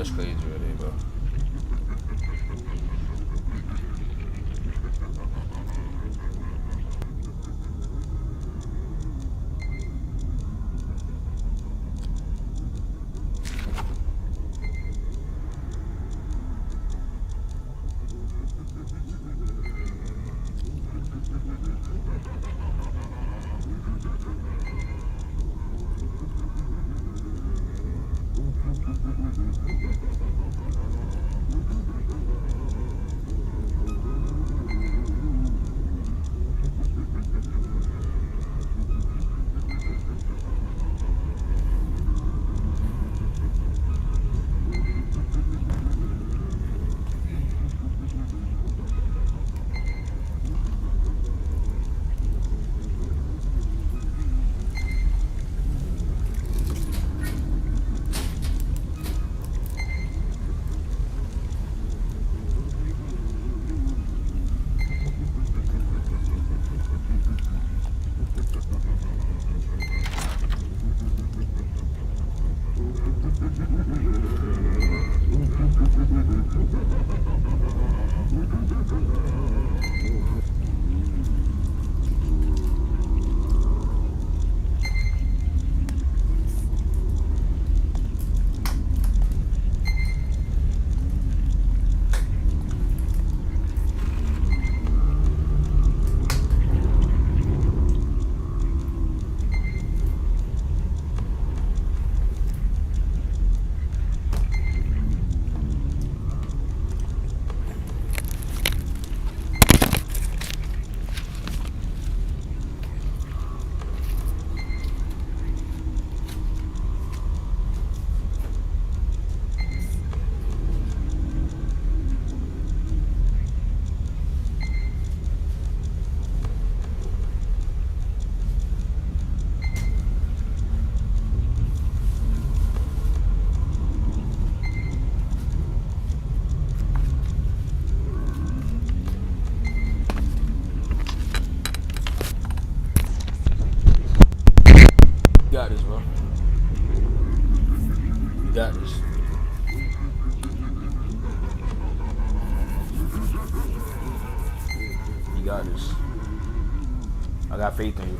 that's crazy right there, bro. You got this, bro. You got this. You got this. I got faith in you.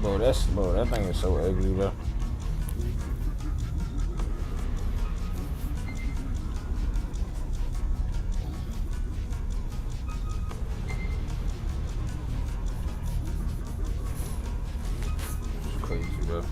Bro, that thing is so ugly, bro. It's crazy, bro.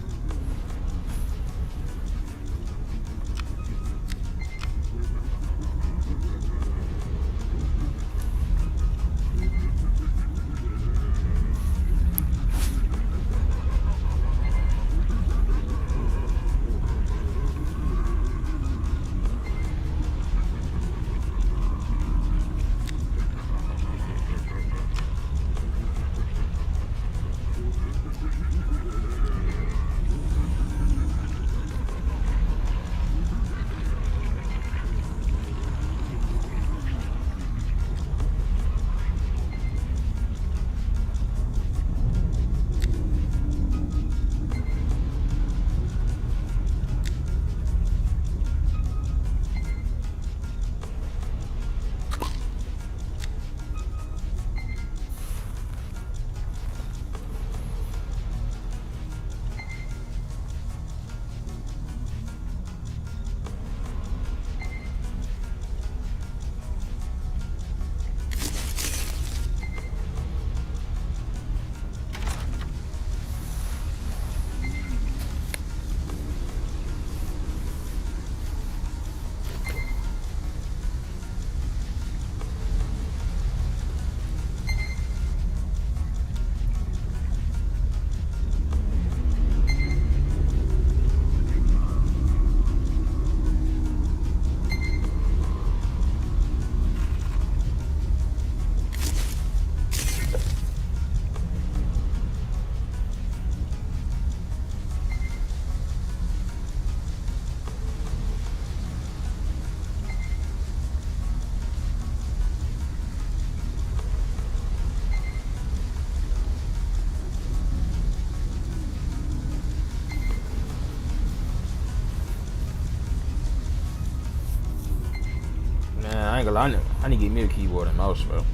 Man, I ain't gonna lie. I need to get me a keyboard and mouse, bro.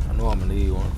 I know I'm gonna need one.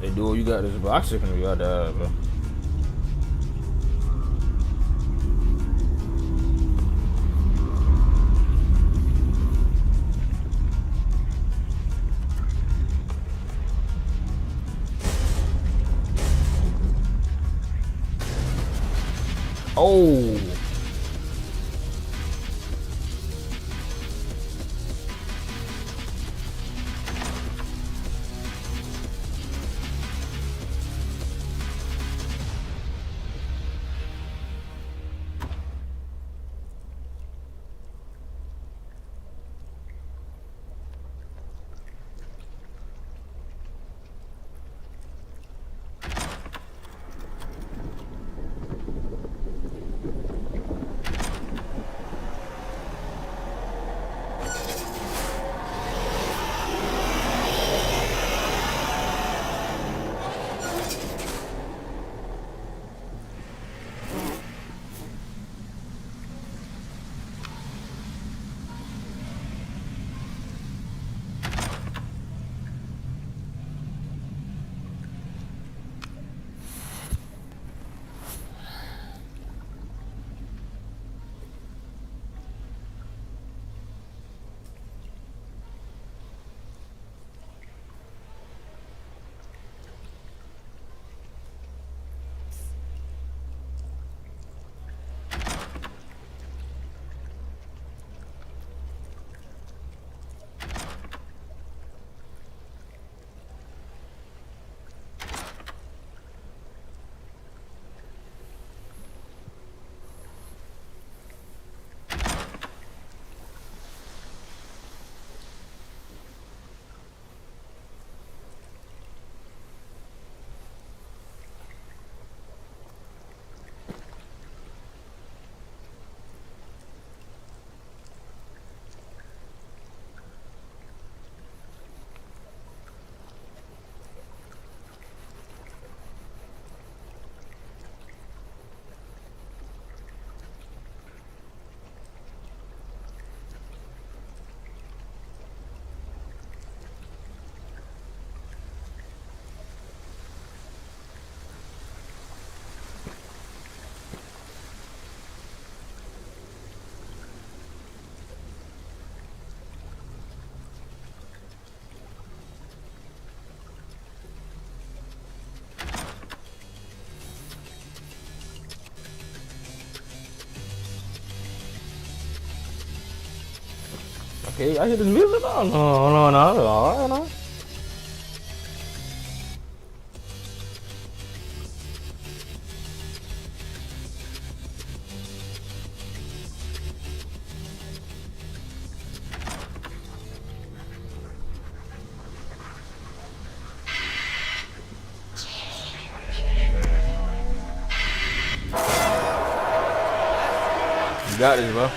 Hey, dude, you got this box chicken or you got that, bro? Oh. Okay, I hear this music. No, no, no, no. All right, no. You got this, bro.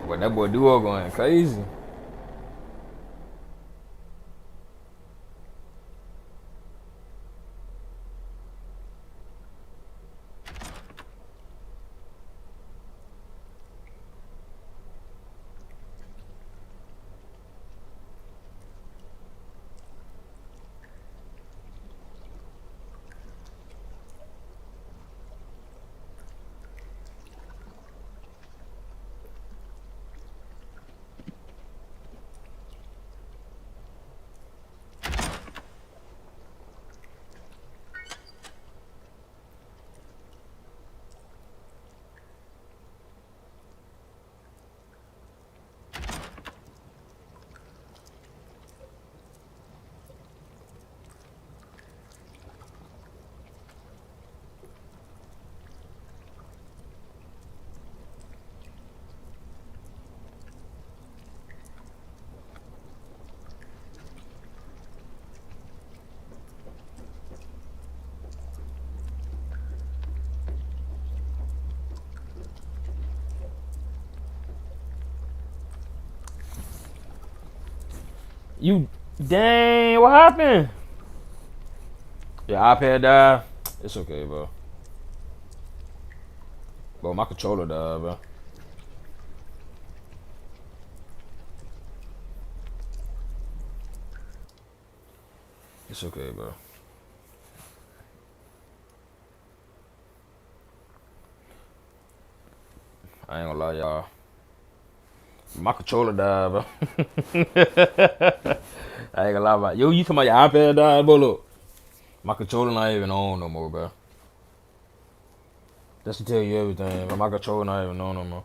But that boy Duo going crazy. You, dang, what happened? Your iPad died? It's okay, bro. Bro, my controller died, bro. It's okay, bro. I ain't gonna lie, y'all. My controller died, bro. I ain't gonna lie about it. Yo, you talking about your iPad died, bro? Look. My controller not even on no more, bro. Just to tell you everything, but my controller not even on no more.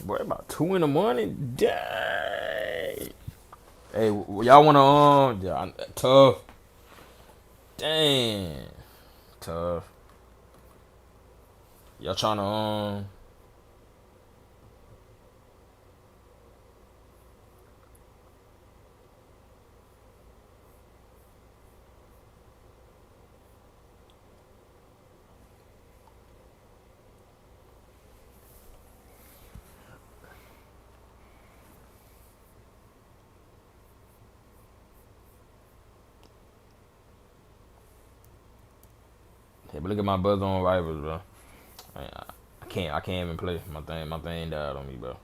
Boy, about 2 in the morning? Dang. Hey, y'all wanna, yeah, tough. Dang. Tough. Y'all tryna, hey, but look at my buzz on rivals, bro. I can't even play. My thing died on me, bro.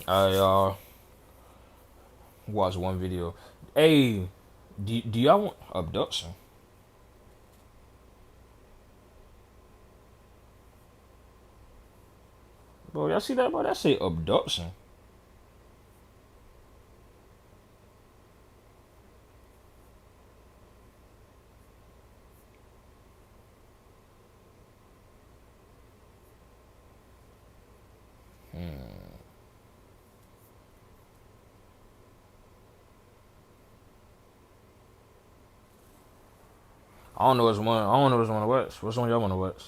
Y'all watch one video. Hey, do y'all want abduction? Bro, y'all see that, bro? That say abduction. I don't know which one. I don't know which one to watch. Which one y'all want to watch?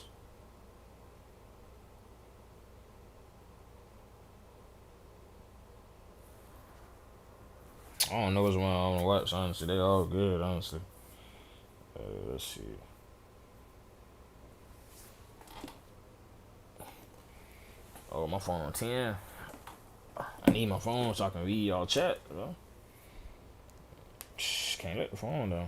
I don't know which one I want to watch. Honestly, they all good. Honestly, let's see. Oh, my phone on 10. I need my phone so I can read y'all chat, bro. Can't let the phone down.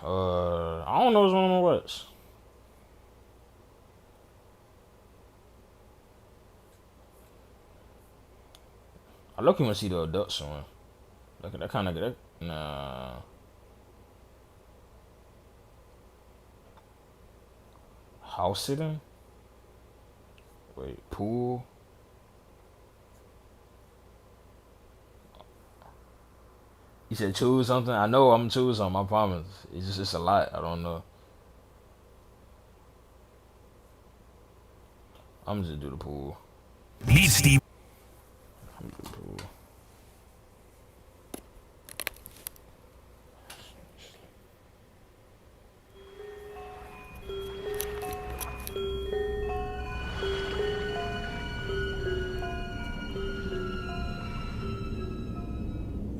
I don't know which one I'm gonna watch. I look want to see the abduction one. Look at that kind of good. Nah. House sitting? Wait, pool? You said choose something? I know I'm gonna choose something, I promise. It's a lot. I don't know. I'm just do the pool. Need Steve. I'm do the pool.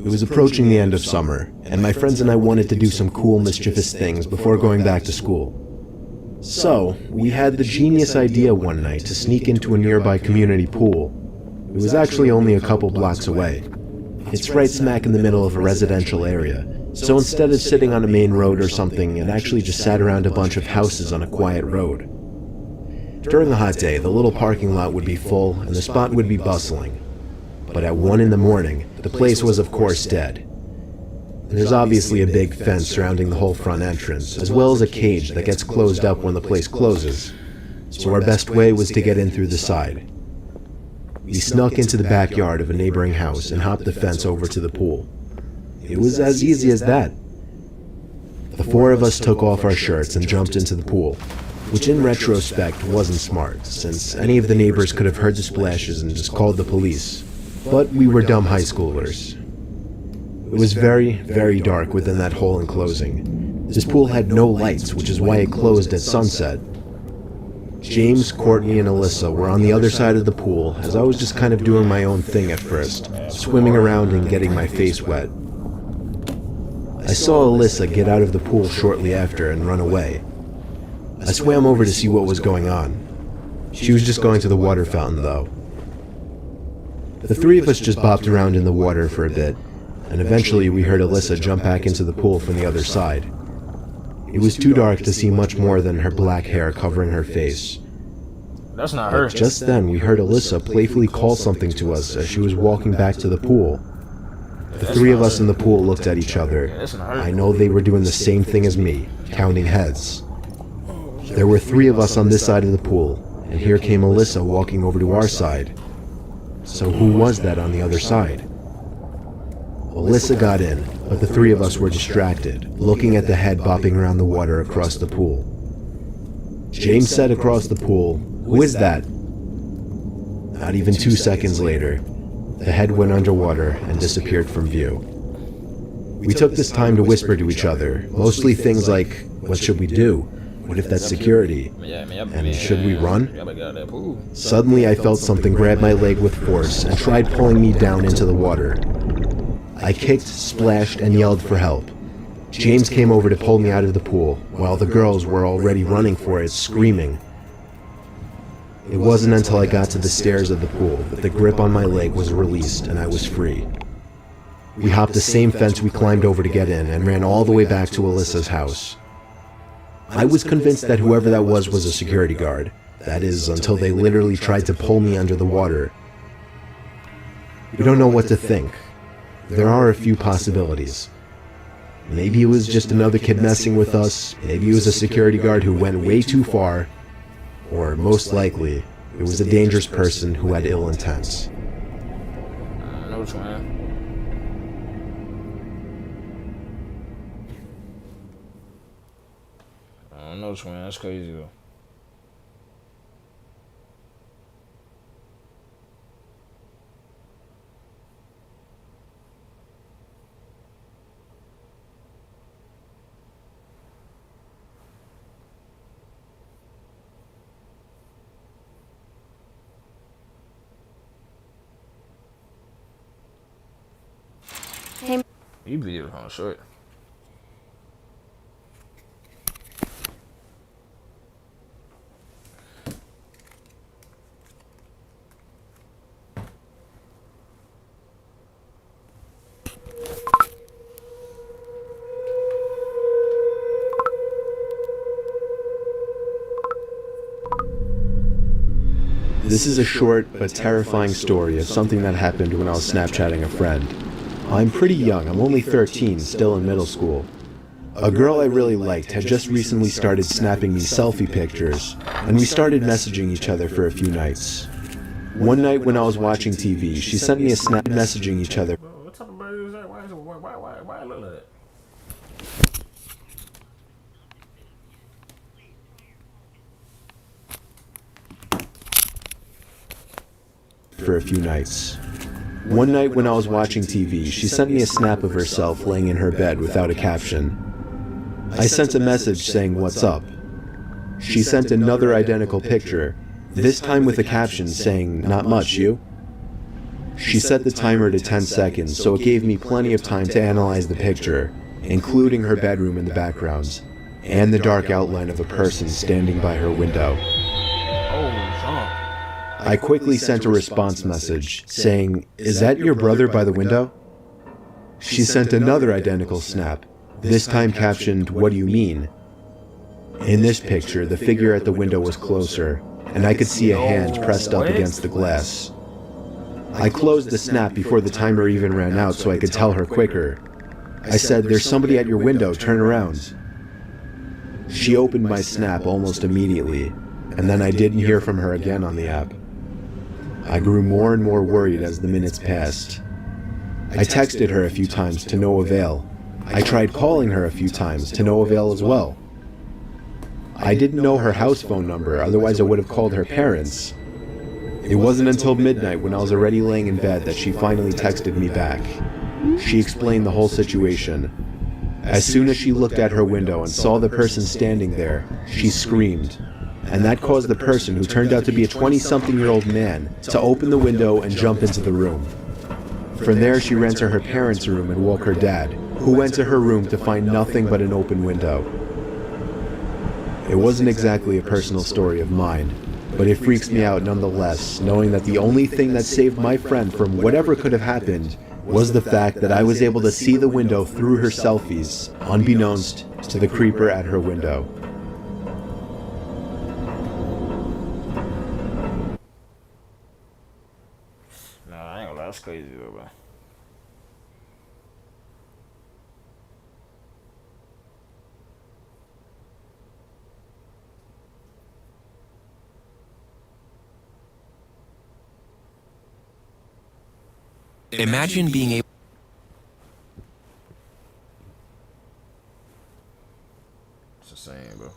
It was approaching the end of summer, and my friends and I wanted to do some cool, mischievous things before going back to school. So, we had the genius idea one night to sneak into a nearby community pool. It was actually only a couple blocks away. It's right smack in the middle of a residential area, so instead of sitting on a main road or something, it actually just sat around a bunch of houses on a quiet road. During a hot day, the little parking lot would be full and the spot would be bustling. But at 1 in the morning, the place was of course dead. There's obviously a big fence surrounding the whole front entrance, as well as a cage that gets closed up when the place closes. so our best way was to get in through the side. We snuck into the backyard of a neighboring house and hopped the fence over to the pool. It was as easy as that. The four of us took off our shirts and jumped into the pool, which in retrospect wasn't smart, since any of the neighbors could have heard the splashes and just called the police. But we were dumb high schoolers. It was very, very dark within that whole enclosing. This pool had no lights, which is why it closed at sunset. James, Courtney, and Alyssa were on the other side of the pool, as I was just kind of doing my own thing at first, swimming around and getting my face wet. I saw Alyssa get out of the pool shortly after and run away. I swam over to see what was going on. She was just going to the water fountain, though. The three of us just bopped around in the water for a bit, and eventually we heard Alyssa jump back into the pool from the other side. It was too dark to see much more than her black hair covering her face. That's not her. But just then, we heard Alyssa playfully call something to us as she was walking back to the pool. The three of us in the pool looked at each other. I know they were doing the same thing as me, counting heads. There were three of us on this side of the pool, and here came Alyssa walking over to our side. So who was that on the other side? Alyssa got in, but the three of us were distracted, looking at the head bopping around the water across the pool. James said across the pool, "Who is that?" Not even 2 seconds later, the head went underwater and disappeared from view. We took this time to whisper to each other, mostly things like, what should we do? What if that's security? And should we run? Suddenly I felt something grab my leg with force and tried pulling me down into the water. I kicked, splashed, and yelled for help. James came over to pull me out of the pool, while the girls were already running for it, screaming. It wasn't until I got to the stairs of the pool that the grip on my leg was released and I was free. We hopped the same fence we climbed over to get in and ran all the way back to Alyssa's house. I was convinced that whoever that was a security guard. That is, until they literally tried to pull me under the water. We don't know what to think. There are a few possibilities. Maybe it was just another kid messing with us, maybe it was a security guard who went way too far, or most likely, it was a dangerous person who had ill intent. I know which one. I don't know which one. That's crazy though. You videos on short. This is a short but terrifying story of something that happened when I was Snapchatting a friend. I'm pretty young, I'm only 13, still in middle school. A girl I really liked had just recently started snapping me selfie pictures, and we started messaging each other for a few nights. One night when I was watching TV, she sent me a snap messaging each other. What type of bird is that? Why it look like that? For a few nights. One night when I was watching TV, she sent me a snap of herself laying in her bed without a caption. I sent a message saying, "What's up?" She sent another identical picture, this time with a caption saying, "Not much, you?" She set the timer to 10 seconds, so it gave me plenty of time to analyze the picture, including her bedroom in the background, and the dark outline of a person standing by her window. I quickly sent a response message, saying, "Is that your brother by the window?" She sent another identical snap, this time captioned, "What do you mean?" In this picture, the figure at the window was closer, and I could see a hand pressed up against the glass. I closed the snap before the timer even ran out so I could tell her quicker. I said, "There's somebody at your window, turn around." She opened my snap almost immediately, and then I didn't hear from her again on the app. I grew more and more worried as the minutes passed. I texted her a few times to no avail. I tried calling her a few times to no avail as well. I didn't know her house phone number, otherwise I would have called her parents. It wasn't until midnight when I was already laying in bed that she finally texted me back. She explained the whole situation. As soon as she looked at her window and saw the person standing there, she screamed. And that caused the person, who turned out to be a 20-something-year-old man, to open the window and jump into the room. From there, she ran to her parents' room and woke her dad, who went to her room to find nothing but an open window. It wasn't exactly a personal story of mine, but it freaks me out nonetheless, knowing that the only thing that saved my friend from whatever could have happened was the fact that I was able to see the window through her selfies, unbeknownst to the creeper at her window. Nah, I ain't gonna lie, that's crazy though, bro. Imagine being able. It's the same, bro.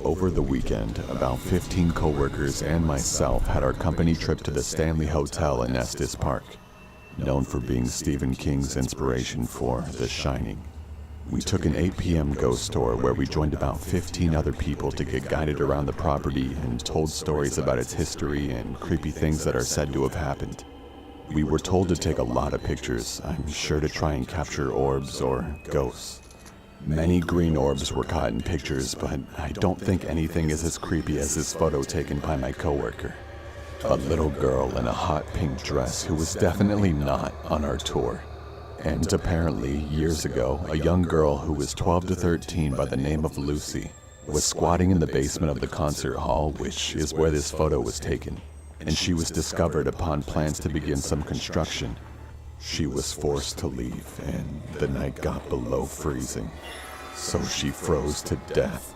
Over the weekend, about 15 coworkers and myself had our company trip to the Stanley Hotel in Estes Park, known for being Stephen King's inspiration for The Shining. We took an 8 p.m. ghost tour where we joined about 15 other people to get guided around the property and told stories about its history and creepy things that are said to have happened. We were told to take a lot of pictures, I'm sure to try and capture orbs or ghosts. Many green orbs were caught in pictures, but I don't think anything is as creepy as this photo taken by my coworker. A little girl in a hot pink dress who was definitely not on our tour. And apparently, years ago, a young girl who was 12 to 13 by the name of Lucy was squatting in the basement of the concert hall, which is where this photo was taken, and she was discovered upon plans to begin some construction. She was forced to leave, and the night got below freezing, so she froze to death.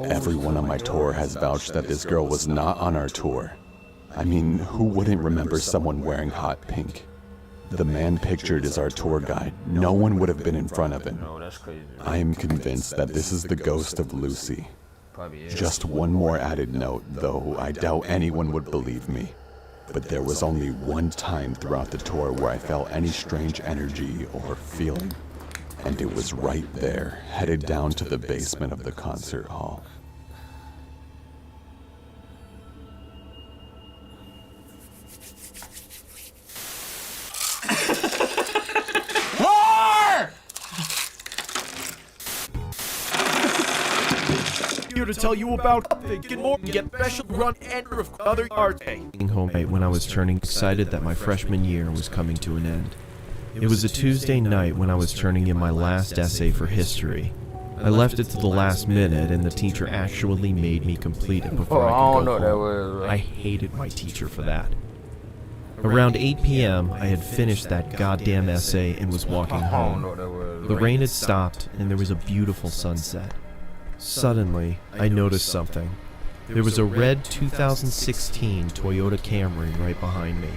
Everyone on my tour has vouched that this girl was not on our tour. I mean, who wouldn't remember someone wearing hot pink? The man pictured is our tour guide. No one would have been in front of him. No, that's crazy. I am convinced that this is the ghost of Lucy. Just one more added note, though I doubt anyone would believe me. But there was only one time throughout the tour where I felt any strange energy or feeling. And it was right there, headed down to the basement of the concert hall. Here to tell you about thinking more, get special run and of other art day. Home when I was turning excited that my freshman year was coming to an end. It was a Tuesday night when I was turning in my last essay for history. I left it to the last minute and the teacher actually made me complete it before I could go home. I hated my teacher for that. Around 8 p.m., I had finished that goddamn essay and was walking home. The rain had stopped and there was a beautiful sunset. Suddenly, I noticed something. There was a red 2016 Toyota Camry right behind me.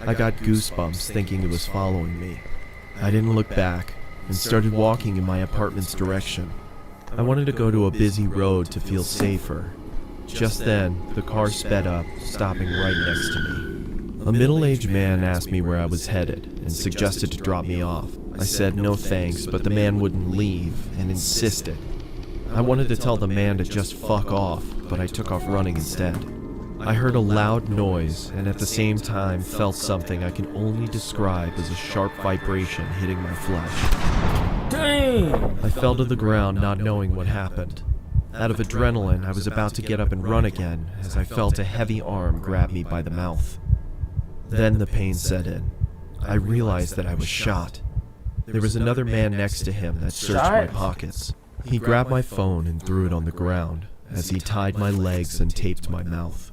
I got goosebumps thinking it was following me. I didn't look back and started walking in my apartment's direction. I wanted to go to a busy road to feel safer. Just then, the car sped up, stopping right next to me. A middle-aged man asked me where I was headed and suggested to drop me off. I said no thanks, but the man wouldn't leave and insisted. I wanted to tell the man to just fuck off, but I took off running instead. I heard a loud noise and at the same time felt something I can only describe as a sharp vibration hitting my flesh. Damn! I fell to the ground not knowing what happened. Out of adrenaline, I was about to get up and run again as I felt a heavy arm grab me by the mouth. Then the pain set in. I realized that I was shot. There was another man next to him that searched my pockets. He grabbed my phone and threw it on the ground as he tied my legs and taped my mouth.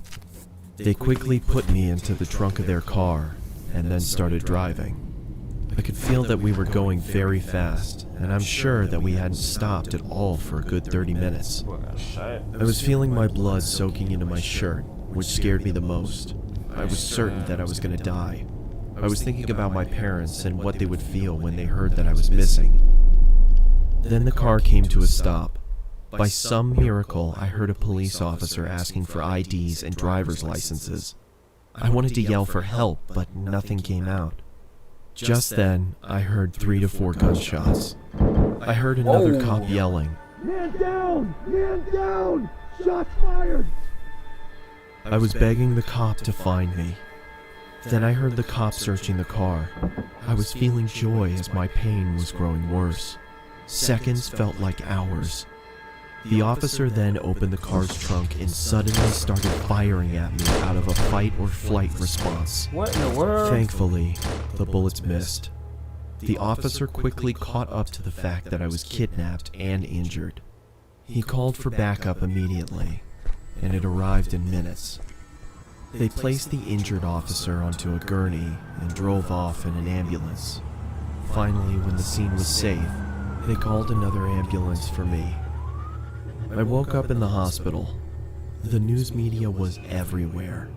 They quickly put me into the trunk of their car and then started driving. I could feel that we were going very fast, and I'm sure that we hadn't stopped at all for a good 30 minutes. I was feeling my blood soaking into my shirt, which scared me the most. I was certain that I was going to die. I was thinking about my parents and what they would feel when they heard that I was missing. Then the car came to a stop. By some miracle, I heard a police officer asking for IDs and driver's licenses. I wanted to yell for help, but nothing came out. Just then, I heard 3 to 4 gunshots. I heard another cop yelling, Man down! Man down! Shots fired! I was begging the cop to find me. Then I heard the cop searching the car. I was feeling joy as my pain was growing worse. Seconds felt like hours. The officer then opened the car's trunk and suddenly started firing at me out of a fight or flight response. What in the world? Thankfully, the bullets missed. The officer quickly caught up to the fact that I was kidnapped and injured. He called for backup immediately, and it arrived in minutes. They placed the injured officer onto a gurney and drove off in an ambulance. Finally, when the scene was safe, they called another ambulance for me. I woke up in the hospital. The news media was everywhere.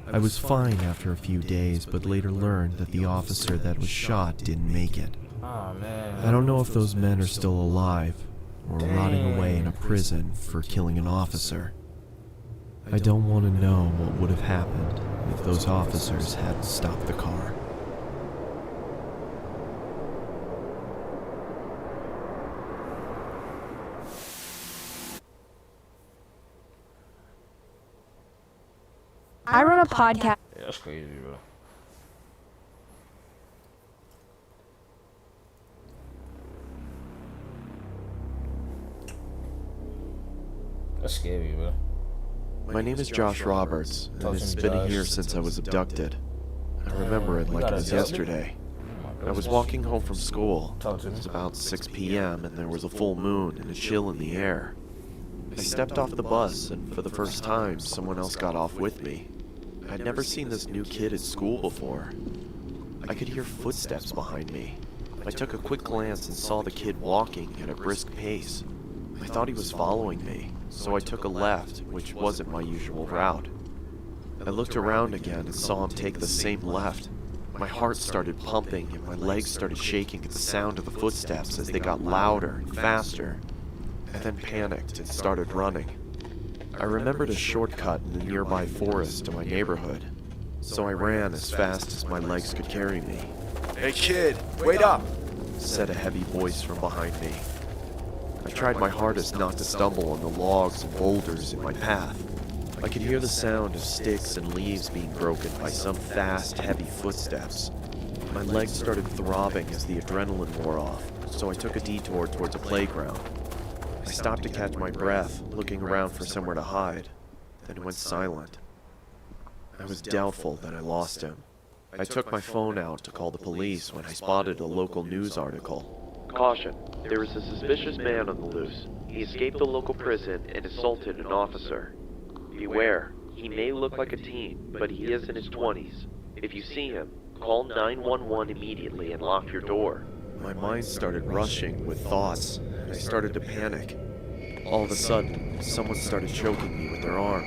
I was fine after a few days, but later learned that the officer that was shot didn't make it. Oh, man. I don't know if those men are still alive, or rotting away in a prison for killing an officer. I don't want to know what would have happened if those officers hadn't stopped the car. I run a podcast. Yeah, that's crazy, bro. That's scary, bro. My name is Josh Roberts, and it's been a year since I was abducted. I remember it like it was yesterday. I was walking home from school. It was about 6 p.m. and there was a full moon and a chill in the air. I stepped off the bus, and for the first time, someone else got off with me. I'd never seen this new kid at school before. I could hear footsteps behind me. I took a quick glance and saw the kid walking at a brisk pace. I thought he was following me, so I took a left, which wasn't my usual route. I looked around again and saw him take the same left. My heart started pumping and my legs started shaking at the sound of the footsteps as they got louder and faster. I then panicked and started running. I remembered a shortcut in the nearby forest to my neighborhood, so I ran as fast as my legs could carry me. Hey kid, wait up! Said a heavy voice from behind me. I tried my hardest not to stumble on the logs and boulders in my path. I could hear the sound of sticks and leaves being broken by some fast, heavy footsteps. My legs started throbbing as the adrenaline wore off, so I took a detour towards a playground. I stopped to catch my breath, looking around for somewhere to hide, then went silent. I was doubtful that I lost him. I took my phone out to call the police when I spotted a local news article. Caution, there is a suspicious man on the loose. He escaped the local prison and assaulted an officer. Beware, he may look like a teen, but he is in his 20s. If you see him, call 911 immediately and lock your door. My mind started rushing with thoughts, and I started to panic. All of a sudden, someone started choking me with their arm.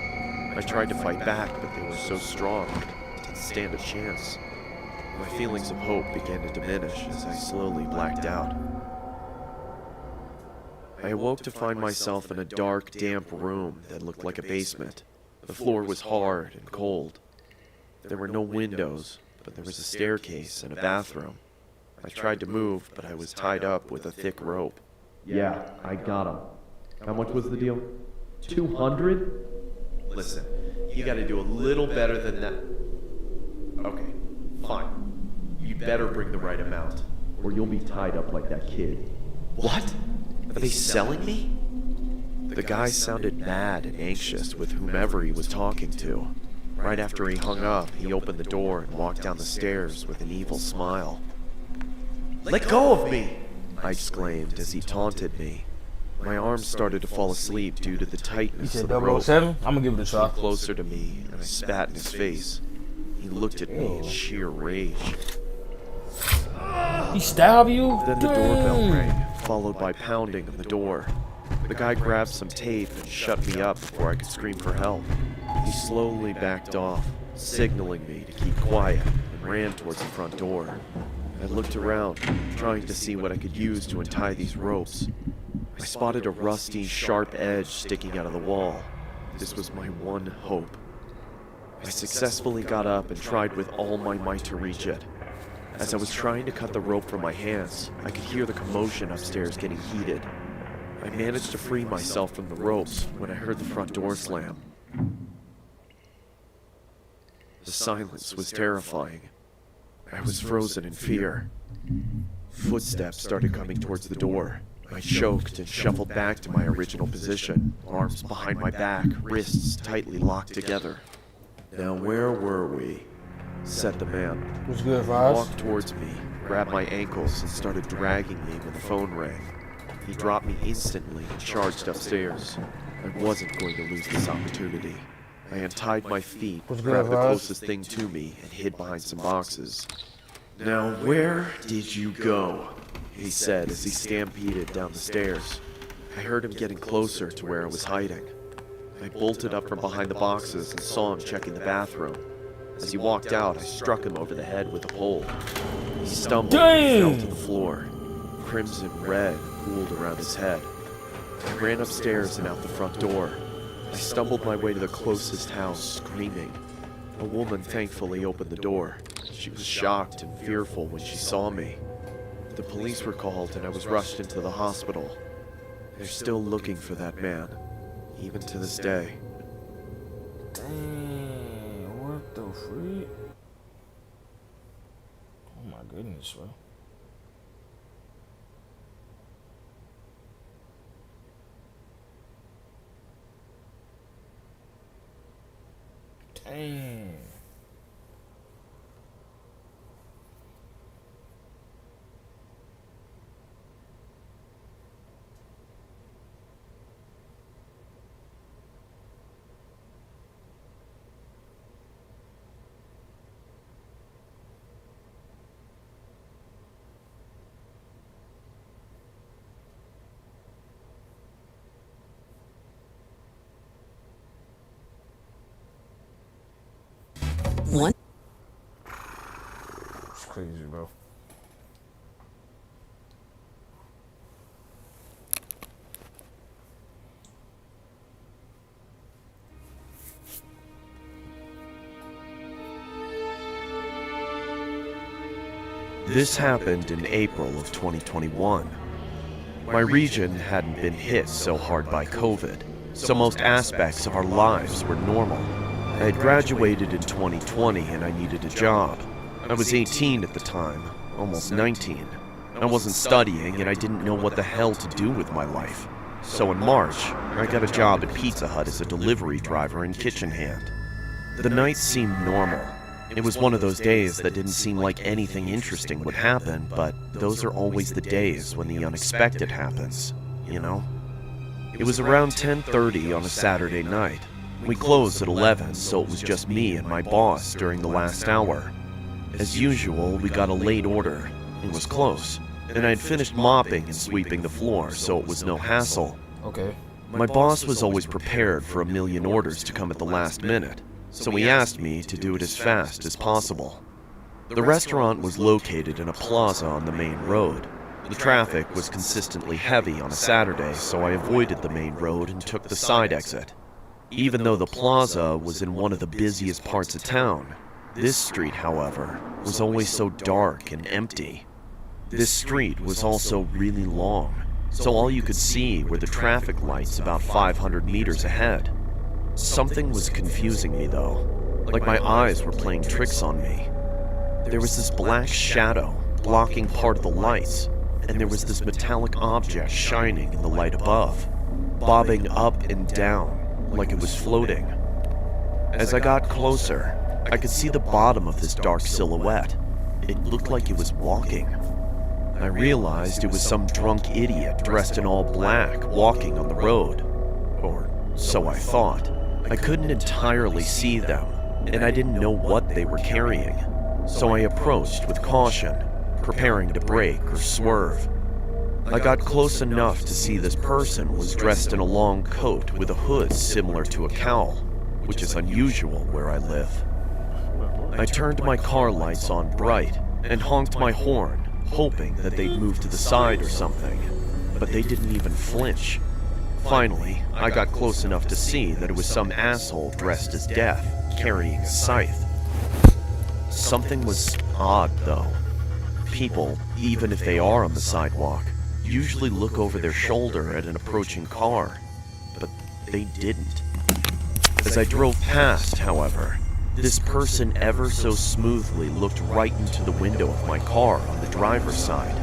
I tried to fight back, but they were so strong, I didn't stand a chance. My feelings of hope began to diminish as I slowly blacked out. I awoke to find myself in a dark, damp room that looked like a basement. The floor was hard and cold. There were no windows, but there was a staircase and a bathroom. I tried to move, but I was tied up with a thick rope. Yeah, I got him. How much was the deal? 200? Listen, you gotta do a little better than that. Okay, fine. You better bring the right amount, or you'll be tied up like that kid. What? Are they selling me? The guy sounded mad and anxious with whomever he was talking to. Right after he hung up, he opened the door and walked down the stairs with an evil smile. "Let go of me!" I exclaimed as he taunted me. My arms started to fall asleep due to the tightness of the rope. 007? I'm gonna give it a He shot. came closer to me and I spat in his face. He looked at me in sheer rage. He stabbed you? Then the doorbell Dang. rang, followed by pounding on the door. The guy grabbed some tape and shut me up before I could scream for help. He slowly backed off, signaling me to keep quiet, and ran towards the front door. I looked around, trying to see what I could use to untie these ropes. I spotted a rusty, sharp edge sticking out of the wall. This was my one hope. I successfully got up and tried with all my might to reach it. As I was trying to cut the rope from my hands, I could hear the commotion upstairs getting heated. I managed to free myself from the ropes when I heard the front door slam. The silence was terrifying. I was frozen in fear. Footsteps started coming towards the door. I choked and shuffled back to my original position, arms behind my back, wrists tightly locked together. Now where were we? Said the man. What's good, He Vaz? walked towards me, grabbed my ankles, and started dragging me when the phone rang. He dropped me instantly and charged upstairs. I wasn't going to lose this opportunity. I untied my feet, What's good, grabbed the Vaz? closest thing to me, and hid behind some boxes. Now where did you go? He said as he stampeded down the stairs. I heard him getting closer to where I was hiding. I bolted up from behind the boxes and saw him checking the bathroom. As he walked out, I struck him over the head with a pole. He stumbled and fell to the floor. Crimson red pooled around his head. I ran upstairs and out the front door. I stumbled my way to the closest house, screaming. A woman thankfully opened the door. She was shocked and fearful when she saw me. The police were called and I was rushed into the hospital. They're still looking for that man, even to this day. Dang, what the freak? Oh my goodness, bro. Dang. One. It's crazy, bro. This happened in April of 2021. My region hadn't been hit so hard by COVID, so most aspects of our lives were normal. I had graduated in 2020 and I needed a job. I was 18 at the time, almost 19. I wasn't studying and I didn't know what the hell to do with my life. So in March, I got a job at Pizza Hut as a delivery driver and kitchen hand. The night seemed normal. It was one of those days that didn't seem like anything interesting would happen, but those are always the days when the unexpected happens, you know? It was around 10:30 on a Saturday night. We closed at 11, so it was just me and my boss during the last hour. As usual, we got a late order. It was close, and I had finished mopping and sweeping the floor, so it was no hassle. Okay. My boss was always prepared for a million orders to come at the last minute, so he asked me to do it as fast as possible. The restaurant was located in a plaza on the main road. The traffic was consistently heavy on a Saturday, so I avoided the main road and took the side exit. Even though the plaza was in one of the busiest parts of town, this street, however, was always so dark and empty. This street was also really long, so all you could see were the traffic lights about 500 meters ahead. Something was confusing me though, like my eyes were playing tricks on me. There was this black shadow blocking part of the lights, and there was this metallic object shining in the light above, bobbing up and down like it was floating. As I got closer, I could see the bottom of this dark silhouette. It looked like it was walking. I realized it was some drunk idiot dressed in all black walking on the road. Or so I thought. I couldn't entirely see them, and I didn't know what they were carrying. So I approached with caution, preparing to brake or swerve. I got close enough to see this person was dressed in a long coat with a hood similar to a cowl, which is unusual where I live. I turned my car lights on bright and honked my horn, hoping that they'd move to the side or something, but they didn't even flinch. Finally, I got close enough to see that it was some asshole dressed as Death, carrying a scythe. Something was odd, though. People, even if they are on the sidewalk, usually look over their shoulder at an approaching car, but they didn't. As I drove past, however, this person ever so smoothly looked right into the window of my car on the driver's side.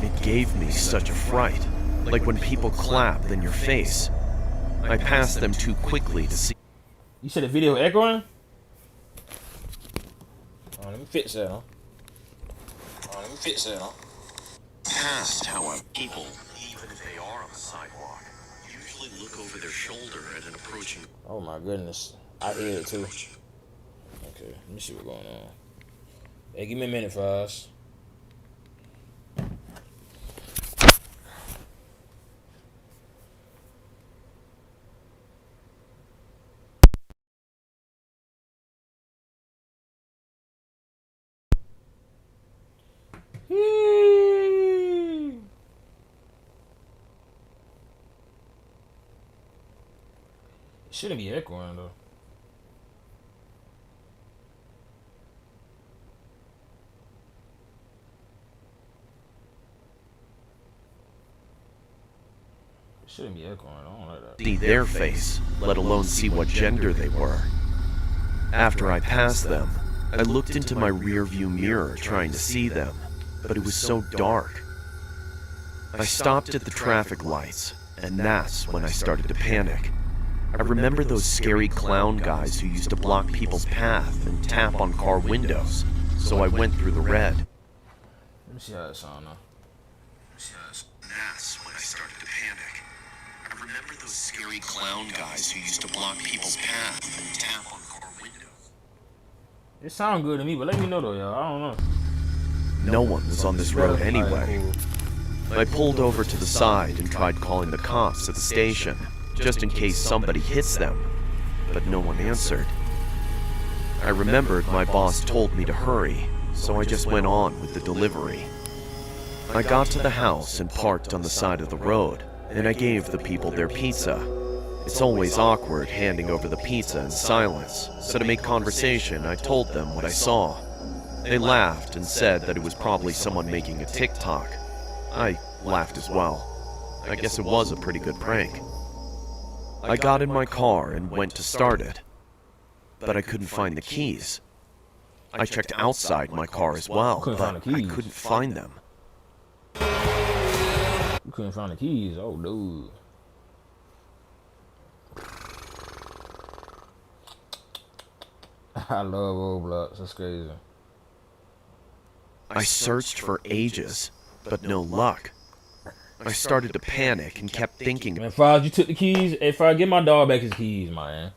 It gave me such a fright, like when people clap in your face. I passed them too quickly to see. You said the video echoing? Oh, let me fix that, huh? Past, however, people, even if they are on the sidewalk, usually look over their shoulder at an approaching. Oh my goodness. I hear it too. Okay, let me see what's going on. Hey, give me a minute, Foz. Shouldn't be echoing though. Shouldn't be echoing. I don't like that. See their face, let alone see what gender they were. After I passed them, I looked into my rearview mirror trying to see them, but it was so dark. I stopped at the traffic lights, and that's when I started to panic. I remember those scary clown guys who used to block people's path and tap on car windows, so I went through the red. Let me see how it sounds now. That's when I started to panic. I remember those scary clown guys who used to block people's path and tap on car windows. It sounds good to me, but let me know though, y'all. I don't know. No one was on this road anyway. I pulled over to the side and tried calling the cops at the station, just in case somebody hits them, but no one answered. I remembered my boss told me to hurry, so I just went on with the delivery. I got to the house and parked on the side of the road, and I gave the people their pizza. It's always awkward handing over the pizza in silence, so to make conversation, I told them what I saw. They laughed and said that it was probably someone making a TikTok. I laughed as well. I guess it was a pretty good prank. I got in my car and went to start it, but I couldn't find the keys. I checked outside my car as well, but I couldn't find them. You couldn't find the keys? Oh, dude. I love Roblox. That's crazy. I searched for ages, but no luck. I started to panic and kept thinking. Man, Foz, you took the keys? Hey, Foz, give my dog back his keys, man.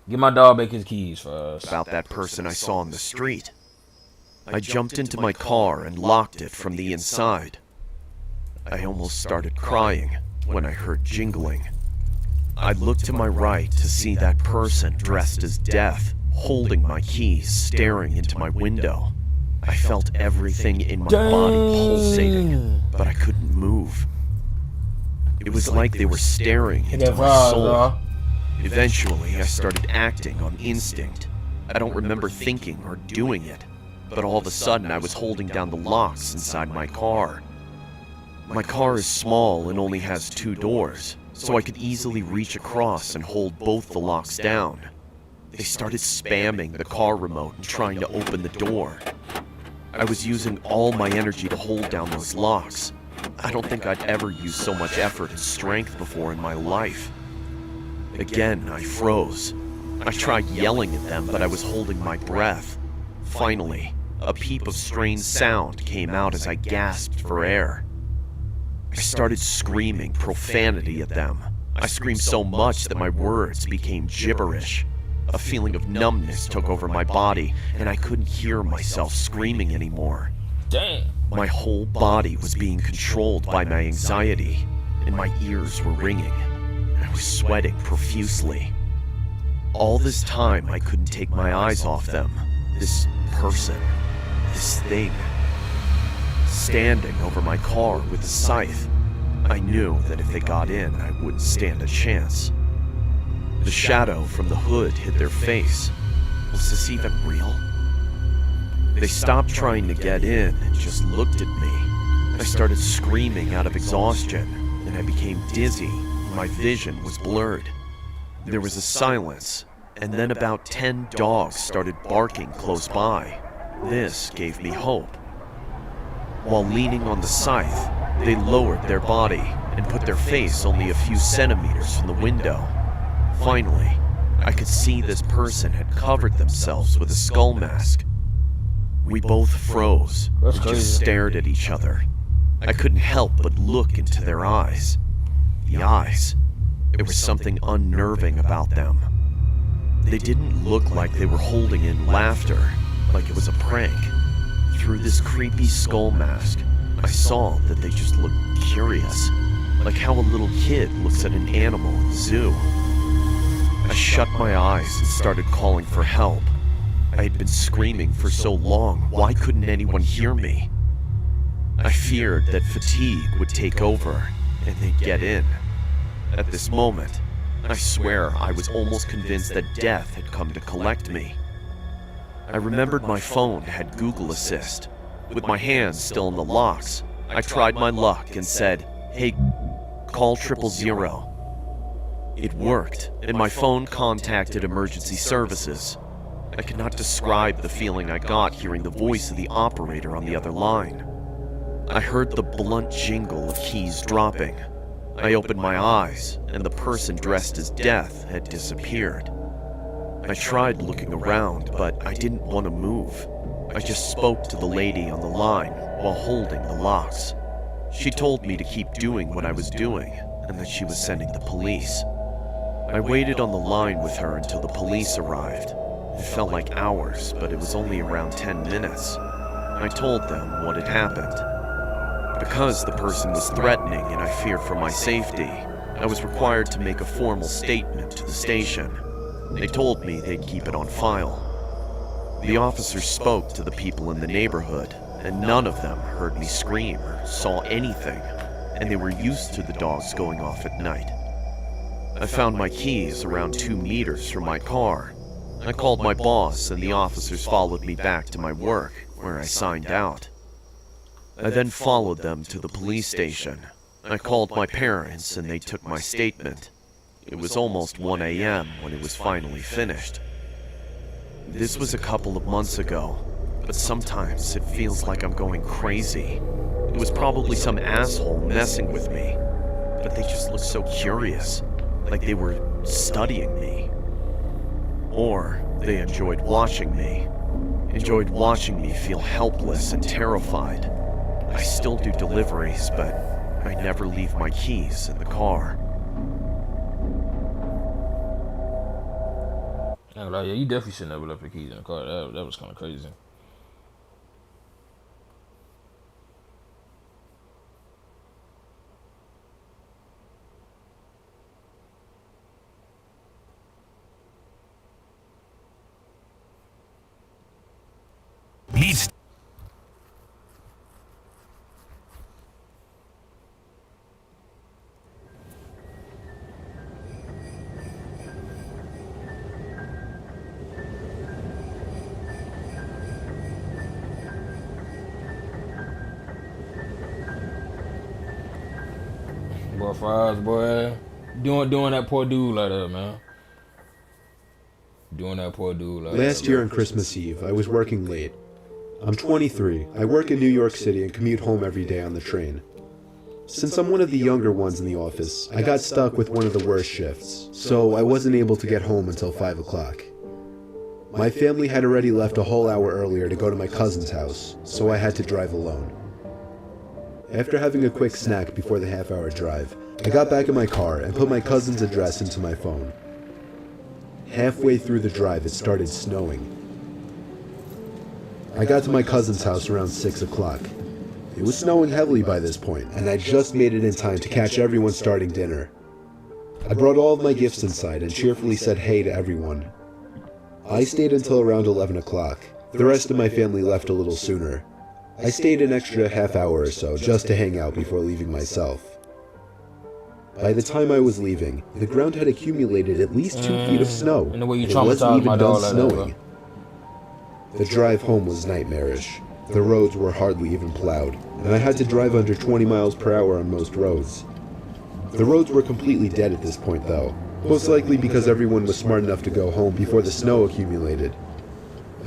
Give my dog back his keys, Foz. About that person I saw on the street. I jumped into my car and locked it from the inside. I almost started crying when I heard jingling. I looked to my right to see that person dressed as Death, holding my keys, staring into my window. I felt everything in my body pulsating, but I couldn't move. It was like they were staring into my soul. Eventually, I started acting on instinct. I don't remember thinking or doing it, but all of a sudden I was holding down the locks inside my car. My car is small and only has 2 doors, so I could easily reach across and hold both the locks down. They started spamming the car remote and trying to open the door. I was using all my energy to hold down those locks. I don't think I'd ever used so much effort and strength before in my life. Again, I froze. I tried yelling at them, but I was holding my breath. Finally, a peep of strange sound came out as I gasped for air. I started screaming profanity at them. I screamed so much that my words became gibberish. A feeling of numbness took over my body, and I couldn't hear myself screaming anymore. Damn. My whole body was being controlled by my anxiety, and my ears were ringing. I was sweating profusely. All this time, I couldn't take my eyes off them. This person, this thing, standing over my car with a scythe. I knew that if they got in, I wouldn't stand a chance. The shadow from the hood hid their face. Was this even real? They stopped trying to get in and just looked at me. I started screaming out of exhaustion, and I became dizzy. My vision was blurred. There was a silence, and then about 10 dogs started barking close by. This gave me hope. While leaning on the scythe, they lowered their body and put their face only a few centimeters from the window. Finally, I could see this person had covered themselves with a skull mask. We both froze and just stared at each other. I couldn't help but look into their eyes. The eyes. There was something unnerving about them. They didn't look like they were holding in laughter, like it was a prank. Through this creepy skull mask, I saw that they just looked curious, like how a little kid looks at an animal in the zoo. I shut my eyes and started calling for help. I had been screaming for so long, why couldn't anyone hear me? I feared that fatigue would take over and they'd get in. At this moment, I swear I was almost convinced that death had come to collect me. I remembered my phone had Google Assist. With my hands still in the locks, I tried my luck and said, "Hey, call 000." It worked, and my phone contacted emergency services. I could not describe the feeling I got hearing the voice of the operator on the other line. I heard the blunt jingle of keys dropping. I opened my eyes, and the person dressed as death had disappeared. I tried looking around, but I didn't want to move. I just spoke to the lady on the line while holding the locks. She told me to keep doing what I was doing, and that she was sending the police. I waited on the line with her until the police arrived. It felt like hours, but it was only around 10 minutes. I told them what had happened. Because the person was threatening and I feared for my safety, I was required to make a formal statement to the station. They told me they'd keep it on file. The officers spoke to the people in the neighborhood, and none of them heard me scream or saw anything, and they were used to the dogs going off at night. I found my keys around 2 meters from my car. I called my boss, and the officers followed me back to my work, where I signed out. I then followed them to the police station. I called my parents, and they took my statement. It was almost 1 a.m. when it was finally finished. This was a couple of months ago, but sometimes it feels like I'm going crazy. It was probably some asshole messing with me, but they just looked so curious, like they were studying me. Or they enjoyed watching me feel helpless and terrified. I still do deliveries, but I never leave my keys in the car. Yeah, you definitely shouldn't have left the keys in the car. That was kind of crazy. Needs. Boy, fries, boy. Doing that poor dude like that, man. Doing that poor dude like that. Last year on Christmas Eve, I was working late. I'm 23. I work in New York City and commute home every day on the train. Since I'm one of the younger ones in the office, I got stuck with one of the worst shifts, so I wasn't able to get home until 5 o'clock. My family had already left a whole hour earlier to go to my cousin's house, so I had to drive alone. After having a quick snack before the half-hour drive, I got back in my car and put my cousin's address into my phone. Halfway through the drive, it started snowing. I got to my cousin's house around 6 o'clock. It was snowing heavily by this point, and I just made it in time to catch everyone starting dinner. I brought all of my gifts inside and cheerfully said hey to everyone. I stayed until around 11 o'clock. The rest of my family left a little sooner. I stayed an extra half hour or so just to hang out before leaving myself. By the time I was leaving, the ground had accumulated at least 2 feet of snow. And the way you It wasn't traumatized my even dog done like that, snowing. The drive home was nightmarish. The roads were hardly even plowed, and I had to drive under 20 miles per hour on most roads. The roads were completely dead at this point though, most likely because everyone was smart enough to go home before the snow accumulated.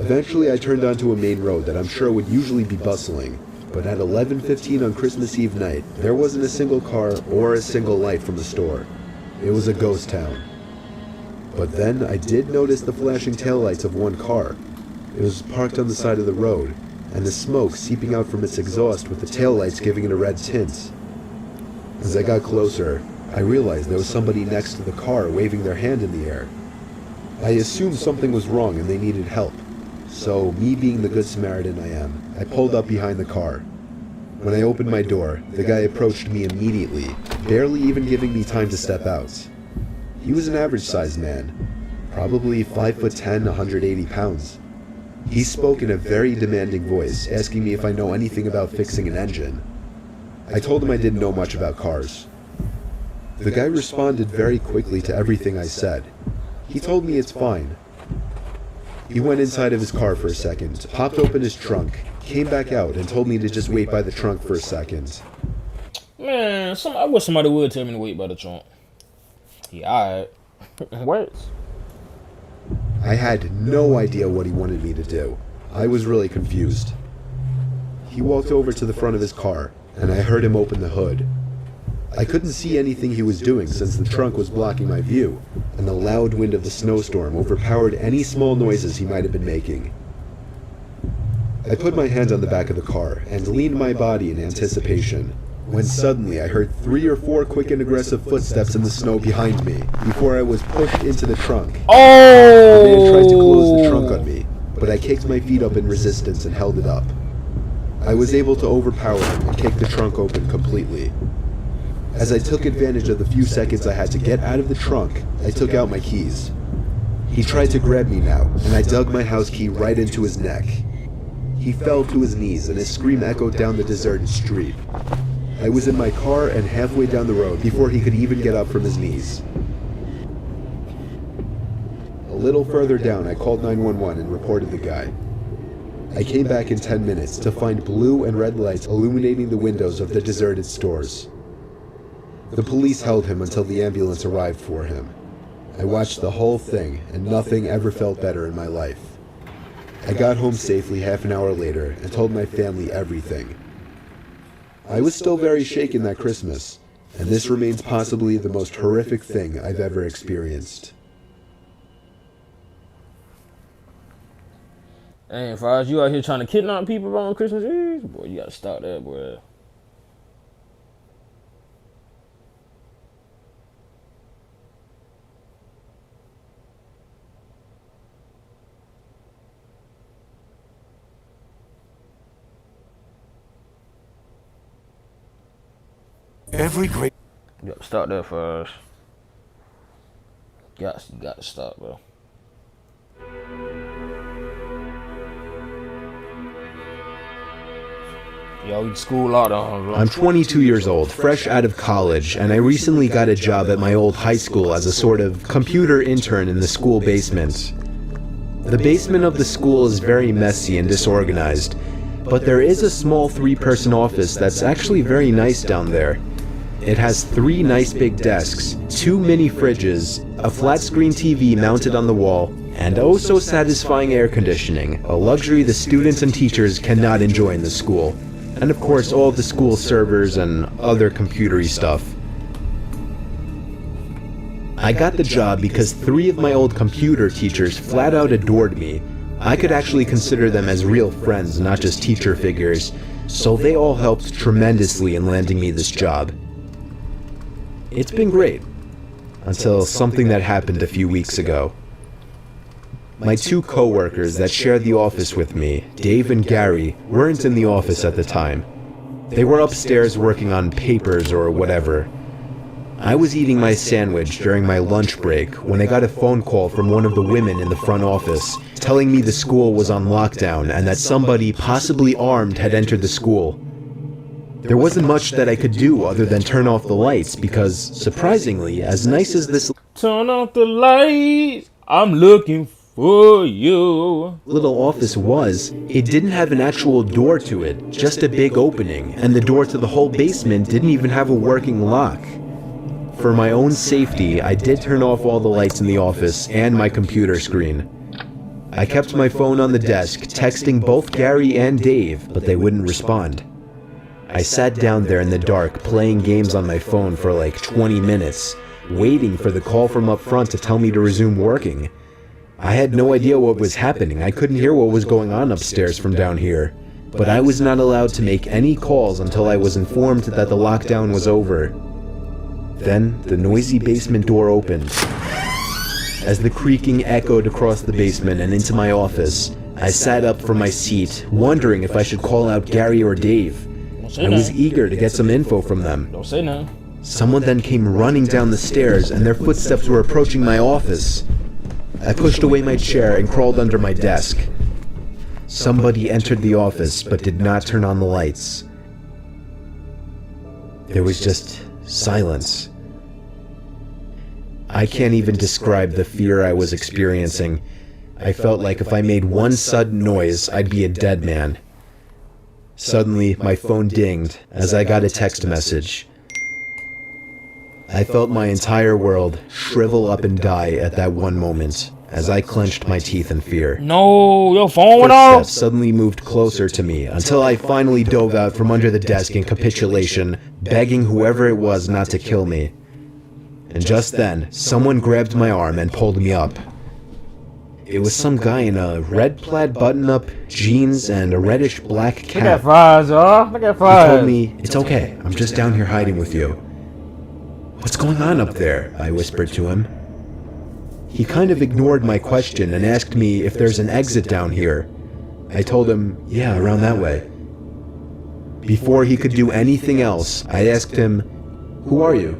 Eventually I turned onto a main road that I'm sure would usually be bustling, but at 11:15 on Christmas Eve night, there wasn't a single car or a single light from the store. It was a ghost town. But then I did notice the flashing taillights of one car. It was parked on the side of the road, and the smoke seeping out from its exhaust with the taillights giving it a red tint. As I got closer, I realized there was somebody next to the car waving their hand in the air. I assumed something was wrong and they needed help. So, me being the good Samaritan I am, I pulled up behind the car. When I opened my door, the guy approached me immediately, barely even giving me time to step out. He was an average-sized man, probably 5'10", 180 pounds. He spoke in a very demanding voice, asking me if I know anything about fixing an engine. I told him I didn't know much about cars. The guy responded very quickly to everything I said. He told me it's fine. He went inside of his car for a second, popped open his trunk, came back out, and told me to just wait by the trunk for a second. Man, I wish somebody would tell me to wait by the trunk. Yeah, alright. What? I had no idea what he wanted me to do. I was really confused. He walked over to the front of his car, and I heard him open the hood. I couldn't see anything he was doing since the trunk was blocking my view, and the loud wind of the snowstorm overpowered any small noises he might have been making. I put my hand on the back of the car and leaned my body in anticipation, when suddenly I heard 3 or 4 quick and aggressive footsteps in the snow behind me before I was pushed into the trunk. Oh! The man tried to close the trunk on me, but I kicked my feet up in resistance and held it up. I was able to overpower him and kick the trunk open completely. As I took advantage of the few seconds I had to get out of the trunk, I took out my keys. He tried to grab me now, and I dug my house key right into his neck. He fell to his knees, and his scream echoed down the deserted street. I was in my car and halfway down the road before he could even get up from his knees. A little further down, I called 911 and reported the guy. I came back in 10 minutes to find blue and red lights illuminating the windows of the deserted stores. The police held him until the ambulance arrived for him. I watched the whole thing, and nothing ever felt better in my life. I got home safely half an hour later and told my family everything. I was still very shaken that Christmas, and this remains possibly the most horrific thing I've ever experienced. Hey, Fires, you out here trying to kidnap people on Christmas Eve? Boy, you gotta stop that, boy. Every great... You gotta stop that, Fires. You gotta stop, bro. Yo, school out on, bro. I'm 22 years old, fresh out of college, and I recently got a job at my old high school as a sort of computer intern in the school basement. The basement of the school is very messy and disorganized, but there is a small 3-person office that's actually very nice down there. It has 3 nice big desks, 2 mini fridges, a flat screen TV mounted on the wall, and oh so satisfying air conditioning, a luxury the students and teachers cannot enjoy in the school. And of course all of the school servers and other computery stuff. I got the job because 3 of my old computer teachers flat out adored me. I could actually consider them as real friends, not just teacher figures, so they all helped tremendously in landing me this job. It's been great, until something that happened a few weeks ago. My 2 co-workers that shared the office with me, Dave and Gary, weren't in the office at the time. They were upstairs working on papers or whatever. I was eating my sandwich during my lunch break when I got a phone call from one of the women in the front office telling me the school was on lockdown and that somebody, possibly armed, had entered the school. There wasn't much that I could do other than turn off the lights because, surprisingly, as nice as this Turn off the lights, I'm looking for you. little office was, it didn't have an actual door to it, just a big opening, and the door to the whole basement didn't even have a working lock. For my own safety, I did turn off all the lights in the office and my computer screen. I kept my phone on the desk, texting both Gary and Dave, but they wouldn't respond. I sat down there in the dark, playing games on my phone for like 20 minutes, waiting for the call from up front to tell me to resume working. I had no idea what was happening. I couldn't hear what was going on upstairs from down here. But I was not allowed to make any calls until I was informed that the lockdown was over. Then, the noisy basement door opened. As the creaking echoed across the basement and into my office, I sat up from my seat, wondering if I should call out Gary or Dave. I was eager to get some info from them. Don't say no. Someone then came running down the stairs, and their footsteps were approaching my office. I pushed away my chair and crawled under my desk. Somebody entered the office, but did not turn on the lights. There was just silence. I can't even describe the fear I was experiencing. I felt like if I made one sudden noise, I'd be a dead man. Suddenly, my phone dinged as I got a text message. I felt my entire world shrivel up and die at that one moment as I clenched my teeth in fear. No, your phone went off. Footsteps suddenly moved closer to me until I finally dove out from under the desk in capitulation, begging whoever it was not to kill me. And just then, someone grabbed my arm and pulled me up. It was some guy in a red plaid button-up, jeans, and a reddish-black cap. Look at Fries, y'all. Look at He Fries. told me, "It's okay, I'm just down here hiding with you." "What's going on up there?" I whispered to him. He kind of ignored my question and asked me if there's an exit down here. I told him, yeah, around that way. Before he could do anything else, I asked him, "Who are you?"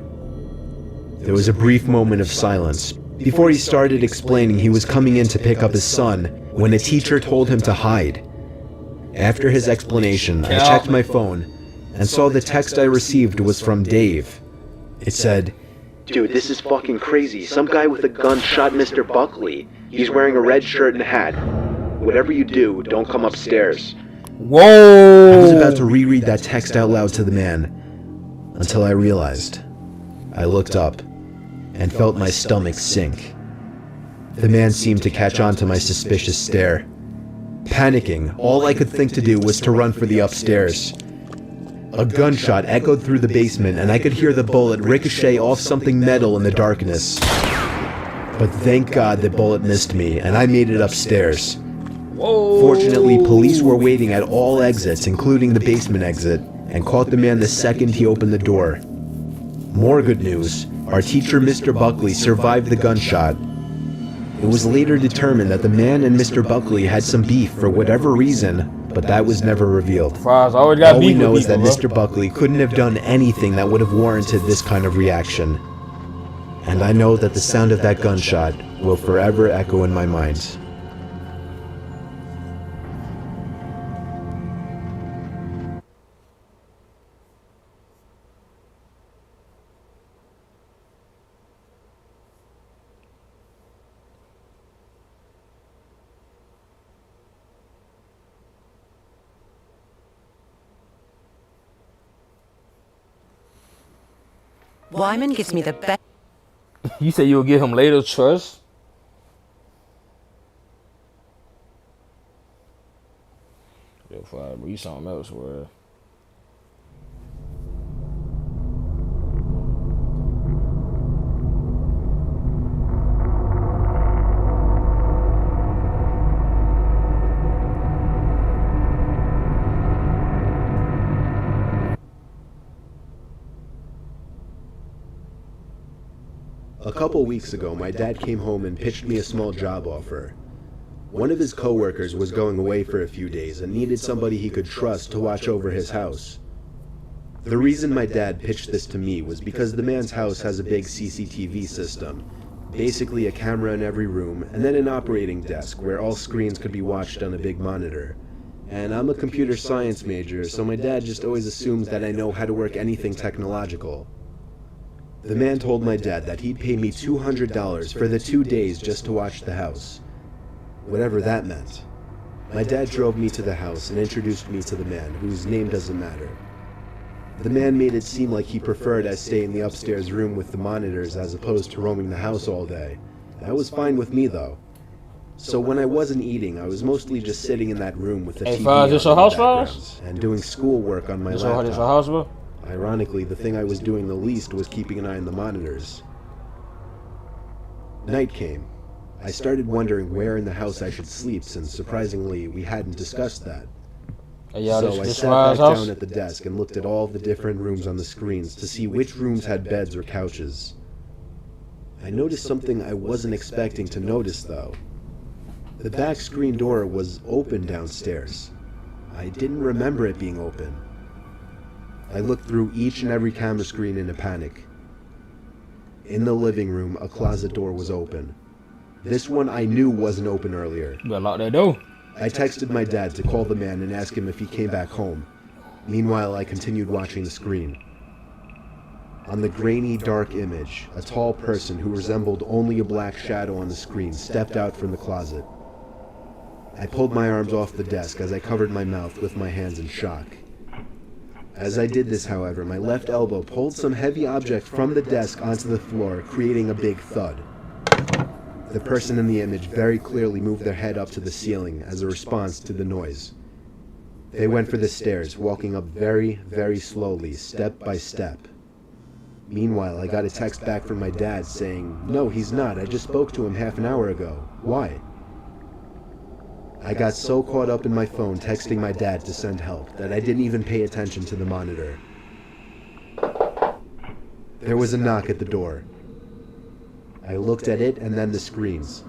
There was a brief moment of silence. Before he started explaining he was coming in to pick up his son, when a teacher told him to hide. After his explanation, I checked my phone and saw the text I received was from Dave. It said, "Dude, this is fucking crazy. Some guy with a gun shot Mr. Buckley. He's wearing a red shirt and a hat. Whatever you do, don't come upstairs." Whoa! I was about to reread that text out loud to the man, until I realized. I looked up and felt my stomach sink. The man seemed to catch on to my suspicious stare. Panicking, all I could think to do was to run for the upstairs. A gunshot echoed through the basement, and I could hear the bullet ricochet off something metal in the darkness. But thank God the bullet missed me, and I made it upstairs. Whoa. Fortunately, police were waiting at all exits, including the basement exit, and caught the man the second he opened the door. More good news, our teacher, Mr. Buckley, survived the gunshot. It was later determined that the man and Mr. Buckley had some beef for whatever reason, but that was never revealed. Fries always got All we beef know with is that people, Mr. Buckley couldn't have done anything that would have warranted this kind of reaction. And I know that the sound of that gunshot will forever echo in my mind. Wyman gives me the best. You said you'll give him later trust? Yo, Fries, bro, you something else, bro. A couple weeks ago, my dad came home and pitched me a small job offer. One of his coworkers was going away for a few days and needed somebody he could trust to watch over his house. The reason my dad pitched this to me was because the man's house has a big CCTV system, basically a camera in every room, and then an operating desk where all screens could be watched on a big monitor. And I'm a computer science major, so my dad just always assumes that I know how to work anything technological. The man told my dad that he'd pay me $200 for the 2 days just to watch the house, whatever that meant. My dad drove me to the house and introduced me to the man, whose name doesn't matter. The man made it seem like he preferred I stay in the upstairs room with the monitors as opposed to roaming the house all day. That was fine with me though. So when I wasn't eating, I was mostly just sitting in that room with the TV on in the background and doing schoolwork on my laptop. Ironically, the thing I was doing the least was keeping an eye on the monitors. Night came. I started wondering where in the house I should sleep, since surprisingly we hadn't discussed that. So I sat back down at the desk and looked at all the different rooms on the screens to see which rooms had beds or couches. I noticed something I wasn't expecting to notice though. The back screen door was open downstairs. I didn't remember it being open. I looked through each and every camera screen in a panic. In the living room, a closet door was open. This one I knew wasn't open earlier. Better lock that door. I texted my dad to call the man and ask him if he came back home. Meanwhile, I continued watching the screen. On the grainy, dark image, a tall person who resembled only a black shadow on the screen stepped out from the closet. I pulled my arms off the desk as I covered my mouth with my hands in shock. As I did this, however, my left elbow pulled some heavy object from the desk onto the floor, creating a big thud. The person in the image very clearly moved their head up to the ceiling as a response to the noise. They went for the stairs, walking up very, very slowly, step by step. Meanwhile, I got a text back from my dad saying, "No, he's not. I just spoke to him half an hour ago. Why?" I got so caught up in my phone texting my dad to send help that I didn't even pay attention to the monitor. There was a knock at the door. I looked at it and then the screens.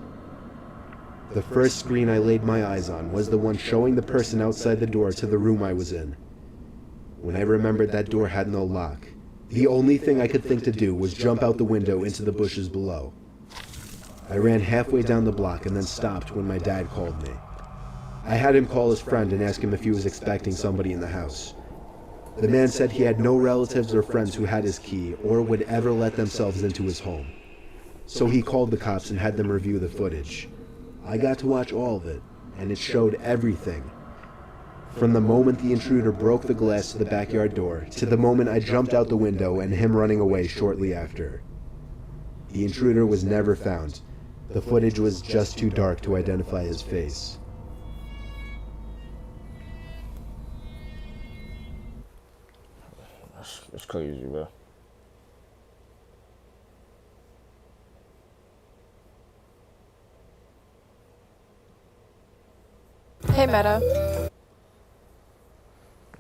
The first screen I laid my eyes on was the one showing the person outside the door to the room I was in. When I remembered that door had no lock, the only thing I could think to do was jump out the window into the bushes below. I ran halfway down the block and then stopped when my dad called me. I had him call his friend and ask him if he was expecting somebody in the house. The man said he had no relatives or friends who had his key or would ever let themselves into his home. So he called the cops and had them review the footage. I got to watch all of it, and it showed everything. From the moment the intruder broke the glass to the backyard door, to the moment I jumped out the window and him running away shortly after. The intruder was never found. The footage was just too dark to identify his face. That's crazy, bro. Hey, Meta.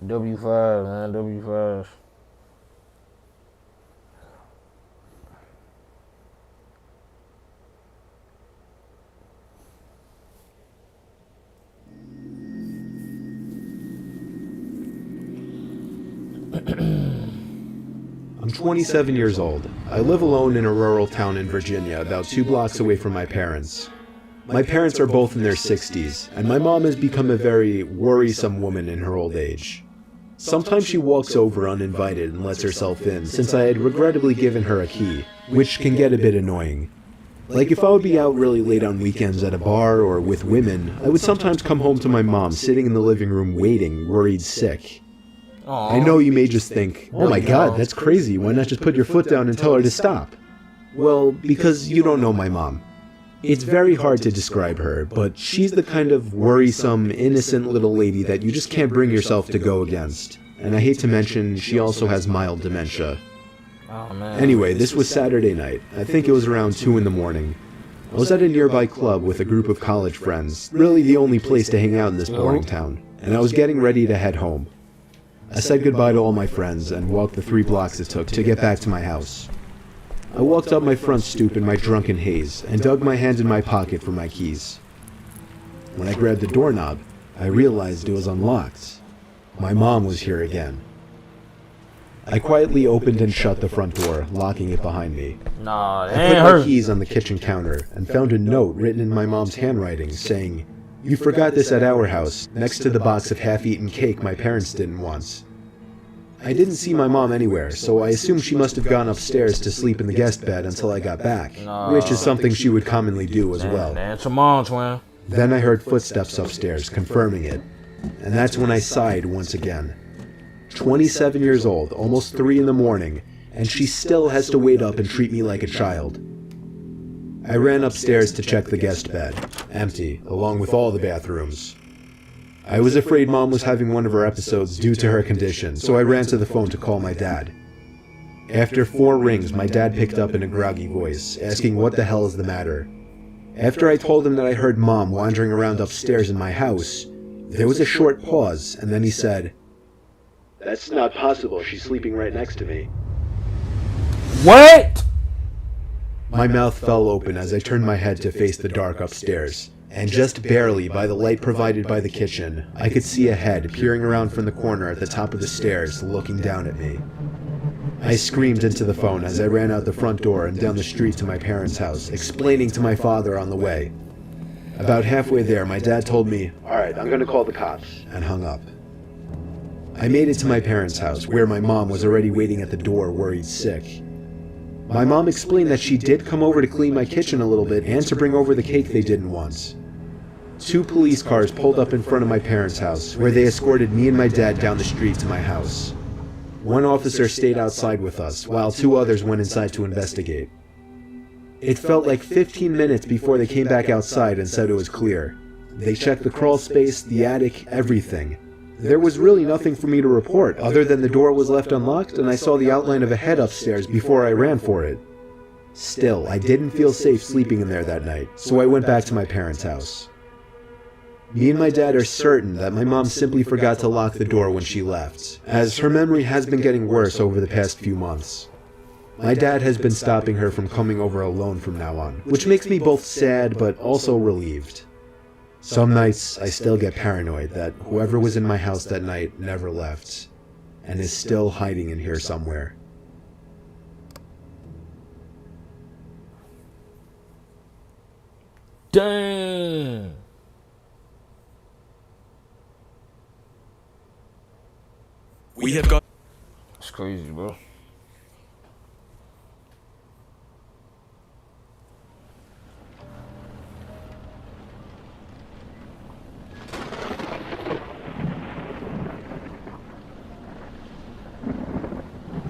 W5, man, W5. I'm 27 years old. I live alone in a rural town in Virginia, about 2 blocks away from my parents. My parents are both in their 60s, and my mom has become a very worrisome woman in her old age. Sometimes she walks over uninvited and lets herself in, since I had regrettably given her a key, which can get a bit annoying. Like if I would be out really late on weekends at a bar or with women, I would sometimes come home to my mom sitting in the living room waiting, worried sick. Aww. I know you may just think, "Oh my god, that's crazy, why not just put your foot down and tell her to stop?" Well, because you don't know my mom. It's very hard to describe her, but she's the kind of worrisome, innocent little lady that you just can't bring yourself to go against. And I hate to mention, she also has mild dementia. Oh, man. Anyway, this was Saturday night. I think it was around 2 in the morning. I was at a nearby club with a group of college friends, really the only place to hang out in this boring town, and I was getting ready to head home. I said goodbye to all my friends and walked the 3 blocks it took to get back to my house. I walked up my front stoop in my drunken haze and dug my hand in my pocket for my keys. When I grabbed the doorknob, I realized it was unlocked. My mom was here again. I quietly opened and shut the front door, locking it behind me. Nah, it I ain't put my her. keys on the kitchen counter and found a note written in my mom's handwriting saying, "You forgot this at our house, next to the box of half-eaten cake my parents didn't want." I didn't see my mom anywhere, so I assumed she must have gone upstairs to sleep in the guest bed until I got back, which is something she would commonly do as well. That's your mom, twin. Then I heard footsteps upstairs, confirming it, and that's when I sighed once again. 27 years old, almost 3 in the morning, and she still has to wait up and treat me like a child. I ran upstairs to check the guest bed, empty, along with all the bathrooms. I was afraid Mom was having one of her episodes due to her condition, so I ran to the phone to call my dad. After 4 rings, my dad picked up in a groggy voice, asking what the hell is the matter. After I told him that I heard Mom wandering around upstairs in my house, there was a short pause, and then he said, "That's not possible, she's sleeping right next to me." What? My mouth fell open as I turned my head to face the dark upstairs, and just barely by the light provided by the kitchen, I could see a head peering around from the corner at the top of the stairs, looking down at me. I screamed into the phone as I ran out the front door and down the street to my parents' house, explaining to my father on the way. About halfway there, my dad told me, "Alright, I'm gonna call the cops," and hung up. I made it to my parents' house, where my mom was already waiting at the door, worried sick. My mom explained that she did come over to clean my kitchen a little bit and to bring over the cake they didn't want. 2 police cars pulled up in front of my parents' house, where they escorted me and my dad down the street to my house. 1 officer stayed outside with us, while 2 others went inside to investigate. It felt like 15 minutes before they came back outside and said it was clear. They checked the crawl space, the attic, everything. There was really nothing for me to report, other than the door was left unlocked and I saw the outline of a head upstairs before I ran for it. Still, I didn't feel safe sleeping in there that night, so I went back to my parents' house. Me and my dad are certain that my mom simply forgot to lock the door when she left, as her memory has been getting worse over the past few months. My dad has been stopping her from coming over alone from now on, which makes me both sad but also relieved. Some nights, I still get paranoid that whoever was in my house that night never left, and is still hiding in here somewhere. Dang. We have got... It's crazy, bro.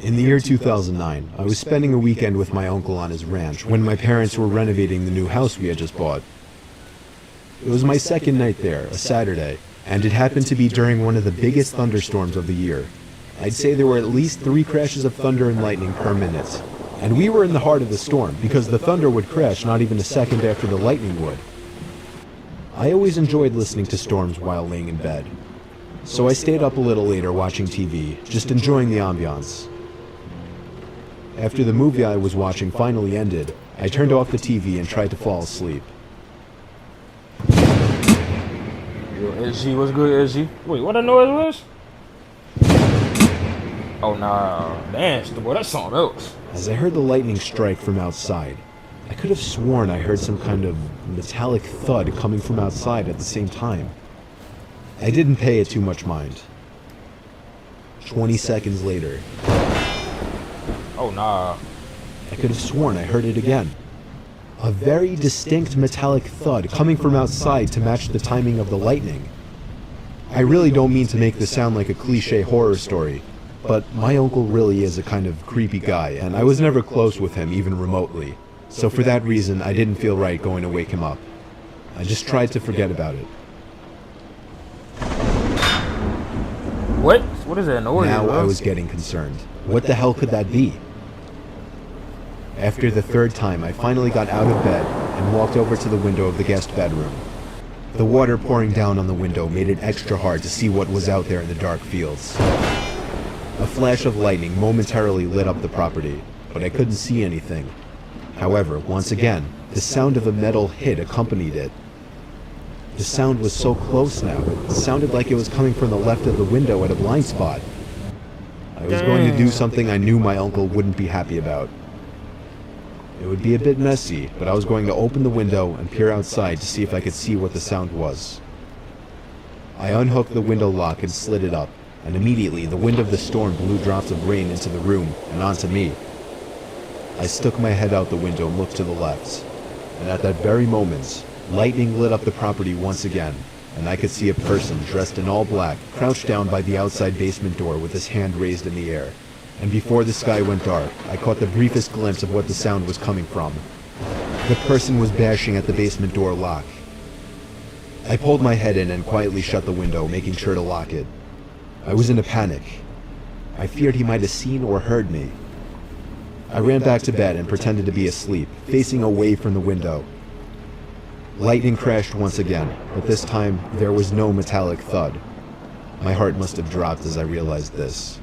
In the year 2009, I was spending a weekend with my uncle on his ranch when my parents were renovating the new house we had just bought. It was my second night there, a Saturday, and it happened to be during one of the biggest thunderstorms of the year. I'd say there were at least 3 crashes of thunder and lightning per minute. And we were in the heart of the storm, because the thunder would crash not even a second after the lightning would. I always enjoyed listening to storms while laying in bed. So I stayed up a little later watching TV, just enjoying the ambiance. After the movie I was watching finally ended, I turned off the TV and tried to fall asleep. Yo, SG, what's good, SG? Wait, what that noise was? Oh, nah. Damn, boy, that's something else. As I heard the lightning strike from outside, I could have sworn I heard some kind of metallic thud coming from outside at the same time. I didn't pay it too much mind. 20 seconds later, oh, nah. I could have sworn I heard it again. A very distinct metallic thud coming from outside to match the timing of the lightning. I really don't mean to make this sound like a cliche horror story, but my uncle really is a kind of creepy guy, and I was never close with him even remotely. So for that reason, I didn't feel right going to wake him up. I just tried to forget about it. What? What is that noise? Now I was getting concerned. What the hell could that be? After the 3rd time, I finally got out of bed and walked over to the window of the guest bedroom. The water pouring down on the window made it extra hard to see what was out there in the dark fields. A flash of lightning momentarily lit up the property, but I couldn't see anything. However, once again, the sound of a metal hit accompanied it. The sound was so close now, it sounded like it was coming from the left of the window at a blind spot. I was going to do something I knew my uncle wouldn't be happy about. It would be a bit messy, but I was going to open the window and peer outside to see if I could see what the sound was. I unhooked the window lock and slid it up, and immediately the wind of the storm blew drops of rain into the room and onto me. I stuck my head out the window and looked to the left, and at that very moment, lightning lit up the property once again, and I could see a person dressed in all black crouched down by the outside basement door with his hand raised in the air. And before the sky went dark, I caught the briefest glimpse of what the sound was coming from. The person was bashing at the basement door lock. I pulled my head in and quietly shut the window, making sure to lock it. I was in a panic. I feared he might have seen or heard me. I ran back to bed and pretended to be asleep, facing away from the window. Lightning crashed once again, but this time there was no metallic thud. My heart must have dropped as I realized this.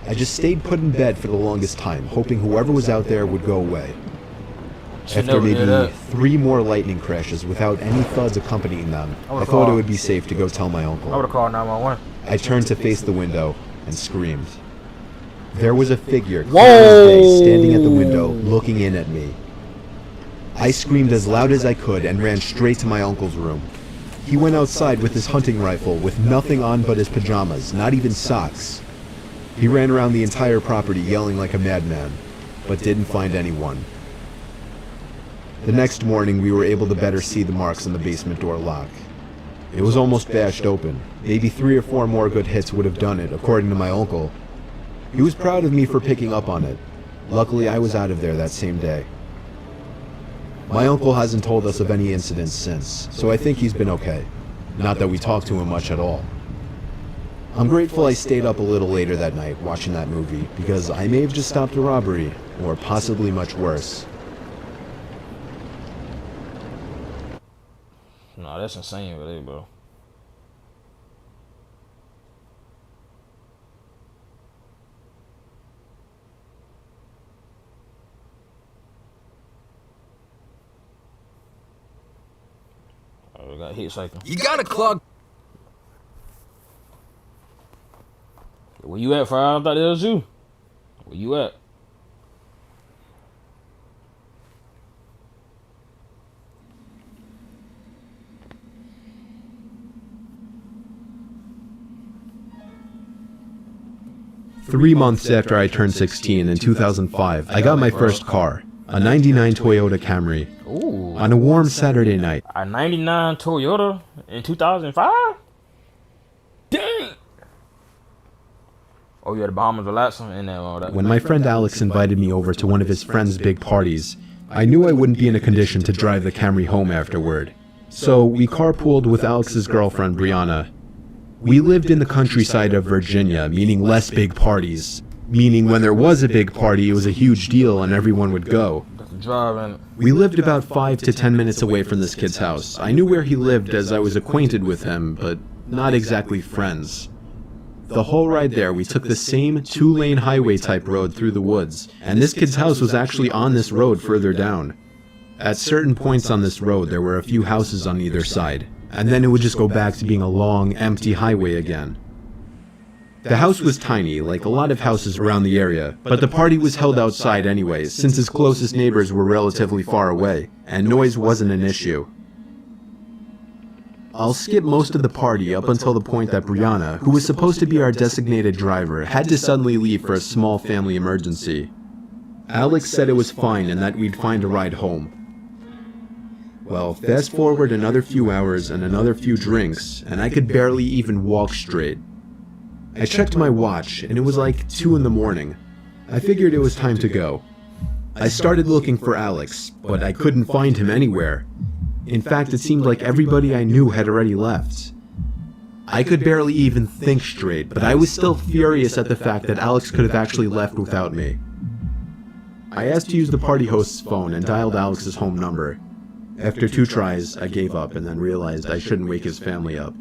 I just stayed put in bed for the longest time, hoping whoever was out there would go away. After maybe 3 more lightning crashes without any thuds accompanying them, I thought it would be safe to go tell my uncle. I would have called 911. I turned to face the window and screamed. There was a figure clear as day standing at the window, looking in at me. I screamed as loud as I could and ran straight to my uncle's room. He went outside with his hunting rifle with nothing on but his pajamas, not even socks. He ran around the entire property yelling like a madman, but didn't find anyone. The next morning we were able to better see the marks on the basement door lock. It was almost bashed open. Maybe 3 or 4 more good hits would have done it, according to my uncle. He was proud of me for picking up on it. Luckily I was out of there that same day. My uncle hasn't told us of any incidents since, so I think he's been okay. Not that we talked to him much at all. I'm grateful I stayed up a little later that night watching that movie, because I may have just stopped a robbery, or possibly much worse. Nah, that's insane, really, bro. Oh, we got heat cycle. You gotta clog. Where you at, Fire? I thought it was you. Where you at? Three months after I turned 16 in 2005, I got my first car, a 99 Toyota Camry. Ooh. On a warm Saturday night. A 99 Toyota in 2005? Dang! Oh, yeah, the Bahamas relaxing and all that. When my friend Alex invited me over to one of his friend's big parties, I knew I wouldn't be in a condition to drive the Camry home afterward. So we carpooled with Alex's girlfriend, Brianna. We lived in the countryside of Virginia, meaning less big parties. Meaning when there was a big party, it was a huge deal and everyone would go. We lived about 5 to 10 minutes away from this kid's house. I knew where he lived as I was acquainted with him, but not exactly friends. The whole ride there, we took the same 2-lane highway type road through the woods, and this kid's house was actually on this road further down. At certain points on this road, there were a few houses on either side, and then it would just go back to being a long, empty highway again. The house was tiny, like a lot of houses around the area, but the party was held outside anyways, since his closest neighbors were relatively far away, and noise wasn't an issue. I'll skip most of the party up until the point that Brianna, who was supposed to be our designated driver, had to suddenly leave for a small family emergency. Alex said it was fine and that we'd find a ride home. Well, fast forward another few hours and another few drinks, and I could barely even walk straight. I checked my watch, and it was like 2 in the morning. I figured it was time to go. I started looking for Alex, but I couldn't find him anywhere. In fact, it seemed like everybody I knew had already left. I could barely even think straight, but I was still furious at the fact that Alex could have actually left without me. I asked to use the party host's phone and dialed Alex's home number. After 2 tries, I gave up and then realized I shouldn't wake his family up.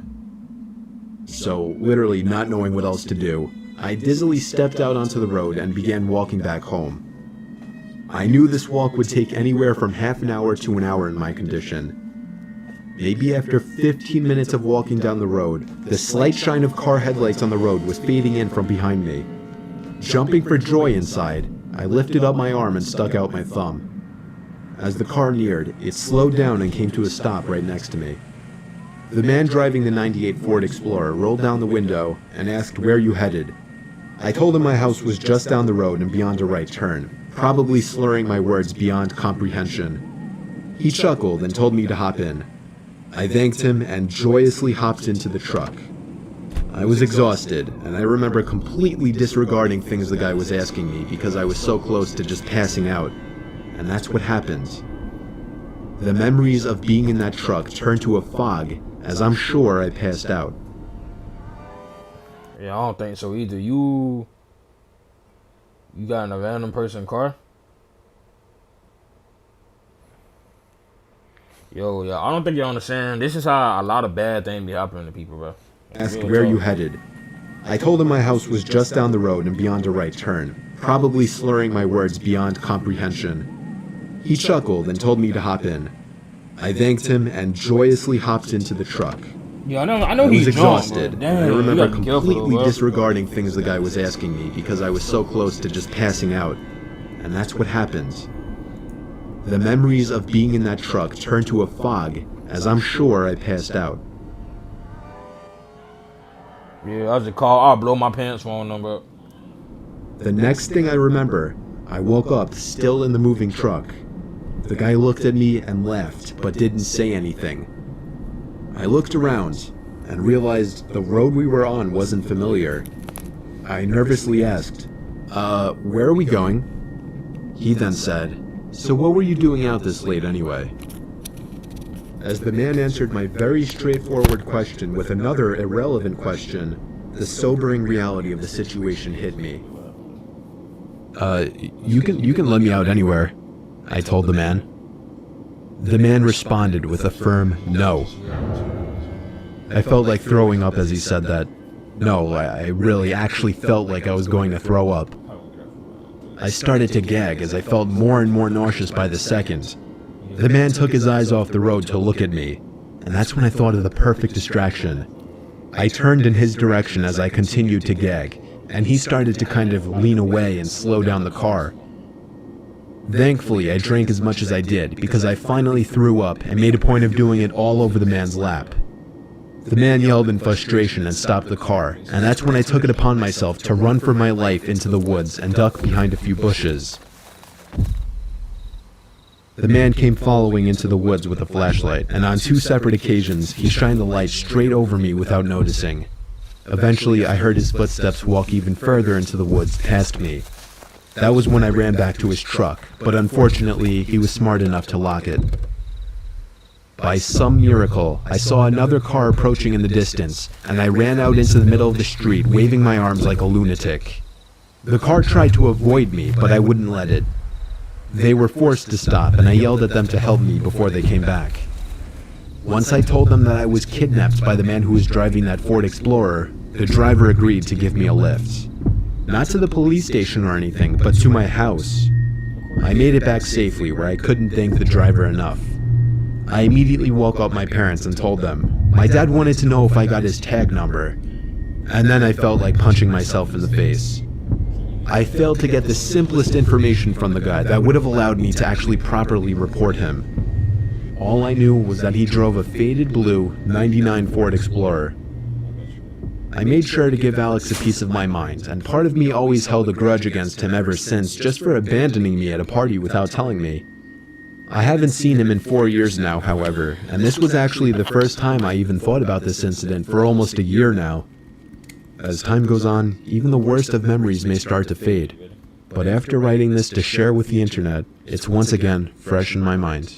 So, literally not knowing what else to do, I dizzily stepped out onto the road and began walking back home. I knew this walk would take anywhere from half an hour to an hour in my condition. Maybe after 15 minutes of walking down the road, the slight shine of car headlights on the road was fading in from behind me. Jumping for joy inside, I lifted up my arm and stuck out my thumb. As the car neared, it slowed down and came to a stop right next to me. The man driving the '98 Ford Explorer rolled down the window and asked where you headed. I told him my house was just down the road and beyond a right turn, probably slurring my words beyond comprehension. He chuckled and told me to hop in. I thanked him and joyously hopped into the truck. I was exhausted, and I remember completely disregarding things the guy was asking me because I was so close to just passing out. And that's what happened. The memories of being in that truck turned to a fog, as I'm sure I passed out. Yeah, I don't think so either. You got in a random person car? Yo, I don't think you understand. This is how a lot of bad things be happening to people, bro. Asked where you headed. I told him my house was just down the road and beyond a right turn, probably slurring my words beyond comprehension. He chuckled and told me to hop in. I thanked him and joyously hopped into the truck. Yeah, I know I was he's exhausted. Drunk, damn, I remember you gotta be careful, completely bro. disregarding things the guy was asking me because I was so close to just passing out. And that's what happened. The memories of being in that truck turned to a fog, as I'm sure I passed out. Yeah, I'll just call. I'll blow my pants phone number up. The next thing I remember, I woke up still in the moving truck. The guy looked at me and laughed, but didn't say anything. I looked around and realized the road we were on wasn't familiar. I nervously asked, where are we going? He then said, so what were you doing out this late anyway? As the man answered my very straightforward question with another irrelevant question, the sobering reality of the situation hit me. You can let me out anywhere, I told the man. The man responded with a firm no. I felt like throwing up as he said that. No, I really actually felt like I was going to throw up. I started to gag as I felt more and more nauseous by the second. The man took his eyes off the road to look at me, and that's when I thought of the perfect distraction. I turned in his direction as I continued to gag, and he started to kind of lean away and slow down the car. Thankfully, I drank as much as I did because I finally threw up and made a point of doing it all over the man's lap. The man yelled in frustration and stopped the car, and that's when I took it upon myself to run for my life into the woods and duck behind a few bushes. The man came following into the woods with a flashlight, and on 2 separate occasions, he shined the light straight over me without noticing. Eventually, I heard his footsteps walk even further into the woods past me. That was when I ran back to his truck, but unfortunately, he was smart enough to lock it. By some miracle, I saw another car approaching in the distance, and I ran out into the middle of the street, waving my arms like a lunatic. The car tried to avoid me, but I wouldn't let it. They were forced to stop, and I yelled at them to help me before they came back. Once I told them that I was kidnapped by the man who was driving that Ford Explorer, the driver agreed to give me a lift. Not to the police station or anything, but to my house. I made it back safely, where I couldn't thank the driver enough. I immediately woke up my parents and told them. My dad wanted to know if I got his tag number, and then I felt like punching myself in the face. I failed to get the simplest information from the guy that would have allowed me to actually properly report him. All I knew was that he drove a faded blue '99 Ford Explorer. I made sure to give Alex a piece of my mind, and part of me always held a grudge against him ever since just for abandoning me at a party without telling me. I haven't seen him in 4 years now, however, and this was actually the first time I even thought about this incident for almost a year now. As time goes on, even the worst of memories may start to fade, but after writing this to share with the internet, it's once again fresh in my mind.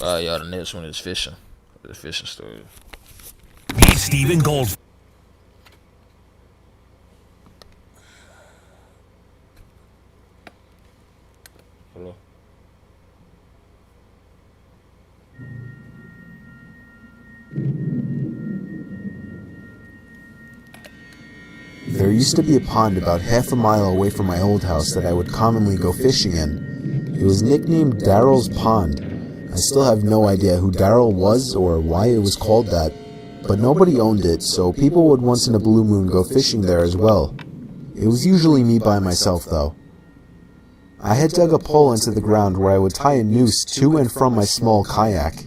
Y'all, the next one is fishing. The fishing story. Meet Stephen Gold. Hello. There used to be a pond about half a mile away from my old house that I would commonly go fishing in. It was nicknamed Daryl's Pond. I still have no idea who Daryl was or why it was called that, but nobody owned it, so people would once in a blue moon go fishing there as well. It was usually me by myself, though. I had dug a pole into the ground where I would tie a noose to and from my small kayak.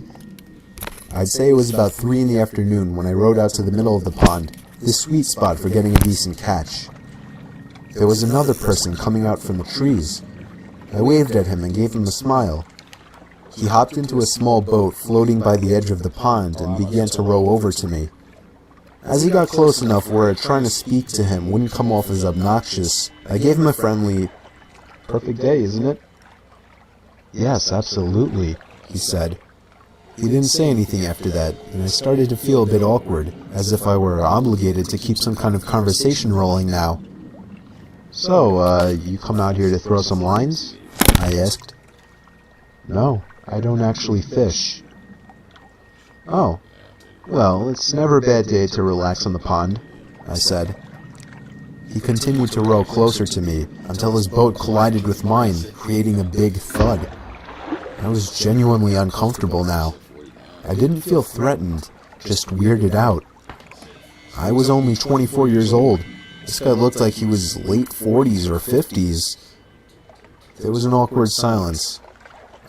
I'd say it was about 3 in the afternoon when I rowed out to the middle of the pond, the sweet spot for getting a decent catch. There was another person coming out from the trees. I waved at him and gave him a smile. He hopped into a small boat floating by the edge of the pond and began to row over to me. As he got close enough where trying to speak to him wouldn't come off as obnoxious, I gave him a friendly, "Perfect day, isn't it?" "Yes, absolutely," he said. He didn't say anything after that, and I started to feel a bit awkward, as if I were obligated to keep some kind of conversation rolling now. "So, you come out here to throw some lines?" I asked. "No, I don't actually fish." "Oh, well, it's never a bad day to relax on the pond," I said. He continued to row closer to me until his boat collided with mine, creating a big thud. I was genuinely uncomfortable now. I didn't feel threatened, just weirded out. I was only 24 years old. This guy looked like he was late 40s or 50s. There was an awkward silence.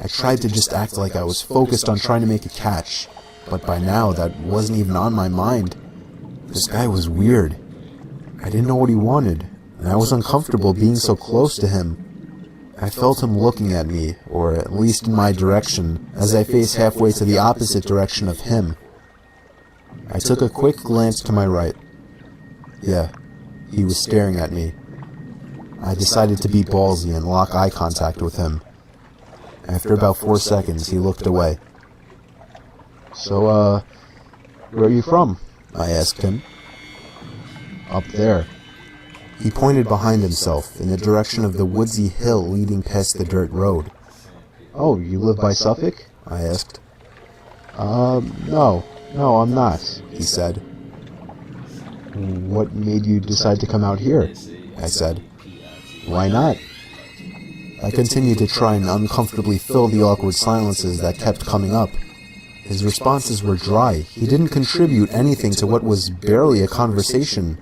I tried to just act like I was focused on trying to make a catch, but by now that wasn't even on my mind. This guy was weird. I didn't know what he wanted, and I was uncomfortable being so close to him. I felt him looking at me, or at least in my direction, as I faced halfway to the opposite direction of him. I took a quick glance to my right. Yeah, he was staring at me. I decided to be ballsy and lock eye contact with him. After about 4 seconds, he looked away. "So, where are you from?" I asked him. "Up there." He pointed behind himself, in the direction of the woodsy hill leading past the dirt road. "Oh, you live by Suffolk?" I asked. No, I'm not," he said. "What made you decide to come out here?" I said. "Why not?" I continued to try and uncomfortably fill the awkward silences that kept coming up. His responses were dry. He didn't contribute anything to what was barely a conversation.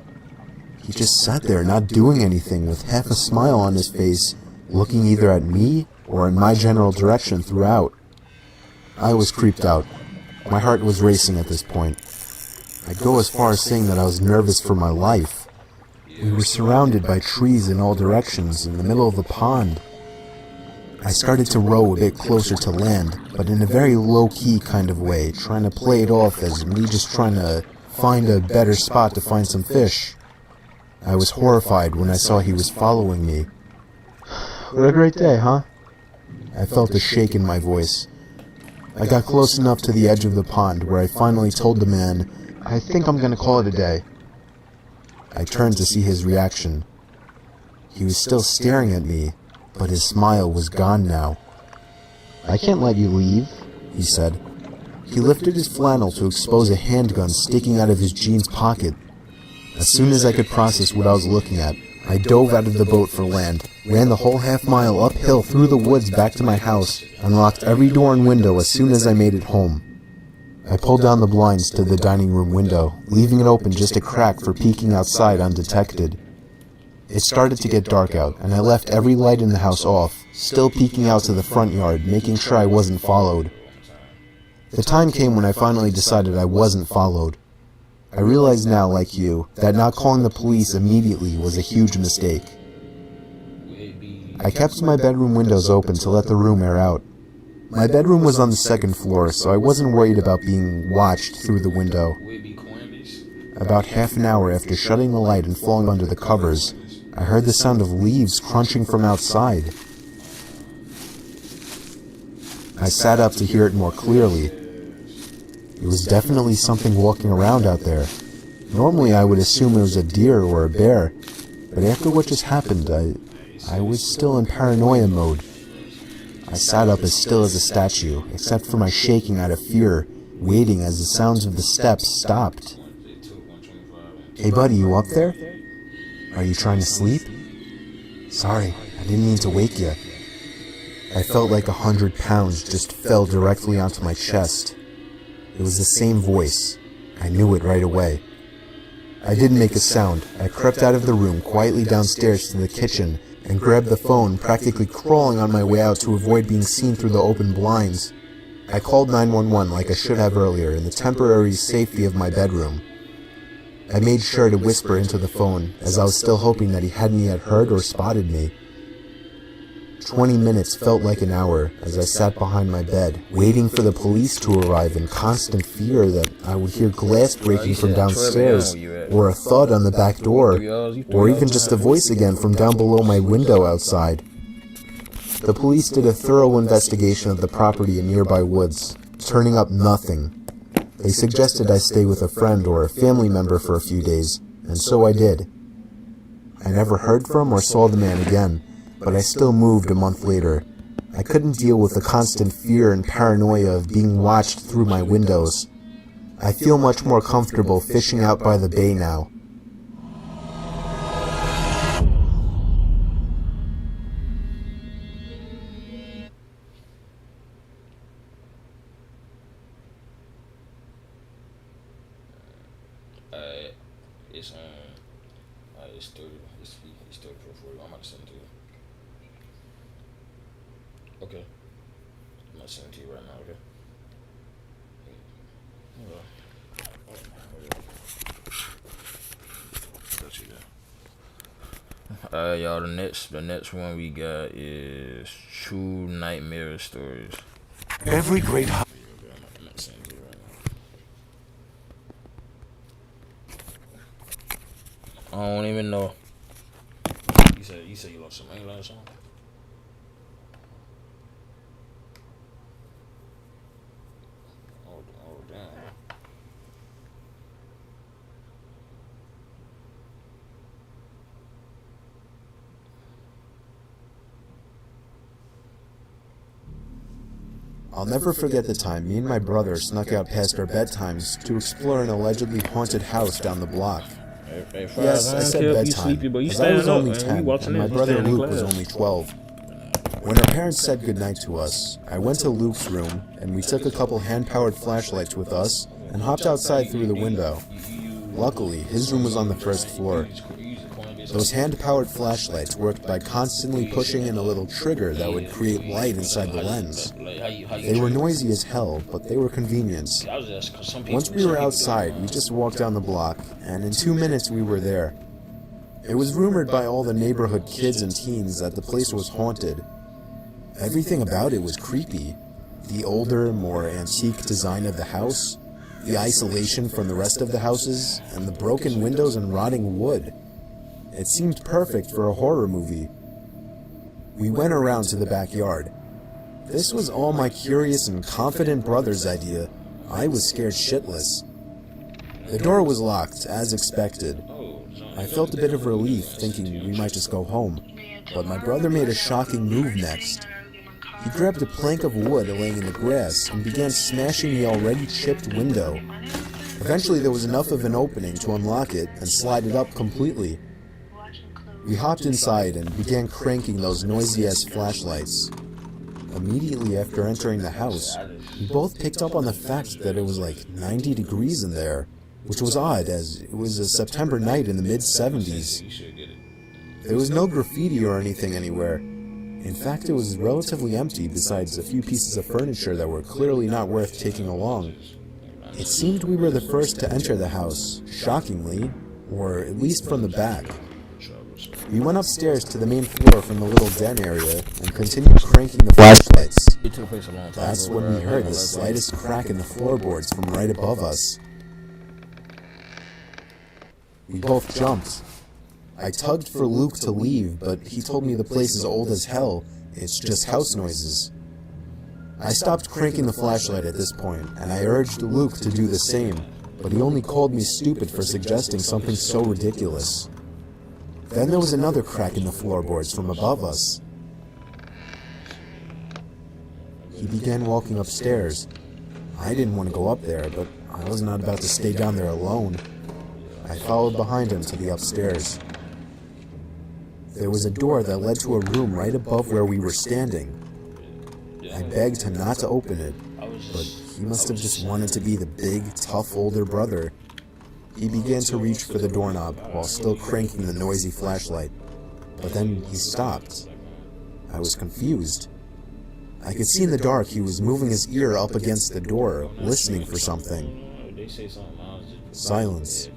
He just sat there not doing anything with half a smile on his face, looking either at me or in my general direction throughout. I was creeped out. My heart was racing at this point. I'd go as far as saying that I was nervous for my life. We were surrounded by trees in all directions in the middle of the pond. I started to row a bit closer to land, but in a very low-key kind of way, trying to play it off as me just trying to find a better spot to find some fish. I was horrified when I saw he was following me. "What a great day, huh?" I felt a shake in my voice. I got close enough to the edge of the pond where I finally told the man, "I think I'm gonna call it a day." I turned to see his reaction. He was still staring at me, but his smile was gone now. "I can't let you leave," he said. He lifted his flannel to expose a handgun sticking out of his jeans pocket. As soon as I could process what I was looking at, I dove out of the boat for land, ran the whole half-mile uphill through the woods back to my house, and locked every door and window as soon as I made it home. I pulled down the blinds to the dining room window, leaving it open just a crack for peeking outside undetected. It started to get dark out, and I left every light in the house off, still peeking out to the front yard, making sure I wasn't followed. The time came when I finally decided I wasn't followed. I realize now, like you, that not calling the police immediately was a huge mistake. I kept my bedroom windows open to let the room air out. My bedroom was on the second floor, so I wasn't worried about being watched through the window. About half an hour after shutting the light and falling under the covers, I heard the sound of leaves crunching from outside. I sat up to hear it more clearly. It was definitely something walking around out there. Normally I would assume it was a deer or a bear, but after what just happened, I was still in paranoia mode. I sat up as still as a statue, except for my shaking out of fear, waiting as the sounds of the steps stopped. "Hey buddy, you up there?" Are you trying to sleep? Sorry, I didn't mean to wake you. I felt like 100 pounds just fell directly onto my chest. It was the same voice. I knew it right away. I didn't make a sound. I crept out of the room quietly downstairs to the kitchen and grabbed the phone, practically crawling on my way out to avoid being seen through the open blinds. I called 911 like I should have earlier in the temporary safety of my bedroom. I made sure to whisper into the phone, as I was still hoping that he hadn't yet heard or spotted me. 20 minutes felt like an hour as I sat behind my bed, waiting for the police to arrive in constant fear that I would hear glass breaking from downstairs, or a thud on the back door, or even just a voice again from down below my window outside. The police did a thorough investigation of the property in nearby woods, turning up nothing. They suggested I stay with a friend or a family member for a few days, and so I did. I never heard from or saw the man again, but I still moved a month later. I couldn't deal with the constant fear and paranoia of being watched through my windows. I feel much more comfortable fishing out by the bay now. It's still for I'm about to send it to you. Okay. I'm gonna send it to you right now, okay? Y'all, the next one we got is True Nightmare Stories. Every great I don't even know. You said you lost some Ain't last song? Oh damn. I'll never forget the time me and my brother snuck out past our bedtimes to explore an allegedly haunted house down the block. Yes, I said bedtime, as I was only 10 and my brother Luke was only 12. When our parents said goodnight to us, I went to Luke's room and we took a couple hand-powered flashlights with us and hopped outside through the window. Luckily, his room was on the first floor. Those hand-powered flashlights worked by constantly pushing in a little trigger that would create light inside the lens. They were noisy as hell, but they were convenient. Once we were outside, we just walked down the block, and in 2 minutes we were there. It was rumored by all the neighborhood kids and teens that the place was haunted. Everything about it was creepy. The older, more antique design of the house, the isolation from the rest of the houses, and the broken windows and rotting wood. It seemed perfect for a horror movie. We went around to the backyard. This was all my curious and confident brother's idea. I was scared shitless. The door was locked, as expected. I felt a bit of relief, thinking we might just go home. But my brother made a shocking move next. He grabbed a plank of wood laying in the grass and began smashing the already chipped window. Eventually there was enough of an opening to unlock it and slide it up completely. We hopped inside and began cranking those noisy-ass flashlights. Immediately after entering the house, we both picked up on the fact that it was like 90 degrees in there, which was odd as it was a September night in the mid-70s. There was no graffiti or anything anywhere. In fact, it was relatively empty besides a few pieces of furniture that were clearly not worth taking along. It seemed we were the first to enter the house, shockingly, or at least from the back. We went upstairs to the main floor from the little den area and continued cranking the flashlights. That's when we heard the slightest crack in the floorboards from right above us. We both jumped. I tugged for Luke to leave, but he told me the place is old as hell. It's just house noises. I stopped cranking the flashlight at this point, and I urged Luke to do the same, but he only called me stupid for suggesting something so ridiculous. Then there was another crack in the floorboards from above us. He began walking upstairs. I didn't want to go up there, but I was not about to stay down there alone. I followed behind him to the upstairs. There was a door that led to a room right above where we were standing. I begged him not to open it, but he must have just wanted to be the big, tough older brother. He began to reach for the doorknob while still cranking the noisy flashlight, but then he stopped. I was confused. I could see in the dark he was moving his ear up against the door, listening for something. Silence.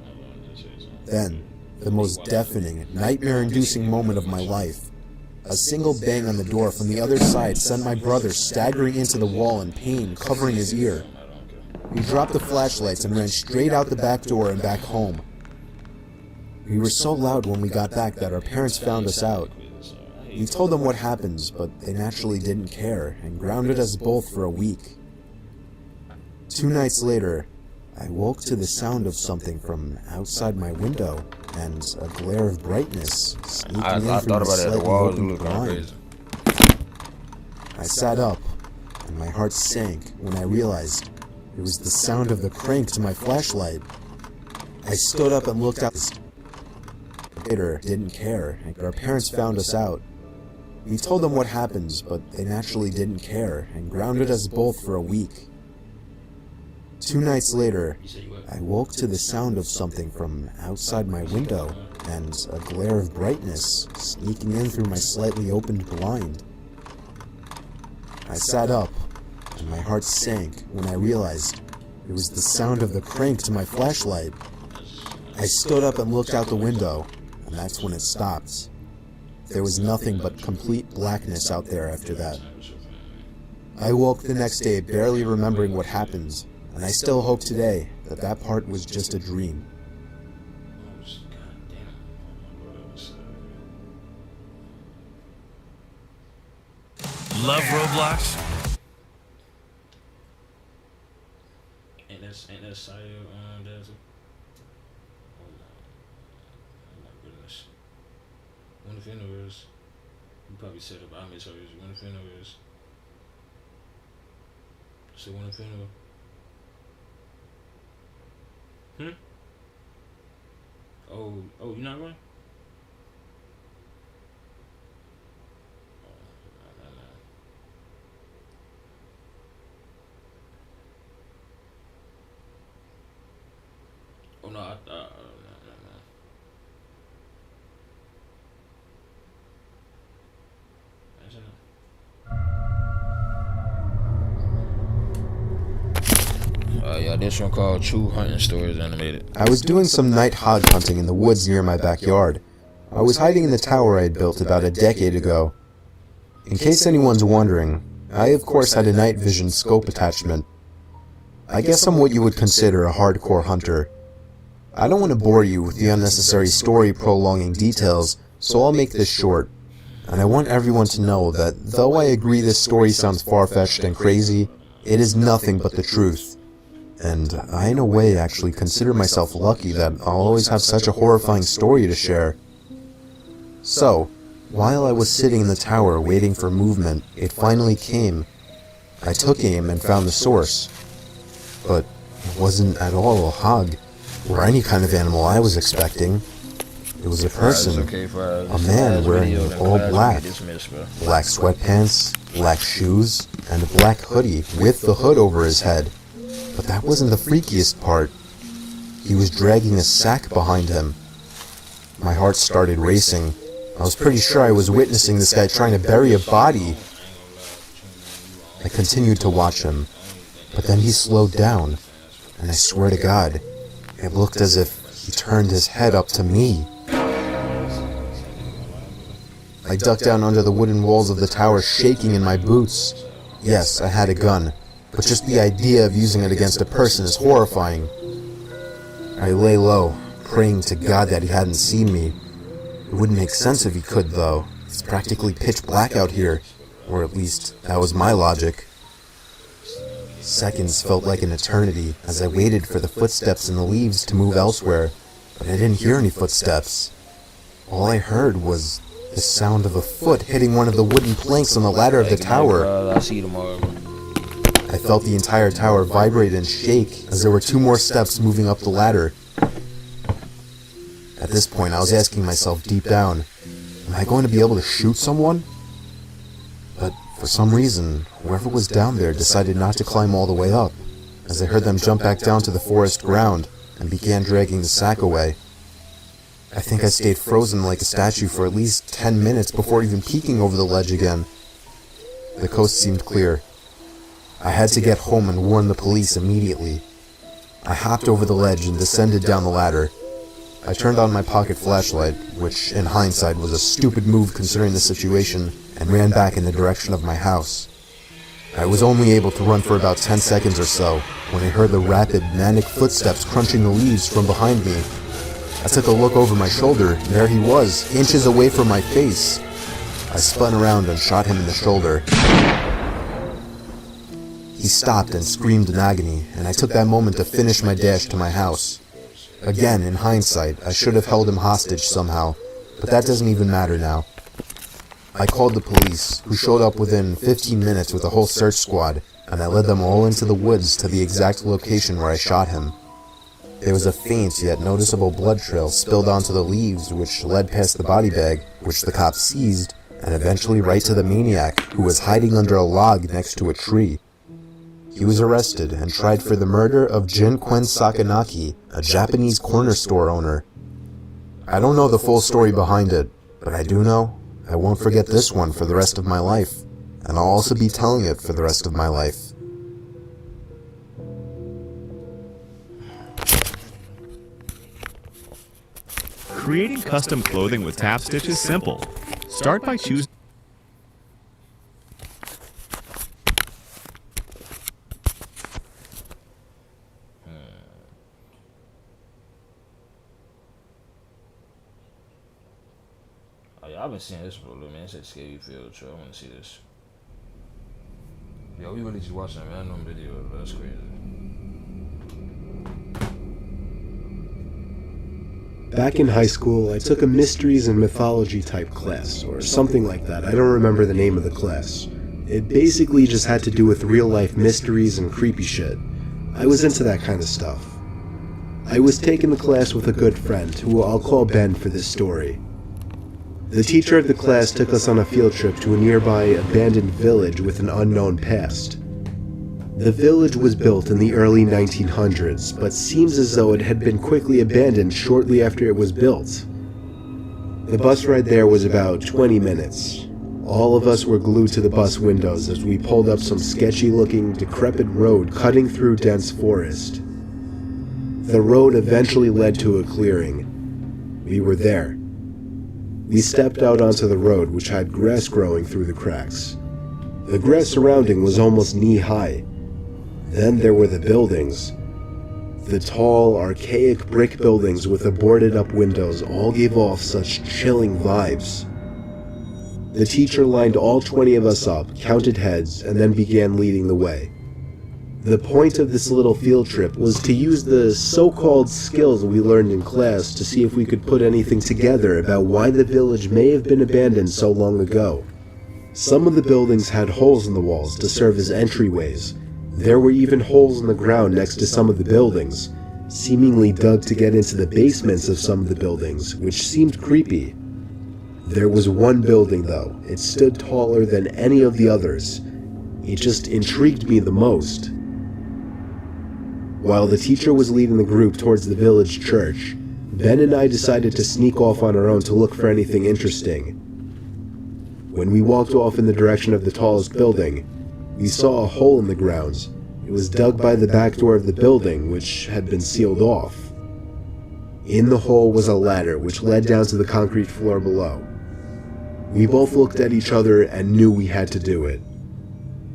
Then, the most deafening, nightmare-inducing moment of my life. A single bang on the door from the other side sent my brother staggering into the wall in pain, covering his ear. We dropped the flashlights and ran straight out the back door and back home. We were so loud when we got back that our parents found us out. We told them what happened, but they naturally didn't care and grounded us both for a week. 2 nights later, I woke to the sound of something from outside my window and a glare of brightness sneaking in through the slightly open blind. I sat up, and my heart sank when I realized it was the sound of the crank to my flashlight. I stood up and looked out. Later, didn't care, and our parents found us out. We told them what happened, but they naturally didn't care and grounded us both for a week. 2 nights later, I woke to the sound of something from outside my window and a glare of brightness sneaking in through my slightly opened blind. I sat up, and my heart sank when I realized it was the sound of the crank to my flashlight. I stood up and looked out the window, and that's when it stopped. There was nothing but complete blackness out there after that. I woke the next day barely remembering what happened, and I still hope today that that part was just a dream. Love Roblox? Ain't that side desert? Oh my goodness. When the funeral is, you probably said it, but I misheard you. When the funeral is. So when the funeral. Oh, you're not going? Oh no, no. Yeah, this one called True Hunting Stories Animated. I was doing some night hog hunting in the woods near my backyard. I was hiding in the tower I had built about a decade ago. In case anyone's wondering, I of course had a night vision scope attachment. I guess I'm what you would consider a hardcore hunter. I don't want to bore you with the unnecessary story prolonging details, so I'll make this short. And I want everyone to know that though I agree this story sounds far-fetched and crazy, it is nothing but the truth. And I in a way actually consider myself lucky that I'll always have such a horrifying story to share. So, while I was sitting in the tower waiting for movement, it finally came. I took aim and found the source. But it wasn't at all a hog, or any kind of animal I was expecting. It was a person, a man wearing all black. Black sweatpants, black shoes, and a black hoodie with the hood over his head. But that wasn't the freakiest part. He was dragging a sack behind him. My heart started racing. I was pretty sure I was witnessing this guy trying to bury a body. I continued to watch him, but then he slowed down, and I swear to God, it looked as if he turned his head up to me. I ducked down under the wooden walls of the tower, shaking in my boots. Yes, I had a gun, but just the idea of using it against a person is horrifying. I lay low, praying to God that he hadn't seen me. It wouldn't make sense if he could, though. It's practically pitch black out here, or at least that was my logic. Seconds felt like an eternity as I waited for the footsteps in the leaves to move elsewhere, but I didn't hear any footsteps. All I heard was the sound of a foot hitting one of the wooden planks on the ladder of the tower. I'll see you tomorrow, bro. I felt the entire tower vibrate and shake as there were 2 more steps moving up the ladder. At this point, I was asking myself deep down, Am I going to be able to shoot someone? But for some reason, whoever was down there decided not to climb all the way up, as I heard them jump back down to the forest ground and began dragging the sack away. I think I stayed frozen like a statue for at least 10 minutes before even peeking over the ledge again. The coast seemed clear. I had to get home and warn the police immediately. I hopped over the ledge and descended down the ladder. I turned on my pocket flashlight, which in hindsight was a stupid move considering the situation, and ran back in the direction of my house. I was only able to run for about 10 seconds or so when I heard the rapid, manic footsteps crunching the leaves from behind me. I took a look over my shoulder, and there he was, inches away from my face. I spun around and shot him in the shoulder. He stopped and screamed in agony, and I took that moment to finish my dash to my house. Again, in hindsight, I should have held him hostage somehow, but that doesn't even matter now. I called the police, who showed up within 15 minutes with a whole search squad, and I led them all into the woods to the exact location where I shot him. There was a faint yet noticeable blood trail spilled onto the leaves, which led past the body bag, which the cops seized, and eventually right to the maniac, who was hiding under a log next to a tree. He was arrested and tried for the murder of Jin Quen Sakanaki, a Japanese corner store owner. I don't know the full story behind it, but I do know I won't forget this one for the rest of my life, and I'll also be telling it for the rest of my life. Creating custom clothing with Tap Stitch is simple. Start by choosing I've been seeing this for a little man. It said scary field trip. I want to see this. Yo, we really just watching a random video. That's crazy. Back in high school, I took a mysteries and mythology type class, or something like that. I don't remember the name of the class. It basically just had to do with real life mysteries and creepy shit. I was into that kind of stuff. I was taking the class with a good friend, who I'll call Ben for this story. The teacher of the class took us on a field trip to a nearby abandoned village with an unknown past. The village was built in the early 1900s, but seems as though it had been quickly abandoned shortly after it was built. The bus ride there was about 20 minutes. All of us were glued to the bus windows as we pulled up some sketchy-looking, decrepit road cutting through dense forest. The road eventually led to a clearing. We were there. We stepped out onto the road, which had grass growing through the cracks. The grass surrounding was almost knee-high. Then there were the buildings. The tall, archaic brick buildings with the boarded-up windows all gave off such chilling vibes. The teacher lined all 20 of us up, counted heads, and then began leading the way. The point of this little field trip was to use the so-called skills we learned in class to see if we could put anything together about why the village may have been abandoned so long ago. Some of the buildings had holes in the walls to serve as entryways. There were even holes in the ground next to some of the buildings, seemingly dug to get into the basements of some of the buildings, which seemed creepy. There was one building, though. It stood taller than any of the others. It just intrigued me the most. While the teacher was leading the group towards the village church, Ben and I decided to sneak off on our own to look for anything interesting. When we walked off in the direction of the tallest building, we saw a hole in the ground. It was dug by the back door of the building, which had been sealed off. In the hole was a ladder which led down to the concrete floor below. We both looked at each other and knew we had to do it.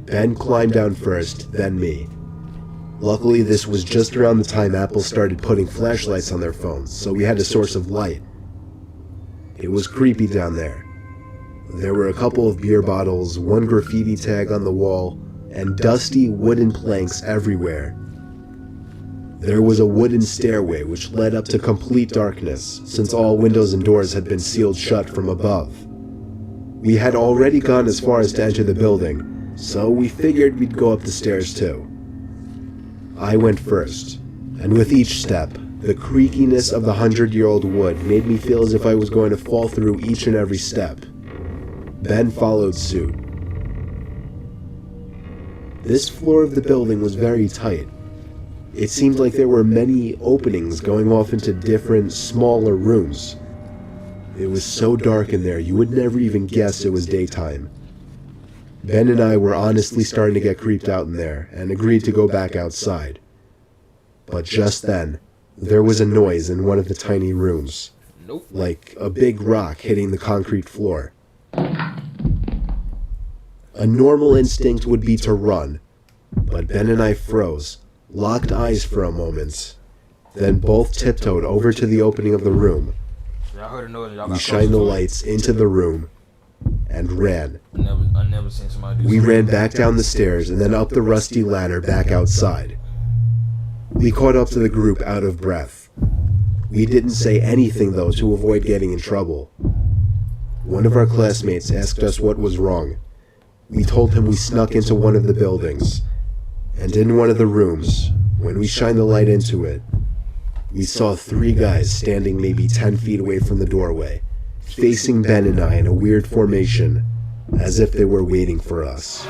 Ben climbed down first, then me. Luckily, this was just around the time Apple started putting flashlights on their phones, so we had a source of light. It was creepy down there. There were a couple of beer bottles, one graffiti tag on the wall, and dusty wooden planks everywhere. There was a wooden stairway which led up to complete darkness, since all windows and doors had been sealed shut from above. We had already gone as far as to enter the building, so we figured we'd go up the stairs too. I went first, and with each step, The creakiness of the 100-year-old wood made me feel as if I was going to fall through each and every step. Ben followed suit. This floor of the building was very tight. It seemed like there were many openings going off into different, smaller rooms. It was so dark in there, you would never even guess it was daytime. Ben and I were honestly starting to get creeped out in there, and agreed to go back outside. But just then, there was a noise in one of the tiny rooms. Nope. Like a big rock hitting the concrete floor. A normal instinct would be to run, but Ben and I froze, locked eyes for a moment, then both tiptoed over to the opening of the room. Y'all heard a noise, y'all We got shined the close to it? lights into the room and ran. I never seen somebody do We something ran like back that. down the stairs and then up the rusty ladder back outside. We caught up to the group out of breath. We didn't say anything though to avoid getting in trouble. One of our classmates asked us what was wrong. We told him we snuck into one of the buildings. And in one of the rooms, when we shined the light into it, we saw 3 guys standing maybe 10 feet away from the doorway, facing Ben and I in a weird formation, as if they were waiting for us.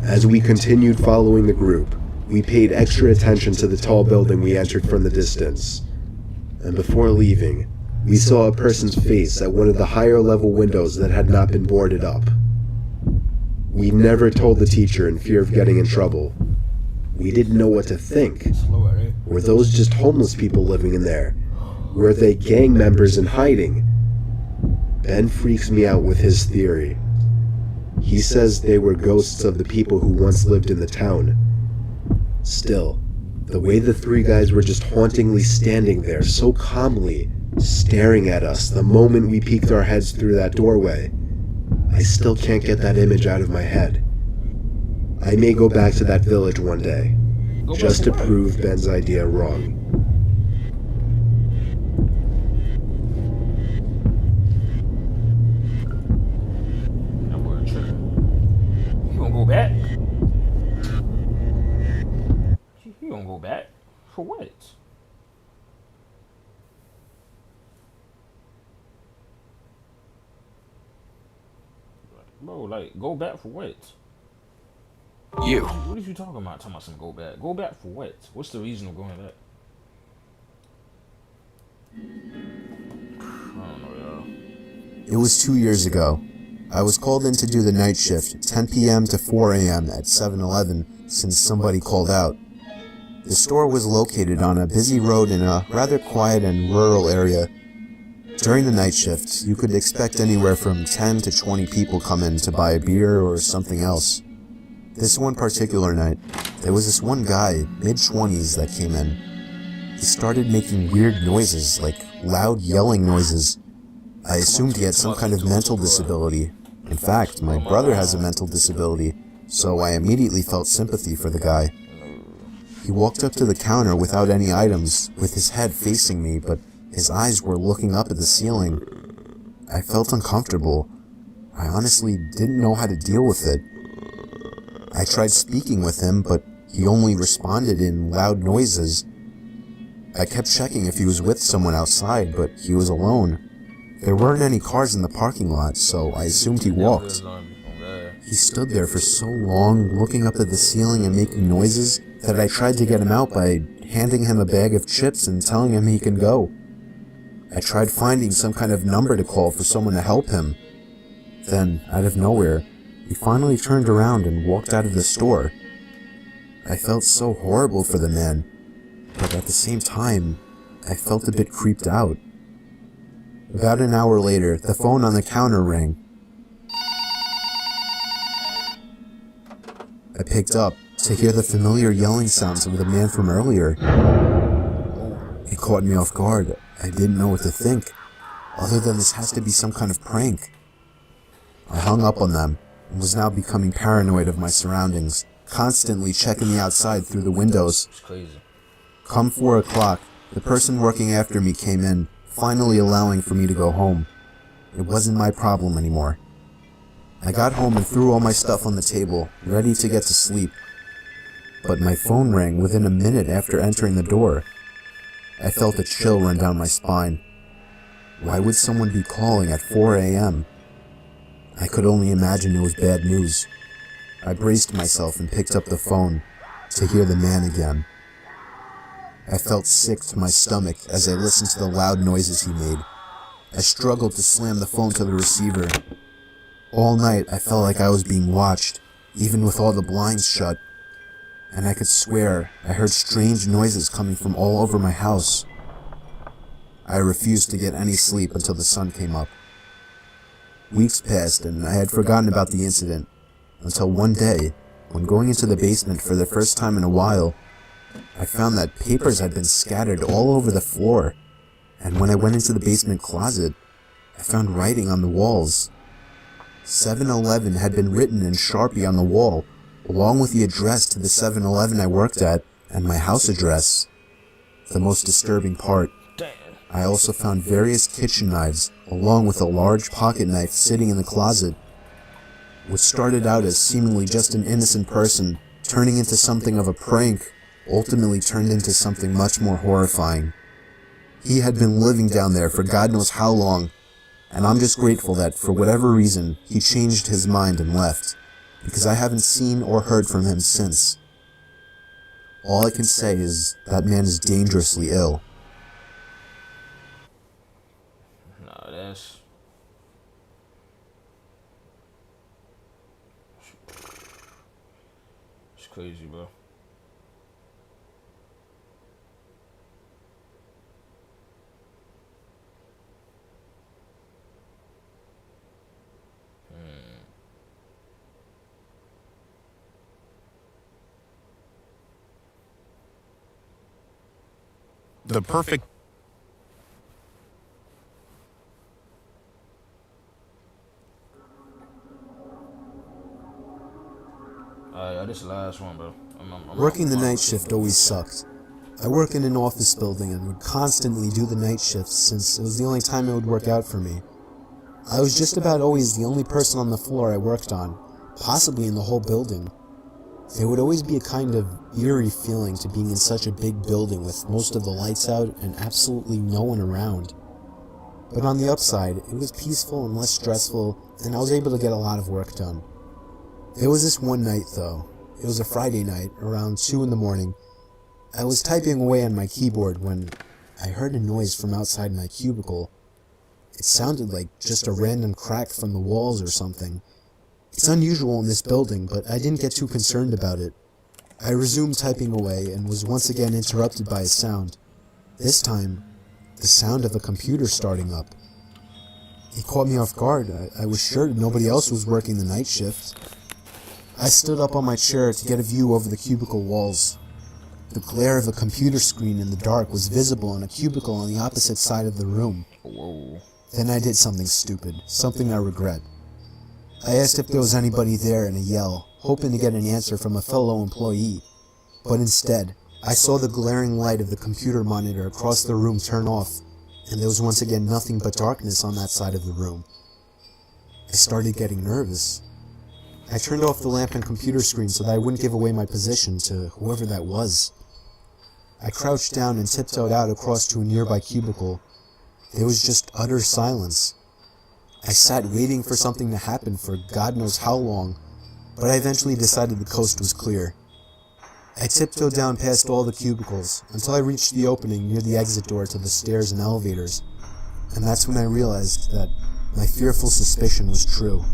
As we continued following the group, we paid extra attention to the tall building we entered from the distance. And before leaving, we saw a person's face at one of the higher level windows that had not been boarded up. We never told the teacher in fear of getting in trouble. We didn't know what to think. Were those just homeless people living in there? Were they gang members in hiding? Ben freaks me out with his theory. He says they were ghosts of the people who once lived in the town. Still, the way the 3 guys were just hauntingly standing there so calmly, staring at us the moment we peeked our heads through that doorway, I still can't get that image out of my head. I may go back to that village one day, just to prove Ben's idea wrong. That boy tripping. He gonna go back? He gonna go back? For what? Bro, like, go back for what? You. What are you talking about? Talking about some go back. Go back for what? What's the reason of going back? I don't know, y'all. It was 2 years ago. I was called in to do the night shift, 10 p.m. to 4 a.m. at 7-Eleven, since somebody called out. The store was located on a busy road in a rather quiet and rural area. During the night shift, you could expect anywhere from 10 to 20 people come in to buy a beer or something else. This one particular night, there was this one guy, mid-20s, that came in. He started making weird noises, like loud yelling noises. I assumed he had some kind of mental disability. In fact, my brother has a mental disability, so I immediately felt sympathy for the guy. He walked up to the counter without any items, with his head facing me, but his eyes were looking up at the ceiling. I felt uncomfortable. I honestly didn't know how to deal with it. I tried speaking with him, but he only responded in loud noises. I kept checking if he was with someone outside, but he was alone. There weren't any cars in the parking lot, so I assumed he walked. He stood there for so long, looking up at the ceiling and making noises, that I tried to get him out by handing him a bag of chips and telling him he can go. I tried finding some kind of number to call for someone to help him. Then, out of nowhere, he finally turned around and walked out of the store. I felt so horrible for the man, but at the same time, I felt a bit creeped out. About an hour later, the phone on the counter rang. I picked up to hear the familiar yelling sounds of the man from earlier. It caught me off guard. I didn't know what to think, other than this has to be some kind of prank. I hung up on them and was now becoming paranoid of my surroundings, constantly checking the outside through the windows. It's crazy. Come 4 o'clock, the person working after me came in, finally allowing for me to go home. It wasn't my problem anymore. I got home and threw all my stuff on the table, ready to get to sleep. but my phone rang within a minute after entering the door. I felt a chill run down my spine. Why would someone be calling at 4 a.m.? I could only imagine it was bad news. I braced myself and picked up the phone to hear the man again. I felt sick to my stomach as I listened to the loud noises he made. I struggled to slam the phone to the receiver. All night I felt like I was being watched, even with all the blinds shut. And I could swear I heard strange noises coming from all over my house. I refused to get any sleep until the sun came up. Weeks passed and I had forgotten about the incident, until one day, when going into the basement for the first time in a while, I found that papers had been scattered all over the floor, and when I went into the basement closet, I found writing on the walls. 7-Eleven had been written in Sharpie on the wall, along with the address to the 7-Eleven I worked at and my house address. The most disturbing part, I also found various kitchen knives, along with a large pocket knife sitting in the closet. What started out as seemingly just an innocent person turning into something of a prank ultimately turned into something much more horrifying. He had been living down there for God knows how long, and I'm just grateful that, for whatever reason, he changed his mind and left, because I haven't seen or heard from him since. All I can say is that man is dangerously ill. Nah, that's... It's crazy, bro. The perfect... This is the last one, bro. Working the night shift always sucked. I work in an office building and would constantly do the night shifts since it was the only time it would work out for me. I was just about always the only person on the floor I worked on, possibly in the whole building. There would always be a kind of eerie feeling to being in such a big building with most of the lights out and absolutely no one around. But on the upside, it was peaceful and less stressful, and I was able to get a lot of work done. There was this one night, though. It was a Friday night, around 2 in the morning. I was typing away on my keyboard when I heard a noise from outside my cubicle. It sounded like just a random crack from the walls or something. It's unusual in this building, but I didn't get too concerned about it. I resumed typing away and was once again interrupted by a sound. This time, the sound of a computer starting up. It caught me off guard. I was sure nobody else was working the night shift. I stood up on my chair to get a view over the cubicle walls. The glare of a computer screen in the dark was visible in a cubicle on the opposite side of the room. Whoa. Then I did something stupid, something I regret. I asked if there was anybody there in a yell, hoping to get an answer from a fellow employee. But instead, I saw the glaring light of the computer monitor across the room turn off, and there was once again nothing but darkness on that side of the room. I started getting nervous. I turned off the lamp and computer screen so that I wouldn't give away my position to whoever that was. I crouched down and tiptoed out across to a nearby cubicle. There was just utter silence. I sat waiting for something to happen for God knows how long, but I eventually decided the coast was clear. I tiptoed down past all the cubicles until I reached the opening near the exit door to the stairs and elevators, and that's when I realized that my fearful suspicion was true.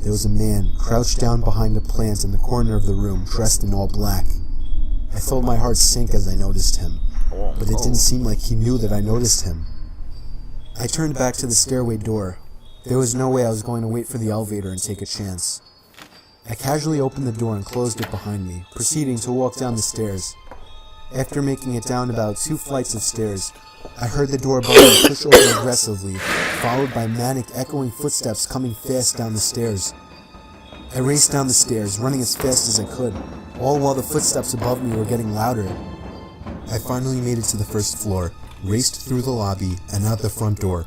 There was a man crouched down behind a plant in the corner of the room, dressed in all black. I felt my heart sink as I noticed him, but it didn't seem like he knew that I noticed him. I turned back to the stairway door. There was no way I was going to wait for the elevator and take a chance. I casually opened the door and closed it behind me, proceeding to walk down the stairs. After making it down about 2 flights of stairs, I heard the door above me push open aggressively, followed by manic, echoing footsteps coming fast down the stairs. I raced down the stairs, running as fast as I could, all while the footsteps above me were getting louder. I finally made it to the first floor, raced through the lobby, and out the front door.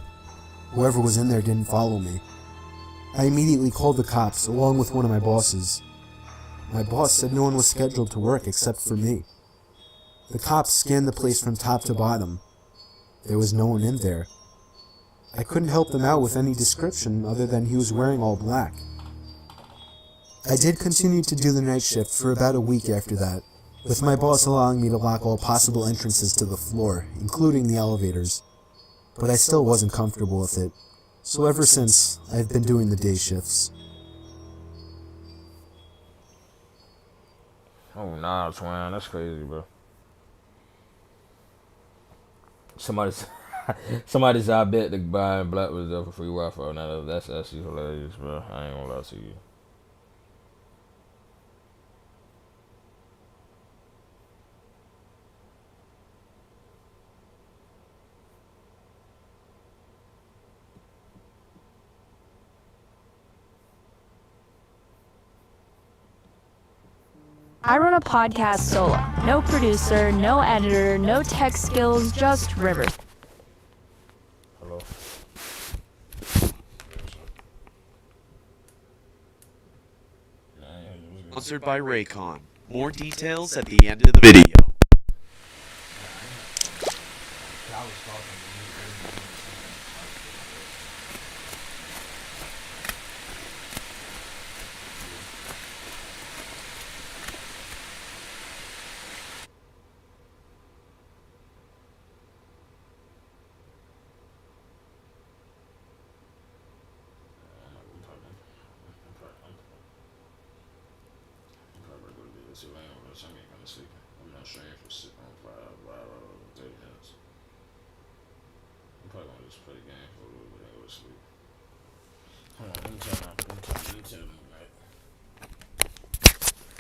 Whoever was in there didn't follow me. I immediately called the cops, along with one of my bosses. My boss said no one was scheduled to work except for me. The cops scanned the place from top to bottom. There was no one in there. I couldn't help them out with any description other than he was wearing all black. I did continue to do the night shift for about a week after that, with my boss allowing me to lock all possible entrances to the floor, including the elevators. But I still wasn't comfortable with it, so ever since, I've been doing the day shifts. Oh nah, twin, that's crazy, bro. Somebody said I bet the buying black was there for free Wi-Fi. Now that's actually hilarious, bro. I ain't gonna lie to you. I run a podcast solo. No producer, no editor, no tech skills, just River. Hello. Sponsored by Raycon. More details at the end of the video.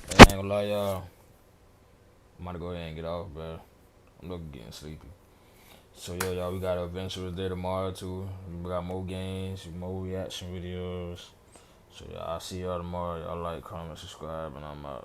I ain't gonna lie, y'all. I'm gonna go ahead and get off, bro. I'm looking getting sleepy. So yeah, y'all, we got Adventures Day tomorrow too. We got more games, more reaction videos. So yeah, I'll see y'all tomorrow. Y'all like, comment, subscribe, and I'm out.